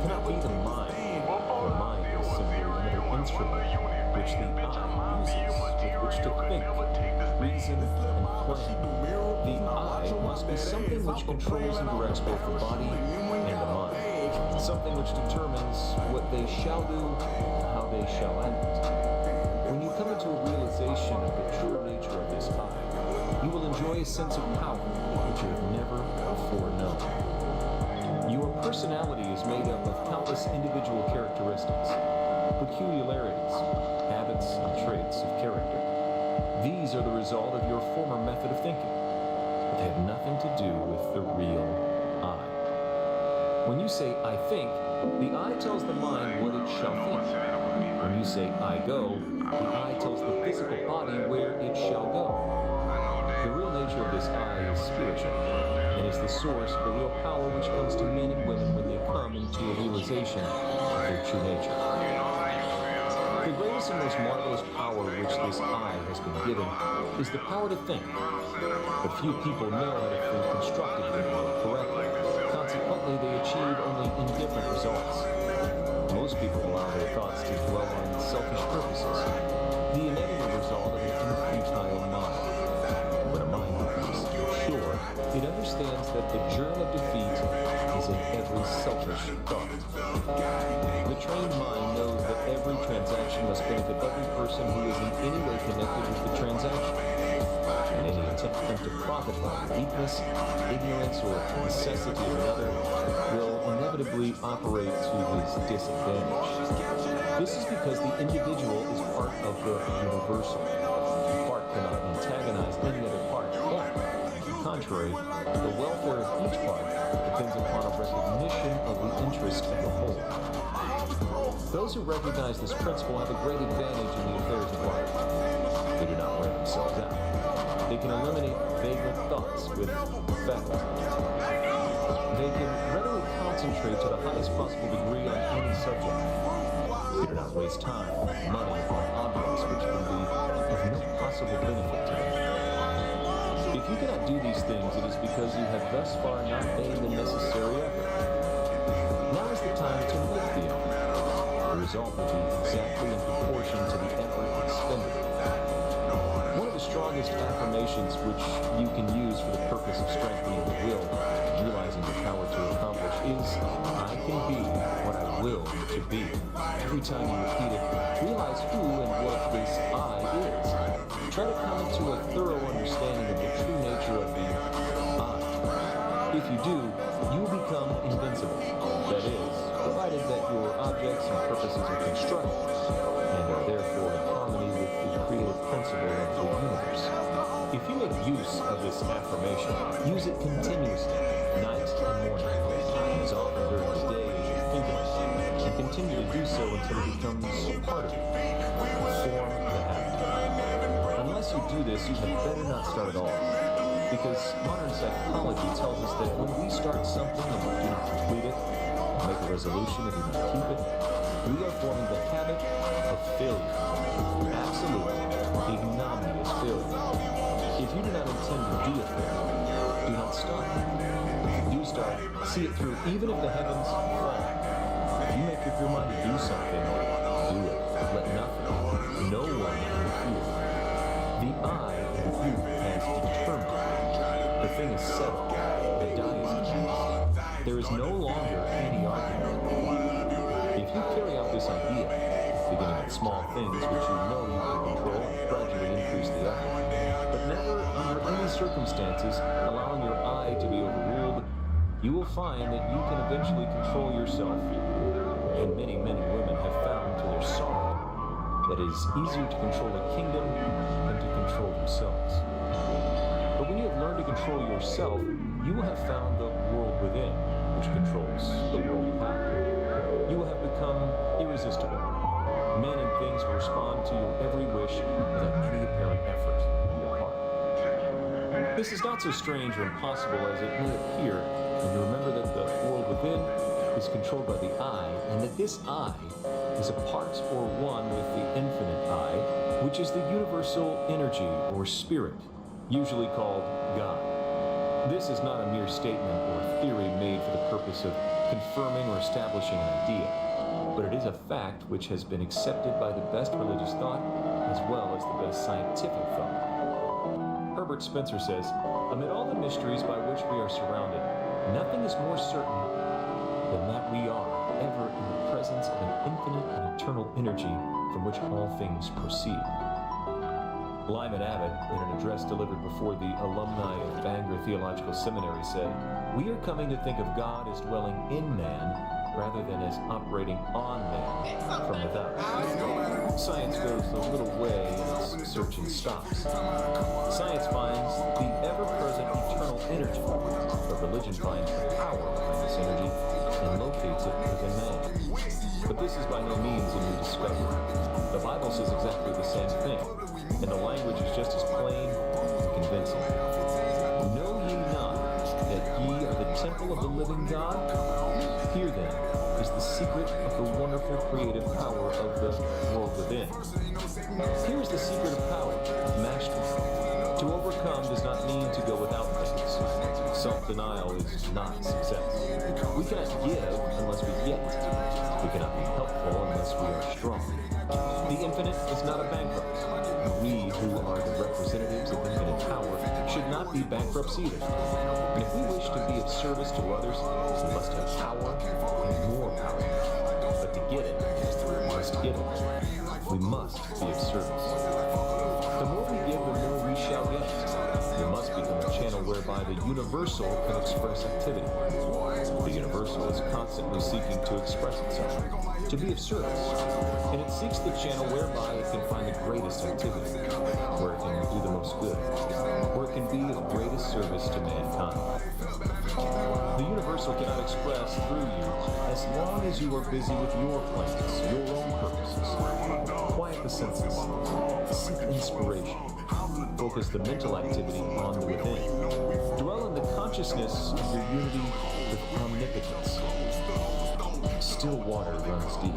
cannot be the mind. The mind is simply another instrument which the I uses with which to think, reason, and plan. The I must be something which controls and directs both the body and the mind. Something which determines what they shall do and how they shall act. When you come into a realization of the true nature of this I, you will enjoy a sense of power which you have never before known. Your personality is made up of countless individual characteristics, peculiarities, habits, and traits of character. These are the result of your former method of thinking, but they have nothing to do with the real I. When you say, I think, the I tells the mind what it shall think. When you you say, I go, the eye tells the physical body where it shall go. The real nature of this eye is spiritual, and is the source of the real power which comes to men and women when they come into a realization of their true nature. The greatest and most marvelous power which this eye has been given is the power to think. But few people know how to think constructively or correctly. Consequently, they achieve only indifferent results. Most people allow their thoughts to dwell on selfish purposes, the inevitable result of an infantile mind. When a mind becomes sure, it understands that the germ of defeat is in every selfish thought. The trained mind knows that every transaction must benefit every person who is in any way connected with the transaction. And any attempt to profit by the weakness, ignorance, or necessity of another will inevitably operate to his disadvantage. This is because the individual is part of the universal. The part cannot antagonize any other part, but, on the contrary, the welfare of each part depends upon a recognition of the interest of the whole. Those who recognize this principle have a great advantage in the affairs of life. They do not wear themselves out. They can eliminate vagrant thoughts with faculty. They can readily concentrate to the highest possible degree on any subject. They do not waste time, money, on objects which can be of no possible benefit to them. If you cannot do these things, it is because you have thus far not made the necessary effort. Now is the time to make the effort. The result will be exactly in proportion to the effort expended. One of the strongest affirmations which you can use for the purpose of strengthening the will, realizing the power to accomplish, is, I can be what I will to be. Every time you repeat it, realize who and what this I is. Try to come into a thorough understanding of the true nature of the I. If you do, you will become invincible. That is, provided that your objects and purposes are constructive, and are therefore in harmony with the creative principle of the universe. If you make use of this affirmation, use it continuously, night and morning, as often during the day as you think of it, and continue to do so until it becomes part of you. Form the habit. Unless you do this, you had better not start at all, because modern psychology tells us that when we start something and do not complete it, and make a resolution and do not keep it, we are forming the habit of failure. Absolute, ignominious failure. If you do not intend to do a thing, do not start. If you do start, see it through, even if the heavens fall. If you make up your mind to do something, do it. Let nothing, no one interfere. The I in you has determined. The thing is settled. The die is cast. There is no longer any argument. If you carry out this idea, beginning with small things which you know you can control and gradually increase the effort, but never under any circumstances allowing your I to be overruled, you will find that you can eventually control yourself. And many men and women have found to their sorrow that it is easier to control a kingdom than to control themselves. But when you have learned to control yourself, you will have found the world within, which controls the world without. You will have become irresistible. Men and things will respond to your every wish without any apparent effort on your part. This is not so strange or impossible as it may appear when you remember that the world within is controlled by the I, and that this I is a part or one with the infinite I, which is the universal energy or spirit, usually called God. This is not a mere statement or theory made for the purpose of confirming or establishing an idea, but it is a fact which has been accepted by the best religious thought as well as the best scientific thought. Herbert Spencer says, amid all the mysteries by which we are surrounded, nothing is more certain than that we are ever in the presence of an infinite and eternal energy from which all things proceed. Lyman Abbott, in an address delivered before the alumni of Bangor Theological Seminary, said, we are coming to think of God as dwelling in man rather than as operating on man from without. Science goes a little way in its search and stops. Science finds the ever-present eternal energy, but religion finds the power behind this energy and locates it within man. But this is by no means a new discovery. Bible says exactly the same thing, and the language is just as plain and convincing. Know ye not that ye are the temple of the living God? Here then is the secret of the wonderful creative power of the world within. Here is the secret of power, of mastery. To overcome does not mean to go without things. Self-denial is not success. We cannot give unless we get. We cannot be helpful unless we are strong. The infinite is not a bankrupt. We who are the representatives of infinite power should not be bankrupts either. And if we wish to be of service to others, we must have power and more power. But to get it, we must give it. We must be of service. The more we give, the more we shall get. We must become a channel whereby the universal can express activity. The universal is constantly seeking to express itself, to be of service, and it seeks the channel whereby it can find the greatest activity, where it can do the most good, where it can be of greatest service to mankind. The universal cannot express through you as long as you are busy with your plans, your own purposes. Quiet the senses, seek inspiration, focus the mental activity on the within. Dwell in the consciousness of your unity with omnipotence. Still water runs deep.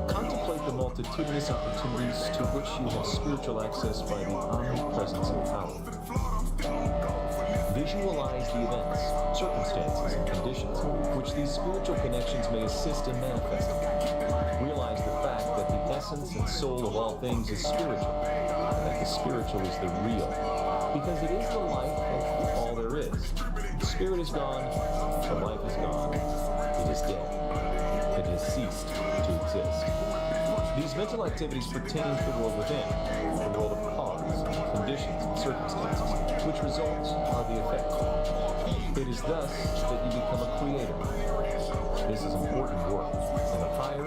Contemplate the multitudinous opportunities to which you have spiritual access by the omnipresence of power. Visualize the events, circumstances, and conditions which these spiritual connections may assist in manifesting. Realize the fact that the essence and soul of all things is spiritual, and that the spiritual is the real, because it is the life of all there is. The spirit is gone, the life is gone, it is dead, it has ceased to exist. These mental activities pertain to the world within, the world of cause, conditions, and circumstances, which results are the effect. It is thus that you become a creator. This is important work, and the higher,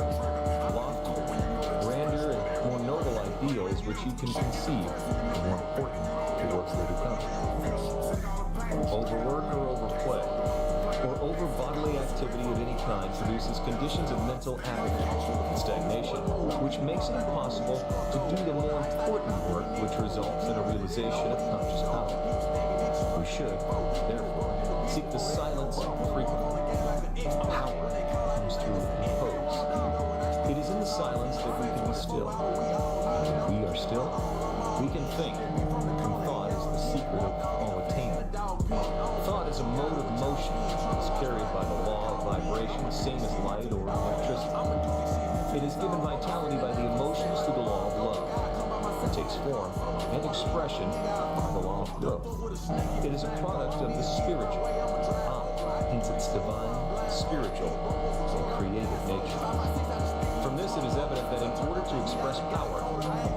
loftier, grander, and more noble ideals which you can conceive, the more important the works they become. Overwork or overplay, or over bodily activity of any kind produces conditions of mental apathy and stagnation, which makes it impossible to do the more important work which results in a realization of conscious power. We should, therefore, seek the silence frequently. Power comes through repose. It is in the silence that we can be still. And when we are still, we can think, and thought is the secret of all attainment. Thought is a mode of motion. It's carried by the law of vibration, same as light or electricity. It is given vitality by the emotions through the law of love. It takes form and expression by the law of growth. It is a product of the spiritual, hence its divine, spiritual, and creative nature. From this, it is evident that in order to express power,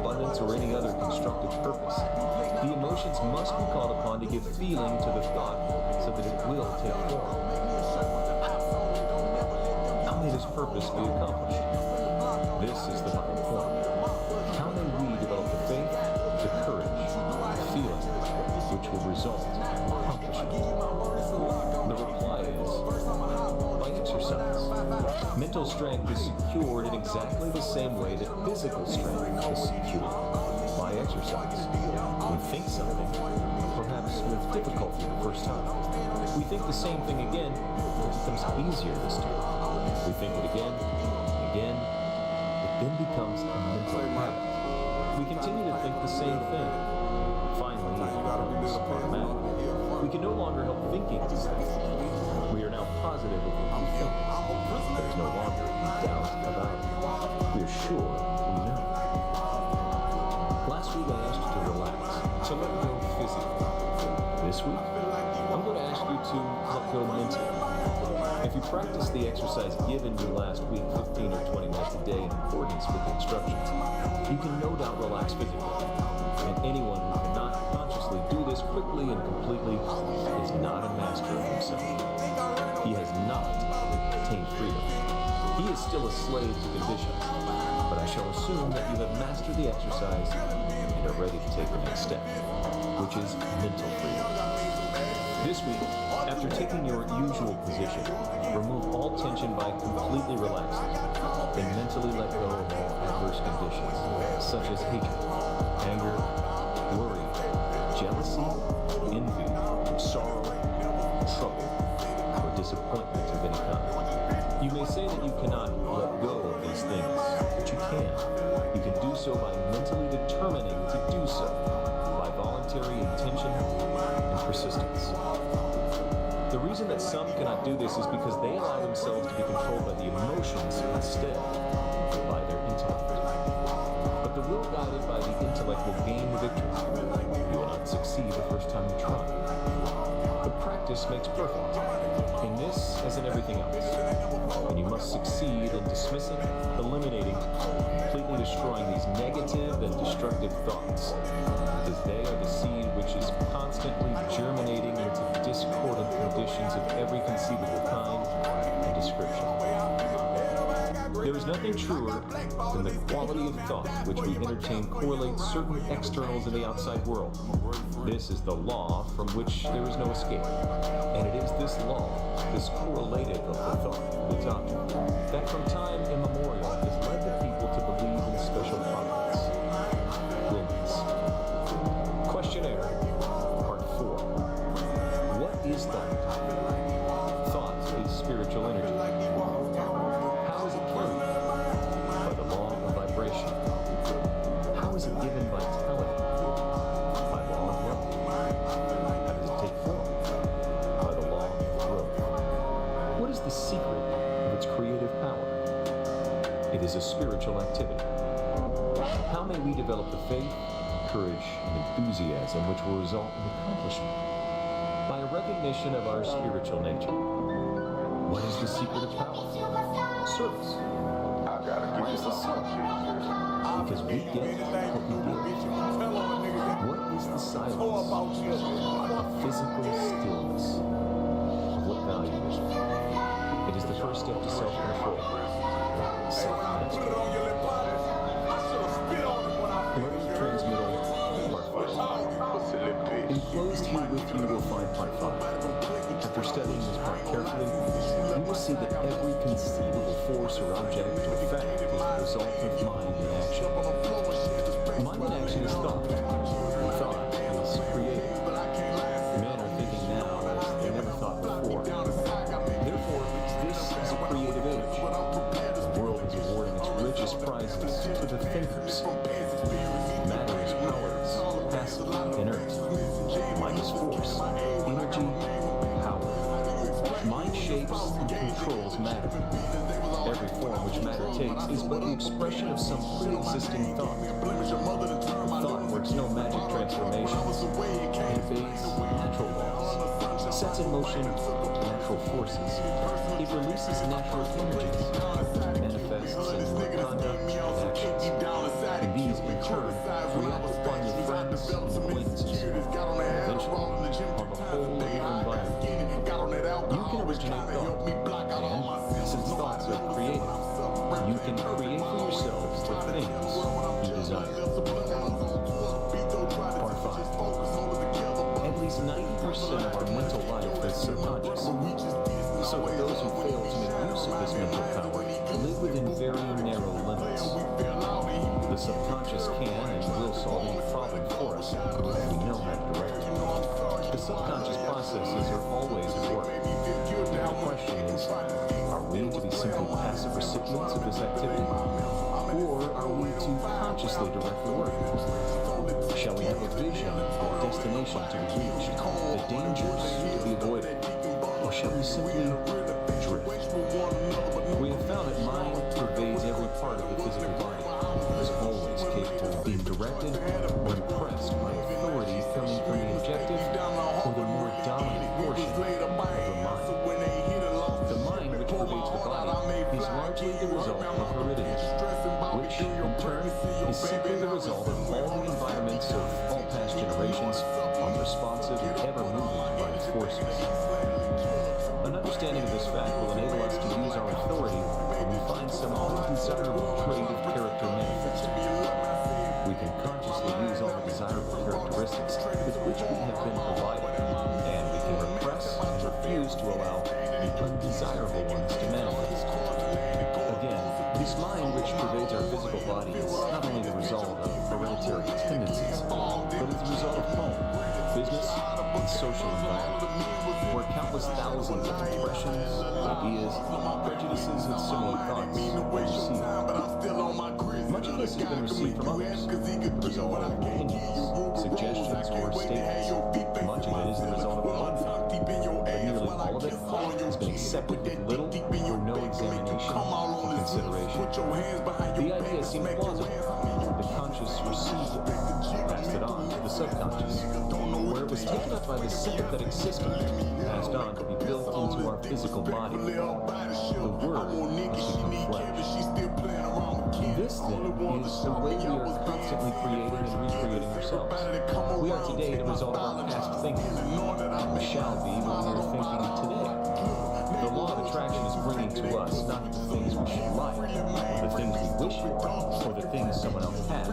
abundance, or any other constructive purpose, the emotions must be called upon to give feeling to the thought so that it will take form. How may this purpose be accomplished? This is the vital point. How may we develop the faith, the courage, the feeling, which will result in accomplishment? The reply is, by exercise. Mental strength is secured in exactly the same way that physical strength is secured, by exercise. We think something, perhaps with difficulty the first time. We think the same thing again, it becomes easier this time. We think it again, again, it then becomes a mental habit. We continue to think the same thing. Finally, it becomes automatic. We can no longer help thinking these things. We are now positive of what we think. There is no longer any doubt about it. We are sure we know. Last week I asked you to relax, to let go physically. This week, I'm going to ask you to let go mentally. If you practice the exercise given you last week, 15 or 20 minutes a day in accordance with the instructions, you can no doubt relax physically. And anyone who cannot consciously do this quickly and completely is not a master of himself. He has not attained freedom. He is still a slave to conditions. But I shall assume that you have mastered the exercise and are ready to take the next step, which is mental freedom. This week, after taking your usual position, remove all tension by completely relaxing. can mentally let go of all adverse conditions, such as hatred, anger, worry, jealousy, envy, sorrow, trouble, or disappointment of any kind. You may say that you cannot let go of these things, but you can. You can do so by mentally determining to do so, by voluntary intention and persistence. The reason that some cannot do this is because they allow themselves to be controlled by the emotions instead of by their intellect. But the will guided by the intellect will gain the victory. You will not succeed the first time you try. But practice makes perfect, in this as in everything else. And you must succeed in dismissing, eliminating, completely destroying these negative and destructive thoughts, because they are the seed which is constantly germinating into discordant conditions of every conceivable kind and description. There is nothing truer than the quality of thought which we entertain correlates certain externals in the outside world. This is the law from which there is no escape. And it is this law, this correlative of the thought and its object, that from time immemorial has led the people to believe in special providence. Williams. Questionnaire, Part 4. What is thought? Thought is spiritual energy. How is it carried? By the law of vibration. How is it given vitality? By law of love. How does it take form? By the law of growth. What is the secret of its creative power? It is a spiritual activity. How may we develop the faith, courage, and enthusiasm which will result in accomplishment? By a recognition of our spiritual nature. What is the secret of power? Service. Why is this so? Because we get what we give. What is the silence? A physical stillness. Of what value is it? It is the first step to self-control. Self-mastery. Learning transmittal, Part 5. Enclosed here with you will find Part 5. After studying this part carefully, you will see that every conceivable force or object or fact is the result of mind in action. Mind in action is thought. Thought is creative. Men are thinking now as they never thought before. Therefore, this is a creative age. The world is awarding its richest prizes to the thinkers. Matter is powerless, passive, inert. Mind is force, energy, power. Mind shapes and controls matter. Every form which matter takes is but the expression of some pre-existing thought. Thought works no magic transformations. It obeys natural laws, sets in motion natural forces. It releases natural energies, manifests in conduct and actions. And these, in turn, react upon your friends and acquaintances, and eventually on the whole of your environment. You can originate thought, and since thoughts are creative, you can create for yourselves the things you desire. Part 5. At least 90% of our mental life is subconscious. So those who fail to make use of this mental power live within very narrow limits. The subconscious can and will solve any problem for us if we know how to direct it. The subconscious processes are always at work. The question is, are we to be simply passive recipients of this activity? Or are we to consciously direct the work? Shall we have a vision or a destination to be reached, the dangers to be avoided? Or shall we simply drift? We have found that mind pervades every part of the physical body, is always capable of being directed or impressed by authority coming from the objective or the more dominant portion of the mind. The mind which pervades the body is largely the result of heredity, which, in turn, is simply the result of all the environments of all past generations, unresponsive and ever-moving by its forces. An understanding of this fact will enable us to use our authority when we find some undesirable trait of character manifested. We can consciously use all the desirable characteristics with which we have been provided, and we can repress and refuse to allow the undesirable ones to manifest. Again, this This mind which pervades our physical body is not only the result of hereditary tendencies, but is the result of home, business, and social environment, where countless thousands of impressions, ideas, prejudices, and similar thoughts are received. Much of this has been received from others, the result of opinions, suggestions, or statements. Much of it is the result of contact, but nearly all of it has been accepted with little or no examination or consideration. The idea seemed plausible. The conscious received it, passed it on to the subconscious, where it was taken up by the sympathetic system, passed on to be built into our physical body. The Word has become flesh. This, then, is the way we are constantly creating and recreating ourselves. We are today the result of our past thinking. We shall be what we are thinking today. The law of attraction is bringing to us not the things we should like, or the things we wish for, or the things someone else has,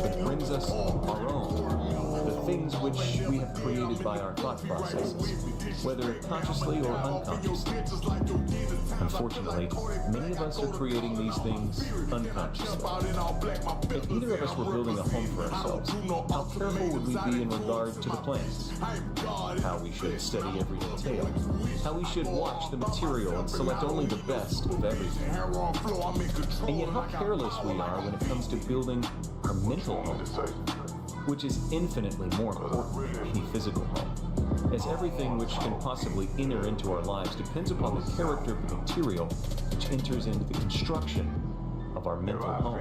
but it brings us our own, the things which we have created by our thought processes, whether consciously or unconsciously. Unfortunately, many of us are creating these things unconsciously. If either of us were building a home for ourselves, how careful would we be in regard to the plans? How we should study every detail? How we should watch the material and select only the best of everything? And yet how careless we are when it comes to building our mental home, which is infinitely more important than any physical home, as everything which can possibly enter into our lives depends upon the character of the material which enters into the construction of our mental home.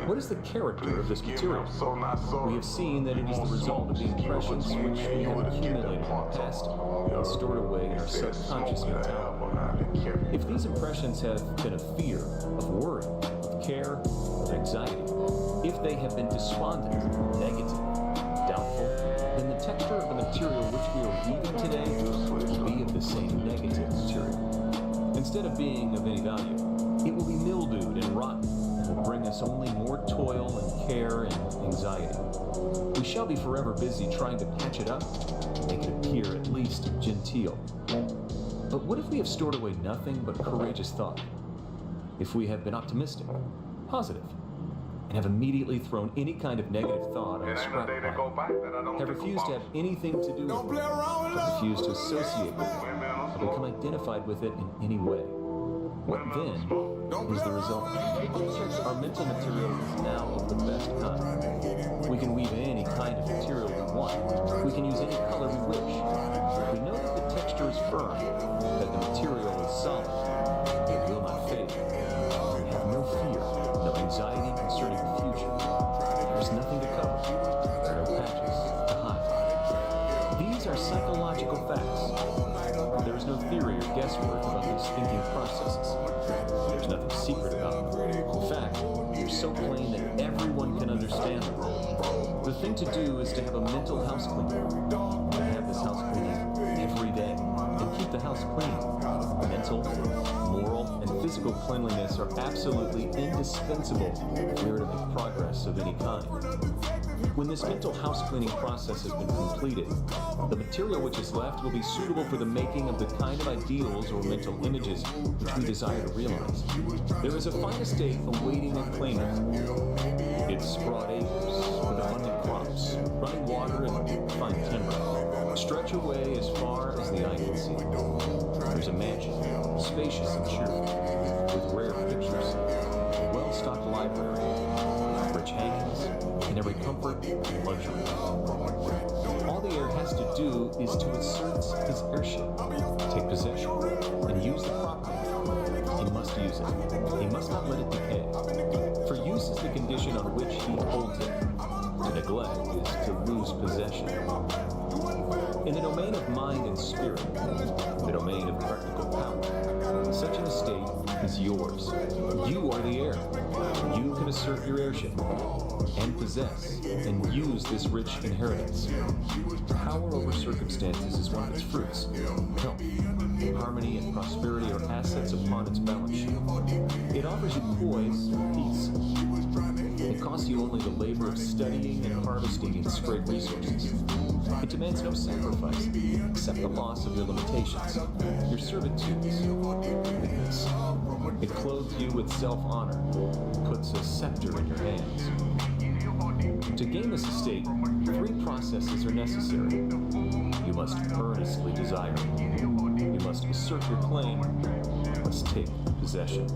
What is the character of this material? We have seen that it is the result of the impressions which we have accumulated in the past and stored away in our subconscious mentality. If these impressions have been of fear, of worry, of care, of anxiety, if they have been despondent, negative, doubtful, then the texture of the material which we are weaving today will be of the same negative material. Instead of being of any value, it will be mildewed and rotten and will bring us only more toil and care and anxiety. We shall be forever busy trying to patch it up and make it appear at least genteel. But what if we have stored away nothing but courageous thought? If we have been optimistic, positive, and have immediately thrown any kind of negative thought on the scrap pile, have refused to have anything to do with it, have refused to associate with it, or become identified with it in any way, what then is the result? Our mental material is now of the best kind. We can weave any kind of material we want. We can use any color we wish. We know that the texture is firm, that the material is solid, it will not fade. We have no fear, no anxiety concerning the future. There is nothing to cover, no patches to hide. These are psychological facts. There is no theory or guesswork about these thinking processes. There's nothing secret about them. In fact, they're so plain that everyone can understand them. The thing to do is to have a mental house cleaning. And have this house cleaning every day. And keep the house clean. Mental, moral, and physical cleanliness are absolutely indispensable if we are to make progress of any kind. When this mental house cleaning process has been completed, the material which is left will be suitable for the making of the kind of ideals or mental images which we desire to realize. There is a fine estate awaiting a claimant. It's broad acres with abundant crops, running water, and fine timber. Stretch away as far as the eye can see. There's a mansion, spacious and cheerful, with rare pictures, a well-stocked library, rich hangings, and every comfort and luxury. All the heir has to do is to assert his heirship, take possession, and use the property. He must use it. He must not let it decay. For use is the condition on which he holds it. To neglect is to lose possession. In the domain of mind and spirit, the domain of practical power, such an estate is yours. You are the heir. You can assert your heirship and possess and use this rich inheritance. Power over circumstances is one of its fruits. Health, harmony, and prosperity are assets upon its balance sheet. It offers you poise and peace. It costs you only the labor of studying and harvesting its great resources. It demands no sacrifice, except the loss of your limitations, your servitudes, weakness, It clothes you with self-honor, puts a scepter in your hands. To gain this estate, 3 processes are necessary. You must earnestly desire it. You must assert your claim. You must take possession.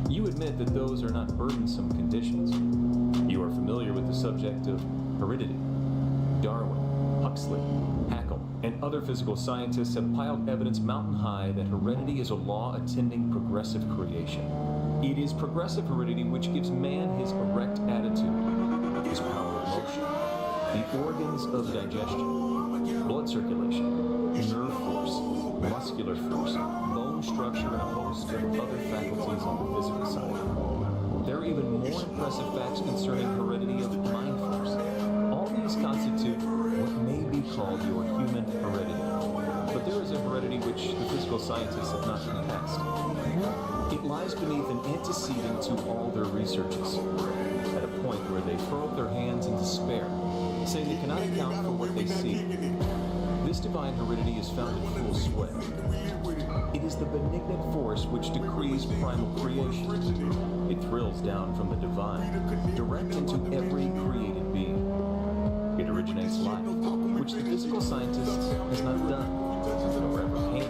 You admit that those are not burdensome conditions. You are familiar with the subject of heredity. Darwin, Huxley, Haeckel, and other physical scientists have piled evidence mountain high that heredity is a law attending progressive creation. It is progressive heredity which gives man his erect attitude, his power of motion, the organs of digestion, blood circulation, nerve force, muscular force, bone structure, and a host of other faculties on the physical side. There are even more impressive facts concerning heredity of mind force. All these constitute what may be called your human heredity. But there is a heredity which the physical scientists have not compassed. It lies beneath an antecedent to all their researches, at a point where they throw up their hands in despair, saying they cannot account for what they see. This divine heredity is found in full sway. It is the benignant force which decrees primal creation. It thrills down from the divine, direct into every created being. It originates life, which the physical scientist has not done, nor ever can.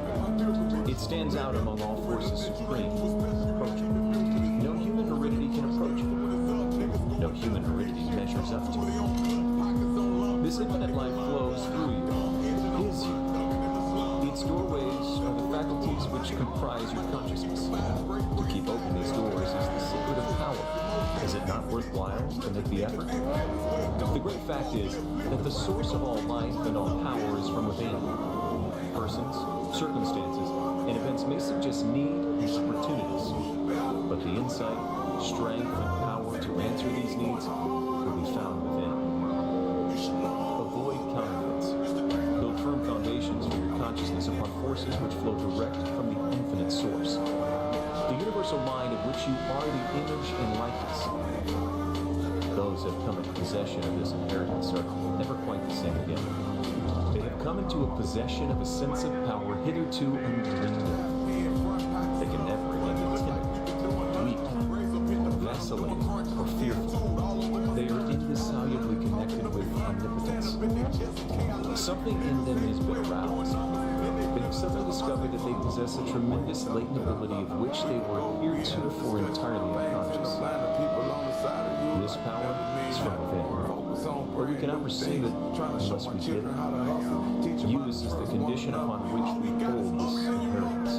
It stands out among all forces supreme, approachable. No human heredity can approach it. No human heredity measures up to it. This infinite life flows through you, is you. Its doorways are the faculties which comprise your consciousness. To keep open these doors is the secret of power. Is it not worthwhile to make the effort? The great fact is that the source of all life and all power is from within. Persons, circumstances, and events may suggest need and opportunities, but the insight, strength, and power to answer these needs will be found within. Avoid counterfeits. Build firm foundations for your consciousness upon forces which flow direct from the infinite source. The universal mind of which you are the image and likeness. Those that come into possession of this inheritance are never quite the same again. They have come into a possession of a sense of power hitherto undreamed of. They can never again be timid, weak, vacillating, or fearful. They are indissolubly connected with omnipotence. Something in them has been aroused. They have suddenly discovered that they possess a tremendous latent ability of which they were heretofore entirely unconscious. This power is from within, but we cannot receive it unless we give it. Use is the condition upon which we hold this inheritance.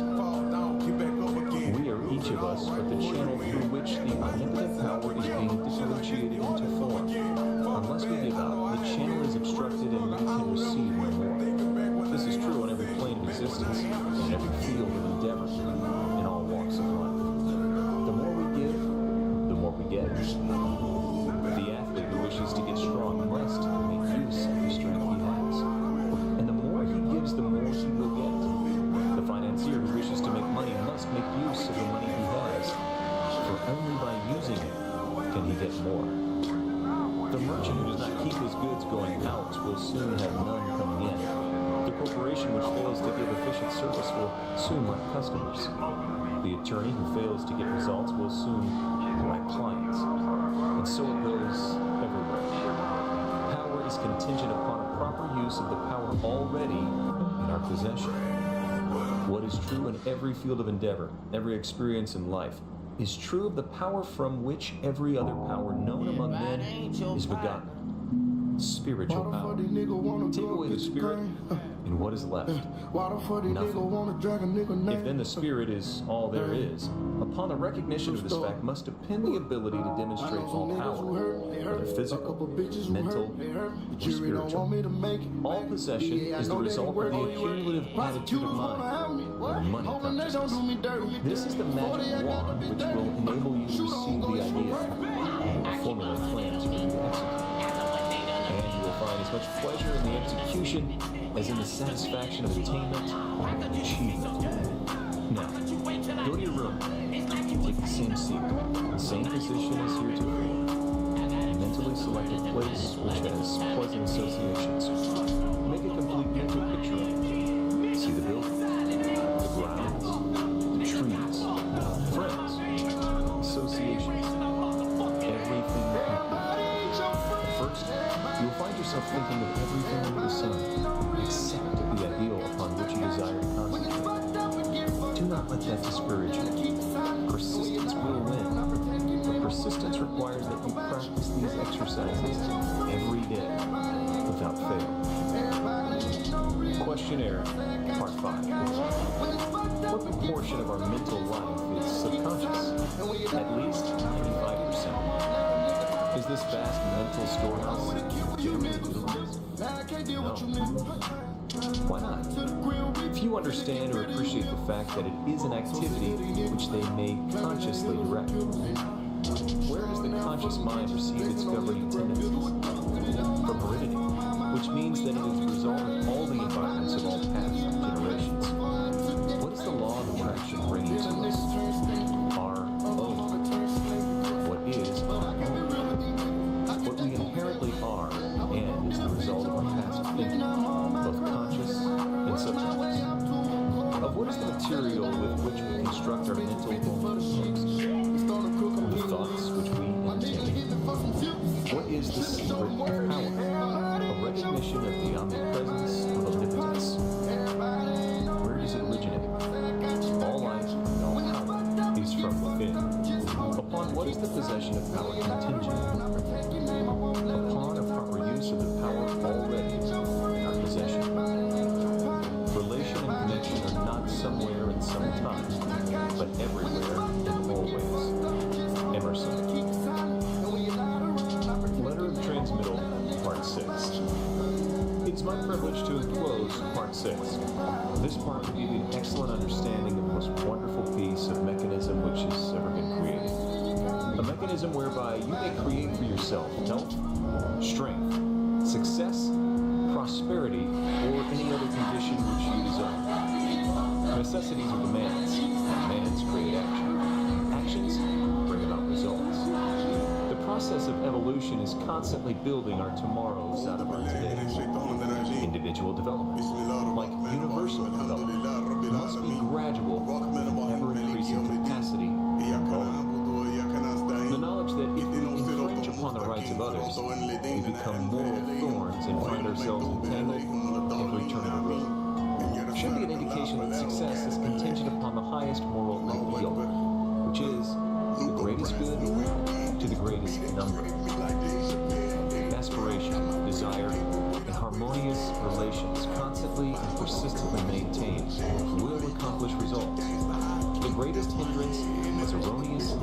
We are each of us but the channel through which the omnipotent power is being differentiated into form. Unless we give out, the channel is obstructed and we can receive no more. This is true on every plane of existence, in every field of endeavor, in all walks of life. The more we give, the more we get. The athlete who wishes to get strong must make use of the strength he has. And the more he gives, the more he will get. The financier who wishes to make money must make use of the money he has. For only by using it can he get more. The merchant who does not keep his goods going out will soon have none coming in. The corporation which fails to give efficient service will soon lack customers. The attorney who fails to get results will soon lack clients. And so it goes everywhere. Power is contingent upon a proper use of the power already in our possession. What is true in every field of endeavor, every experience in life, is true of the power from which every other power known among men is begotten. Spiritual power. Take away the spirit, and what is left? Nothing. If then the spirit is all there is, upon the recognition of this fact must depend the ability to demonstrate all power, whether physical, mental, or spiritual. All possession is the result of the accumulative attitude of mind, or the money consciousness. This is the magic wand which will enable you to receive the idea and formulate plans for you to execute. And you will find as much pleasure in the execution as in the satisfaction of attainment and achievement. Now, go to your room, take the same seat, the same position as heretofore. Mentally select a place which has pleasant associations. Make a complete mental picture of it. See the building, the grounds, the trees, friends, associations. Everything complete. First, you'll find yourself thinking of everything under the sun, except the ideal upon which you desire to concentrate. Do not let that discourage you. Persistence will win, but persistence requires that you practice these exercises every day without fail. Questionnaire, Part 5. What proportion of our mental life is subconscious? At least 95%. Is this vast mental storehouse generally utilized? No. Why not? Few understand or appreciate the fact that it is an activity which they may consciously direct. Where does the conscious mind receive its governing tendencies? From heredity, which means that it is the result of all the environments of all past generations. What is the law of attraction bringing to us? Our own. What is our own? What we inherently are and is the result of our past thinking, both conscious and subconscious. Of what is the material with which we construct our mental homes? The thoughts which we entertain. What is the secret of power? A recognition of the omnipresence of omnipotence. Where does it originate? All life and all power is from within. Upon what is the possession of power contingent? Upon a proper use of the power already in our possession. Relation and connection are not somewhere and sometime, but everywhere and always. Emerson. Letter of Transmittal, Part 6. It's my privilege to enclose Part 6. This part will give you an excellent understanding of the most wonderful piece of mechanism which has ever been created. A mechanism whereby you may create for yourself health, strength, success, prosperity, or any other condition which you desire. Necessities are demands. Demands create action. Actions bring about results. The process of evolution is constantly building our tomorrows out of our todays. Individual development, like universal development, must be gradual with ever-increasing capacity and volume. The knowledge that if we infringe upon the rights of others, we become moral thorns and find ourselves entangled every turn of the road, should be an indication that success is contingent upon the highest moral ideal, which is the greatest good to the greatest number. Aspiration, desire, and harmonious relations constantly and persistently maintained will accomplish results. The greatest hindrance is erroneous,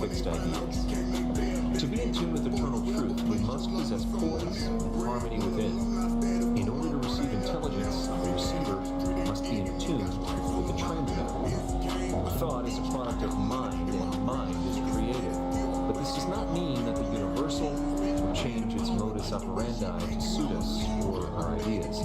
fixed ideas. To be in tune with eternal truth, we must possess poise and harmony within. In order to receive intelligence, the receiver must be in tune with the transmitter. Thought is a product of mind, and mind is creative. But this does not mean that the universal will change its modus operandi to suit us or our ideas.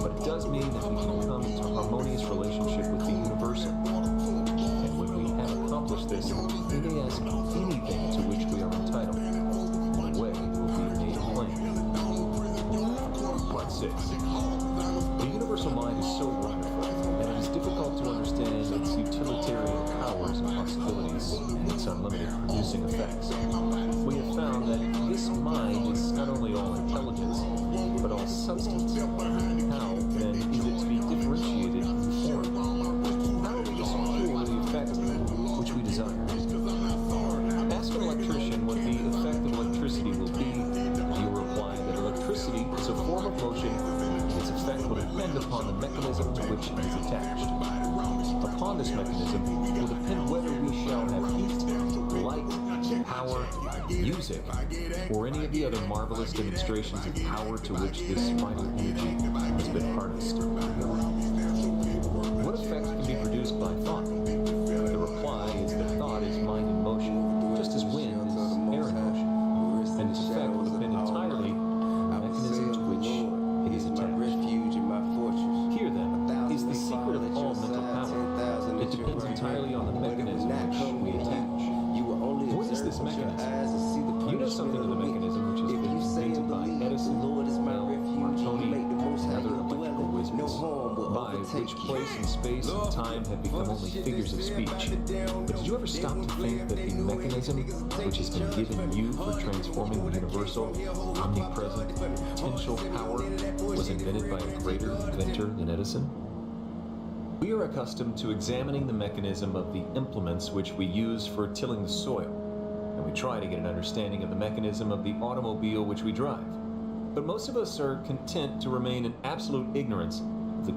But it does mean that we can come into harmonious relationship with the universal. And when we have accomplished this, we may ask anything to which we are entitled. The way will be made plain. Part 6. The universal mind is so wonderful that it is difficult to understand its utilitarian powers and possibilities and its unlimited producing effects. We have found that this mind is not only all intelligence, but all substance. How, then, is it to be differentiated in form? How are we to secure the effect which we desire? Ask an electrician what the effect of electricity will be. He will reply that electricity is a form of motion. Its effect will depend upon the mechanism to which it is attached. Upon this mechanism will depend whether we shall have heat, light, power, music, or any of the other marvelous demonstrations of power to which this vital energy has been harnessed. What effect can be produced by thought? The reply is that thought is mind in motion, just as wind is air in motion, and this effect will depend entirely on the mechanism to which it is attached. Here, then, is the secret of all mental power. It depends entirely on the mechanism which we attach. What is this mechanism? You know something of the mechanism which has been invented by Edison, Bell, Marconi, and other electrical wizards. by which place and space and time have become only figures of speech. But did you ever stop to think that a mechanism which has been given you for transforming the universal, omnipresent, potential power was invented by a greater inventor than Edison? We are accustomed to examining the mechanism of the implements which we use for tilling the soil, and we try to get an understanding of the mechanism of the automobile which we drive. But most of us are content to remain in absolute ignorance of the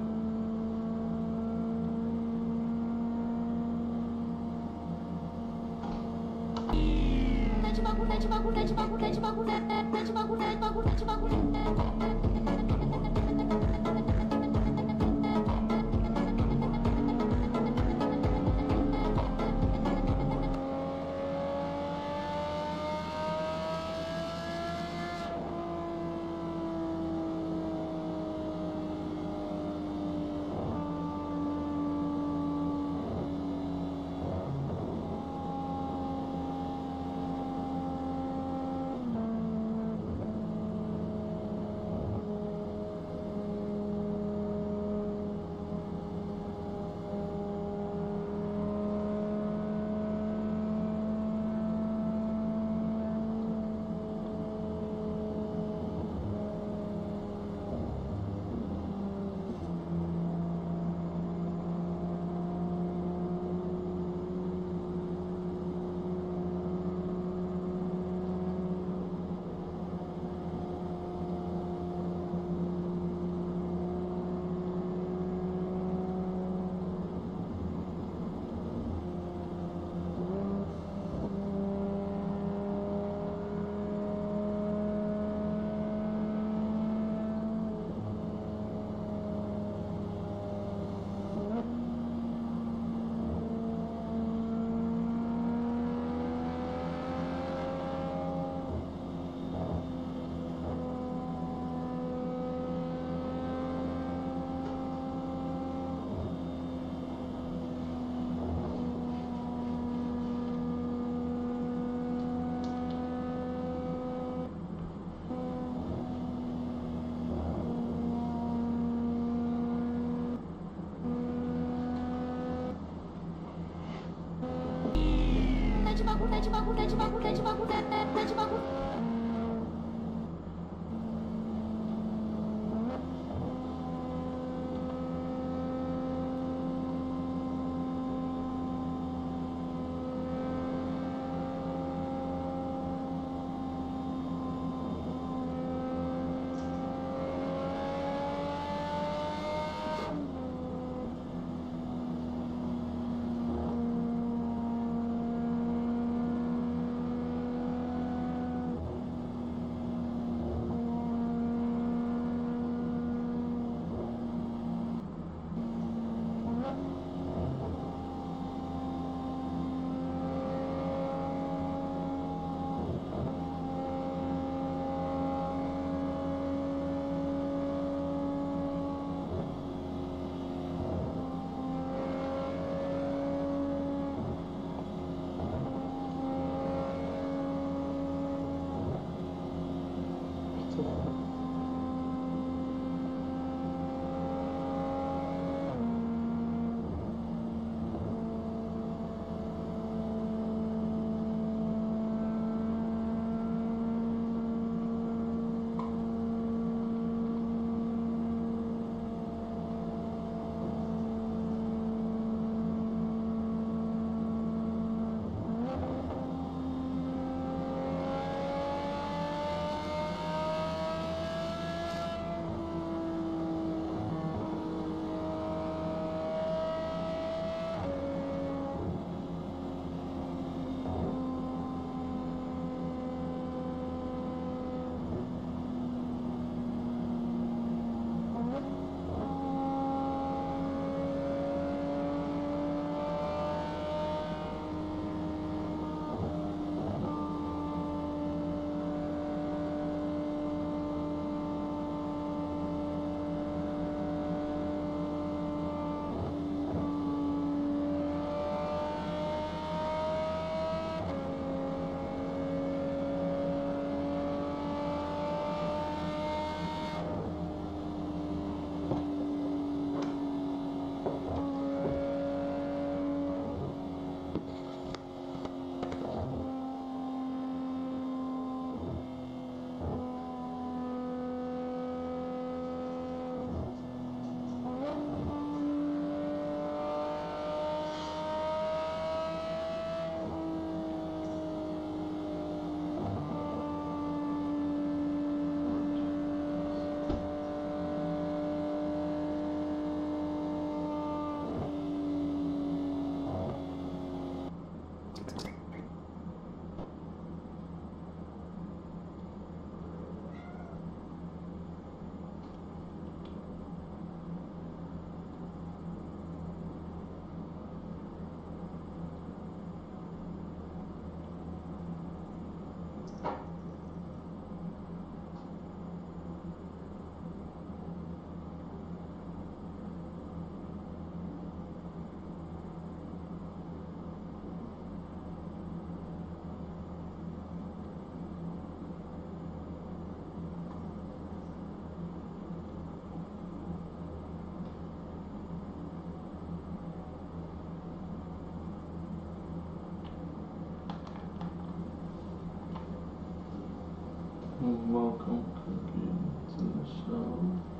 Welcome, Cookie, to the show.